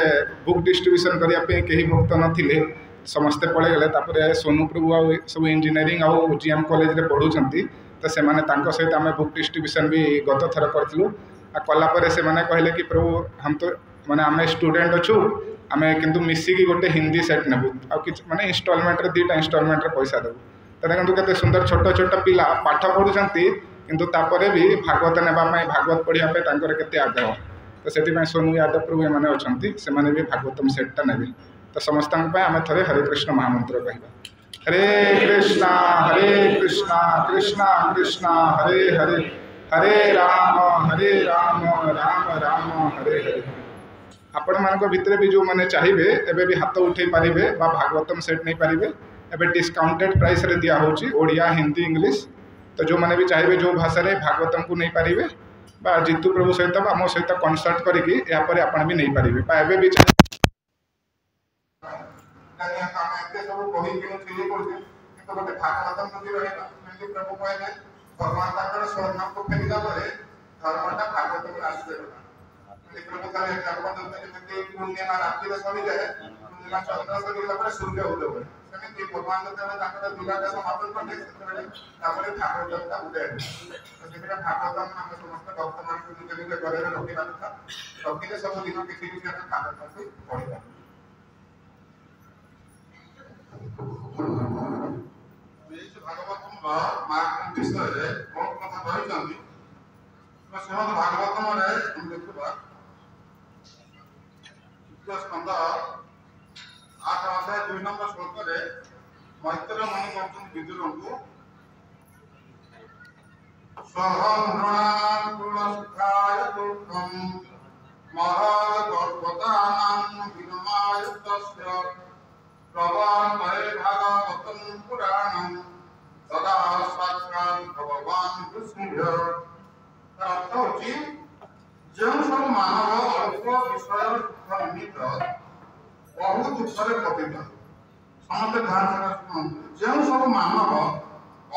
ବୁକ୍ ଡିଷ୍ଟ୍ରିବ୍ୟୁସନ୍ କରିବା ପାଇଁ କେହି ଭକ୍ତ ନଥିଲେ, ସମସ୍ତେ ପଳେଇଗଲେ। ତାପରେ ସୋନୁ ପ୍ରଭୁ ଆଉ ସବୁ ଇଞ୍ଜିନିୟରିଂ ଆଉ GM କଲେଜରେ ପଢ଼ୁଛନ୍ତି, ତ ସେମାନେ ତାଙ୍କ ସହିତ ଆମେ ବୁକ୍ ଡିଷ୍ଟ୍ରିବ୍ୟୁସନ୍ ବି ଗତ ଥର କରିଥିଲୁ। ଆଉ କଲା ପରେ ସେମାନେ କହିଲେ କି ପ୍ରଭୁ हम तो ମାନେ ଆମେ ଷ୍ଟୁଡେଣ୍ଟ ଅଛୁ, ଆମେ କିନ୍ତୁ ମିଶିକି ଗୋଟେ ହିନ୍ଦୀ ସେଟ୍ ନେବୁ, ଆଉ କିଛି ମାନେ ଇନଷ୍ଟଲମେଣ୍ଟରେ 2ଟା ଇନଷ୍ଟଲମେଣ୍ଟରେ ପଇସା ଦେବୁ। ତ ଦେଖନ୍ତୁ କେତେ ସୁନ୍ଦର ଛୋଟ ଛୋଟ ପିଲା ପାଠ ପଢ଼ୁଛନ୍ତି, କିନ୍ତୁ ତାପରେ ବି ଭାଗବତ ନେବା ପାଇଁ, ଭାଗବତ ପଢ଼ିବା ପାଇଁ ତାଙ୍କର କେତେ ଆଗ୍ରହ। ତ ସେଥିପାଇଁ ସୋନୁ ୟାଦବ ପ୍ରଭୁ ଏମାନେ ଅଛନ୍ତି, ସେମାନେ ବି ଭାଗବତମ ସେଟ୍ଟା ନେବେ। ତ ସମସ୍ତଙ୍କ ପାଇଁ ଆମେ ଥରେ ହରେ କୃଷ୍ଣ ମହାମନ୍ତ୍ର କହିବା। ହରେ କୃଷ୍ଣ କୃଷ୍ଣ କୃଷ୍ଣ ହରେ ହରେ, ହରେ ରାମ ରାମ ରାମ ହରେ ହରେ। ଆପଣମାନଙ୍କ ଭିତରେ ବି ଯେଉଁମାନେ ଚାହିଁବେ ଏବେ ବି ହାତ ଉଠାଇ ପାରିବେ ବା ଭାଗବତମ ସେଟ୍ ନେଇପାରିବେ। ଏବେ ଡିସ୍କାଉଣ୍ଟେଡ୍ ପ୍ରାଇସ୍ରେ ଦିଆହେଉଛି, ଓଡ଼ିଆ, ହିନ୍ଦୀ, ଇଂଲିଶ। ତ ଯେଉଁମାନେ ବି ଚାହିଁବେ ଯେଉଁ ଭାଷାରେ ଭାଗବତମକୁ ନେଇପାରିବେ, ବା ଜିତୁ ପ୍ରଭୁ ସହିତ ବା ମୋ ସହିତ କନସଲ୍ଟ କରିକି ଏହାପରେ ଆପଣ ବି ନେଇପାରିବେ। ବା ଏବେ ବି ଗୋଟେ ଭାଗବତମ ଯଦି ରହିବା, ଯେମିତି ପ୍ରଭୁ କହିଲେ ଭଗବାନ ତାଙ୍କର ସ୍ୱର୍ଣ୍ଣକୁ ଫେରିଲା ପରେ ଧର୍ମଟା ଭାଗବତକୁ ଆସିଦେଲା। ପ୍ରଭୁ କହିଲେ ଯେମିତି ପୂର୍ଣ୍ଣିମା ରାତିରେ ସରିଯାଏ, ପୂର୍ଣ୍ଣିମା ଚନ୍ଦ୍ର ସରିଗଲା ପରେ ସୂର୍ଯ୍ୟ ଉଦୟ ହୁଏ, ସେମିତି ଭଗବାନ ଯେତେବେଳେ ତାଙ୍କର ବିରାଟ ସମାପନ କଲେ ସେତେବେଳେ ତାପରେ ଭାଗବତଟା ଉଦୟ ହୁଏ। ସେଥିପାଇଁ ଭାଗବତମ ଆମେ ସମସ୍ତ ଭକ୍ତମାନଙ୍କୁ ନିଜ ନିଜ ଘରେ ରଖିବା କଥା, ରଖିଲେ ସବୁଦିନ କିଛି କିଛି ଆମେ ଭାଗବତକୁ ପଢ଼ିବା। ଭାଗବତମର ମାର୍ଗ ବିଷୟରେ ବହୁତ କଥା କହିଛନ୍ତି। ଶ୍ରୀମଦ୍ ଭାଗବତମରେ ଆମେ ଦେଖିବା ତୃତୀୟ ସ୍କନ୍ଧ 8 ଅଧ୍ୟାୟ 2 ନମ୍ବର ଶ୍ଲୋକରେ ମୈତ୍ରେୟ ମୁନି କହୁଛନ୍ତି ବିଦୁରଙ୍କୁ, ସ୍ୱହଂ ନୃଣାକୁଳ ସୁଖାୟ ଦୁଃଖଂ ମହତ୍ ଗର୍ଭଦାନାଂ ବିନମାୟତସ୍ୟ ପ୍ରବର୍ତ୍ତୟେ ଭାଗବତଂ ପୁରାଣଂ ସଦା ସାକ୍ଷାତ୍ ଭଗବାନ କୃଷ୍ଣ। ତାର ଅର୍ଥ ହେଉଛି, ଯେଉଁ ସବୁ ମାନବ ଅଳ୍ପ ବିଷୟ ସୁଖ ନିମିତ୍ତ ବହୁ ଦୁଃଖରେ ପତିତ, ସମସ୍ତେ ଧ୍ୟାନ ଶୁଣନ୍ତୁ, ଯେଉଁ ସବୁ ମାନବ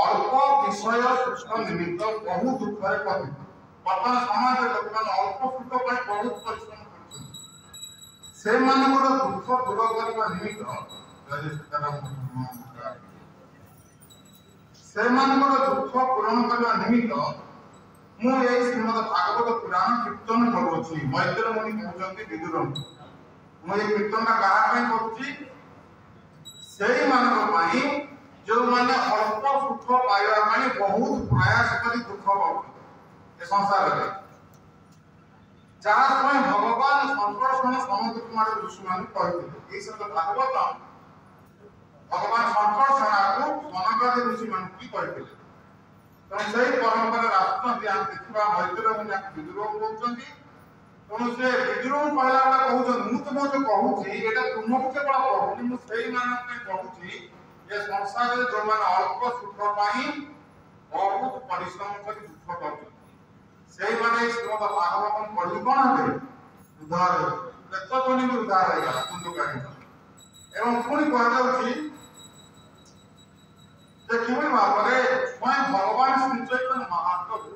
ଅଳ୍ପ ବିଷୟ ସୁଖ ନିମିତ୍ତ ବହୁ ଦୁଃଖରେ ପତିତ। ବର୍ତ୍ତମାନ ସମାଜରେ ଲୋକମାନେ ଅଳ୍ପ ସୁଖ ପାଇଁ ବହୁତ ପରିଶ୍ରମ କରୁଛନ୍ତି, ସେମାନଙ୍କର ଦୁଃଖ ଦୂର କରିବା ନିମିତ୍ତ ସେମାନଙ୍କର ଦୁଃଖ ପୂରଣ କରିବା ନିମିତ୍ତ ମୁଁ ଏଇ ଶ୍ରୀମଦ ଭାଗବତ ପୁରାଣ କୀର୍ତ୍ତନ କରୁଅଛି। ମୈତ୍ରେୟ ମୁନି କହୁଛନ୍ତି ବିଦୁରଙ୍କୁ, ମୁଁ ଏଇ କୀର୍ତ୍ତନଟା କାହା ପାଇଁ କରୁଛି? ସେଇମାନଙ୍କ ପାଇଁ ଯେଉଁମାନେ ଅଳ୍ପ ସୁଖ ପାଇବା ପାଇଁ ବହୁତ ପ୍ରୟାସ କରି ଦୁଃଖ ପାଉଛନ୍ତି ଏ ସଂସାରରେ, ଯାହା ପାଇଁ ଭଗବାନ ସଂକର୍ଷଣ ସମୁଦ୍ର କୁମାର ଋଷିମାନଙ୍କୁ କହିଥିଲେ। ଏଇ ଶ୍ରୀମଦ ଭାଗବତ ଭଗବାନ ସଂକର୍ଷଣକୁ ସନକାଦି ଋଷିମାନଙ୍କୁ ବି କହିଥିଲେ। ତେଣୁ ସେଇ ପରମ୍ପରା ରାଷ୍ଟ୍ର ଆମେ ଦେଖିବା, ମୈତ୍ରେୟ ମୁନି ବିଦୁର କହୁଛନ୍ତି। ତେଣୁ ସେ ବିଦୁରଙ୍କୁ କହିଲା ବେଳେ କହୁଛନ୍ତି, ମୁଁ ତୁମକୁ କହୁଛି ଏଇଟା ତୁମକୁ କେବଳ କହୁନି, ମୁଁ ସେଇମାନଙ୍କ ପାଇଁ କହୁଛି ଯେ ସଂସାରରେ ଯେଉଁମାନେ ଅଳ୍ପ ସୁଖ ପାଇଁ ବହୁତ ପରିଶ୍ରମ କରି ଦୁଃଖ ପାଉଛନ୍ତି, ସେଇମାନେ ଶ୍ରୀମଦ ଭାଗବତ ପଢି କଣ ହେବେ? ଉଦ୍ଧାର ହେବେ। ପ୍ରେତଧ୍ୱନି ବି ଉଦ୍ଧାର ହେଇଗଲା କୁନ୍ଦୁକାରୀ। ଏବଂ ପୁଣି କୁହାଯାଉଛି ଯେ କିଭଳି ଭାବରେ ସ୍ୱୟଂ ଭଗବାନ ଶ୍ରୀ ଚୈତନ୍ୟ ମହାପ୍ରଭୁ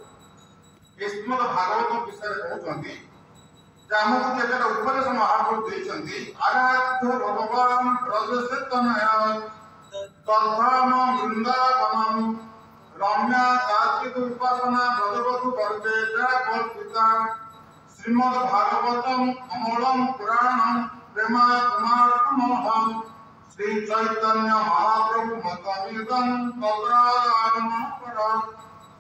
ଏ ଶ୍ରୀମଦ ଭାଗବତ ବିଷୟରେ କହୁଛନ୍ତି ଯେ ଆମକୁ ଯେତେଟା ଉପଦେଶ ମହାପ୍ରଭୁ ଦେଇଛନ୍ତି, ଆରାଧ୍ୟ ଭଗବାନ ବ୍ରଜଚେତନୟ ତଦ୍ଧାମ ବୃନ୍ଦାବନମ୍ ରମ୍ୟା କାର୍ତ୍ତିକ ଉପାସନା ବ୍ରଜବଧୂ ବର୍ଗେ କଲ୍ପିତା ଶ୍ରୀମଦ୍ ଭାଗବତମ୍ ଅମଳମ୍ ପୁରାଣମ୍ ପ୍ରେମାତ୍ମାର୍ଥମୋହମ୍ ଶ୍ରୀ ଚୈତନ୍ୟ ମହାପ୍ରଭୁ ମତମିଦଂ ତତ୍ରାଗମନ କର।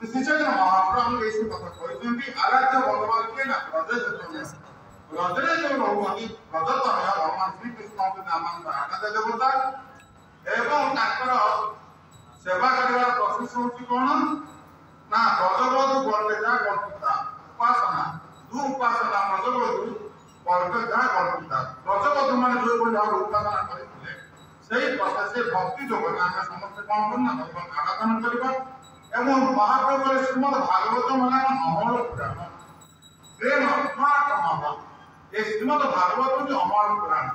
श्रीचैतन्य महाप्रभु हम ऐसे कथा कहते आराध्य भगवान के ना रजरे जो रहुआनी रजतमय भगवान श्री कृष्ण के नाम आराध्य देवता एवं ताकर सेवा करिवार प्रोसेस होची कोन ना रजबधु गणलेजा गणपिता उपासना दु उपासना रजबधु गणलेजा गणपिता रजबधु माने जो कोई भाव उपासना करथिले सेही प्रोसेस से भक्ति जो हम समस्त कोन करना भगवान आराधना करबा एवं महाप्रभु श्रीमद भागवत माने अमर पुराण प्रेम आत्मा ये श्रीमद भागवत जो अमर पुराण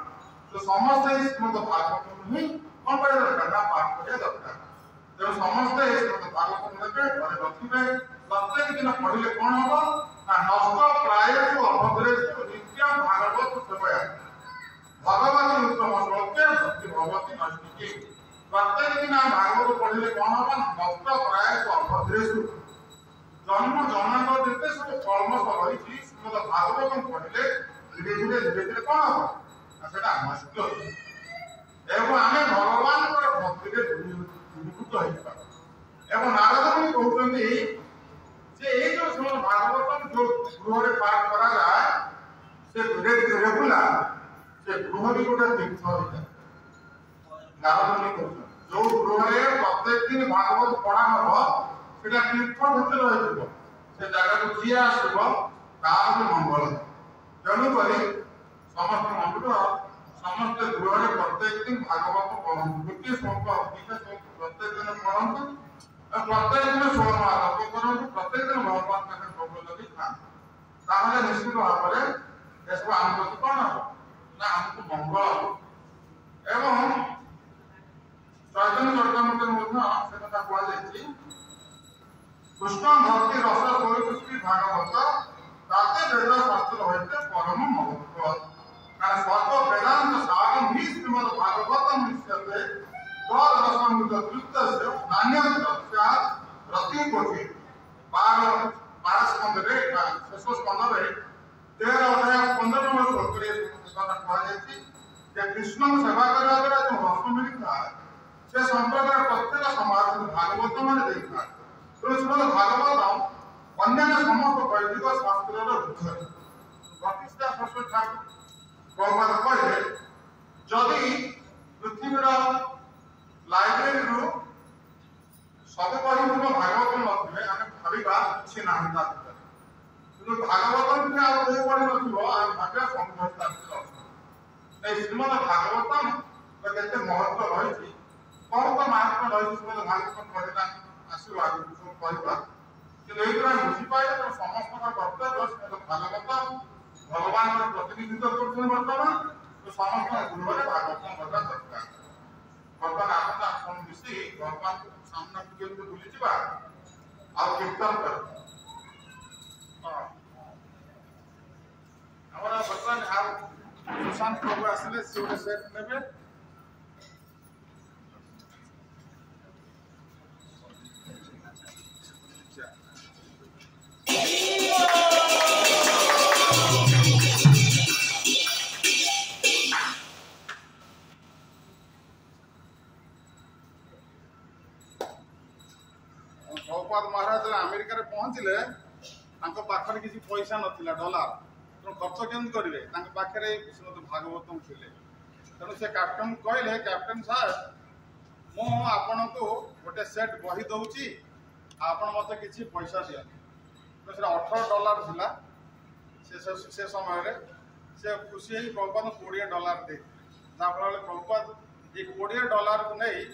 तो समस्त श्रीमद भागवत ही कौन पढ़े दरकार पाठ करे दरकार तो समस्त श्रीमद भागवत में घरे रखिबे प्रत्येक दिन पढ़िले कौन हो ना नष्ट प्राय जो अभद्रे नित्य भागवत सेवा भगवती उत्तम श्लोके भक्ति भगवती नष्टि प्रत्येक दिन भागवत पढ़िले कौन होगा नष्ट प्राय अभद्रेशु जन्म जन्म देते सब कर्म रही श्रीमद भागवत पढ़िले धीरे धीरे कौन होगा सेटा नष्ट एवं आमे भगवान भक्ति दूरीभूत एवं नारद मुनि कहते जे ये जो श्रीमद भागवत जो गृह पाठ करा जाए से रेगुलर से गृह भी गोटे तीर्थ होता है नारद मुनि कहते जो गृह प्रत्येक दिन भागवत पढ़ा हम सेटा तीर्थ भूत रही से जगह को जी आसब तार मंगल तेणु करी समस्त मंगल समस्त गृह प्रत्येक दिन भागवत पढ़ु गोटे श्लोक प्रत्येक दिन पढ़ु प्रत्येक दिन षोल मास करूँ प्रत्येक दिन भगवान पाखे भोग लगे खाते निश्चित भाव में एसब आम प्रति कौन हम ना आमको मंगल एवं चैतन्य चरितामृत से कथा कहुई कृष्ण भक्ति रस परिपुष्टि भागवत ताते वेद शास्त्र होते परम महत्व कारण सर्व वेदांत सारम ही श्रीमद भागवतम इष्यते तदसंगत कृत्यस्य नान्यस्य प्रतिकोटि पार स्कंद रे शेष स्कंद रे 13 अध्याय 15 नंबर श्लोक रे कथा कहुई जे कृष्ण सेवा करबा द्वारा जो रस मिलता से संप्रदाय प्रत्येक समाज भागवत माने देखा तो श्रीमद भागवत अन्य समस्त वैदिक शास्त्र प्रतिष्ठा सरस्वती ठाकुर प्रभुपाद कहे जदि पृथ्वीर लाइब्रेरी रु सब बही भागवत नथिले आमे भाबिबा किछि नाही ता किंतु भागवत में आ कोई बही नथिबो आ भाग्य संघर्ष ताकि ए श्रीमद भागवतम केते महत्व रही कौन तो महात्मा रही श्रीमद भागवत पढ़ना आशीर्वाद कहवा कि बुझी पाए तो समस्त कर्तव्य श्रीमद भागवत भगवान प्रतिनिधित्व करते बर्तमान तो समस्त गृह भागवत बता दरकार बर्तमान आप मिसी भगवान सामना केमती बुली जा आ कीर्तन कर बर्तमान आ सुशांत प्रभु आसिले से गोटे सेट नेबे प्रभुपाद महाराज अमेरिका पहुंचले पाखरे किसी पैसा नथिला डॉलर तो खर्च केमती करेंगे पाखे श्रीमद भागवतम थिले तेणु से कैप्टन कहले कैप्टन साहब मु आपण को गोटे सेट बही दौची आपण मत किसी पैसा दियंतु तो से $18 थिला से समय से खुशी ही प्रभुपाद $20 दे जहाँफल प्रभुपाद ये $20 को नहीं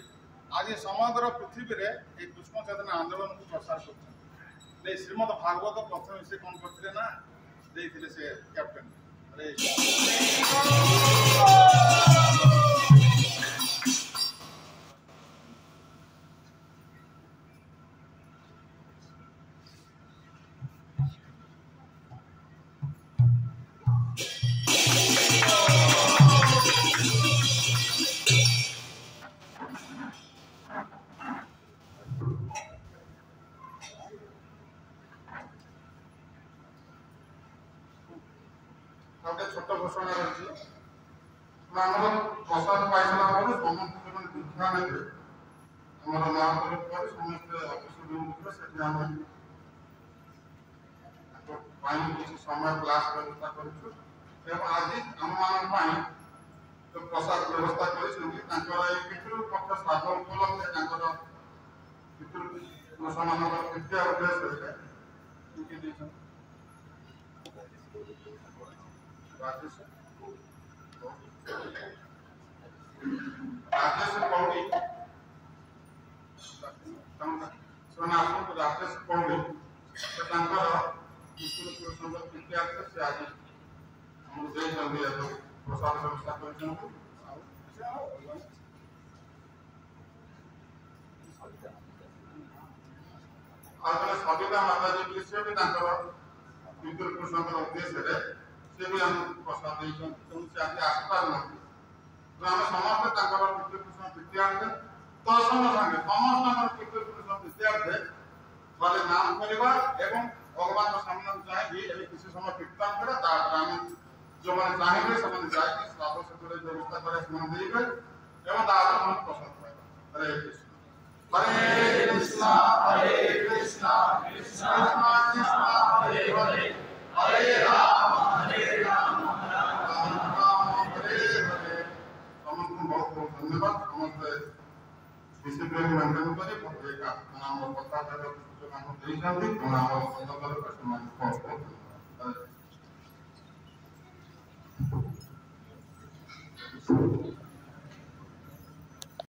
आज समग्र पृथ्वी रे एक कृष्ण चैतन्य आंदोलन को प्रसार कर श्रीमद भागवत प्रथम से कौन करते ना देते से कैप्टन अरे छोट घोषणा रही प्रसाद पाई समस्त दीक्षा ने ଆମର ମହାପ୍ରଭୁ ପରେ ସମସ୍ତେ ଅଫିସ ରୁମ୍ ସେଠି ଆମେ ପାଇଁ କିଛି ସମୟ କ୍ଲାସ୍ ବ୍ୟବସ୍ଥା କରୁଛୁ ଏବଂ ଆଜି ଆମମାନଙ୍କ ପାଇଁ जो प्रसाद व्यवस्था କରିଛନ୍ତି ତାଙ୍କର ଏହି ପିତୃପକ୍ଷ ଶ୍ରାଦ୍ଧ ଉପଲକ୍ଷେ ତାଙ୍କର ପିତୃପୁରୁଷମାନଙ୍କ ବିଦ୍ୟା ଉଦ୍ଦେଶ୍ୟରେ କିଛି ଦେଇଛନ୍ତି ରାଜେଶ କୌଡ଼ି ସେମାନେ ଆସନ୍ତୁ ରାଜେଶ କୌଡ଼ି ସେ ତାଙ୍କର ପିତୃପୁରୁଷଙ୍କ ବିଦ୍ୟାର୍ଥେ ସେ ଆଜି ଆମକୁ ଦେଇଛନ୍ତି ଏବଂ प्रसाद व्यवस्था କରିଛନ୍ତି ଆଉ ଜଣେ ସବିତା ମାତାଜୀ ବୋଲି ସେ ବି ତାଙ୍କର ପିତୃପୁରୁଷଙ୍କର ଉଦ୍ଦେଶ୍ୟରେ ସେ ବି ଆମକୁ ପ୍ରସାଦ ଦେଇଛନ୍ତି ତେଣୁ ସେ ଆଜି ଆସିପାରୁନାହାନ୍ତି ଆମେ ସମସ୍ତେ ତାଙ୍କର ପିତୃପୁରୁଷ ବିଦ୍ୟାର୍ଥେ ଦର୍ଶନ ସାଙ୍ଗେ ସମସ୍ତଙ୍କର ପିତୃପୁରୁଷ ବିଦ୍ୟାର୍ଥେ ଗଲେ ନାମ କରିବା ଏବଂ ଭଗବାନଙ୍କ ସାମ୍ନାକୁ ଯାଇକି ଏବେ କିଛି ସମୟ କୀର୍ତ୍ତନ କରିବା ତାପରେ ଆମେ ଯେଉଁମାନେ ଚାହିଁବେ ସେମାନେ ଯାଇକି ଶ୍ରାଦ୍ଧ ସେତୁରେ ବ୍ୟବସ୍ଥା କରି ସେମାନେ ଦେଇବେ ଏବଂ ତାପରେ ସେମାନେ ପ୍ରସାଦ ପାଇବେ ହରେ କୃଷ୍ଣ ହରେ କୃଷ୍ଣ ହରେ କୃଷ୍ଣ କୃଷ୍ଣ କୃଷ୍ଣ ହରେ ହରେ ହରେ ରାମ ରାମ ରାମ ହରେ ହରେ ସମସ୍ତଙ୍କୁ ବହୁତ ବହୁତ ଧନ୍ୟବାଦ ସମସ୍ତେ ଡିସିପ୍ଲିନ ମେଣ୍ଟେନ କରି ଆମର କଥା ସୁଯୋଗ ଆମକୁ ଦେଇଛନ୍ତି ଏବଂ ଆମର ସନ୍ତର୍କ ସେମାନଙ୍କୁ ବହୁତ ବହୁତ ଧନ୍ୟବାଦ।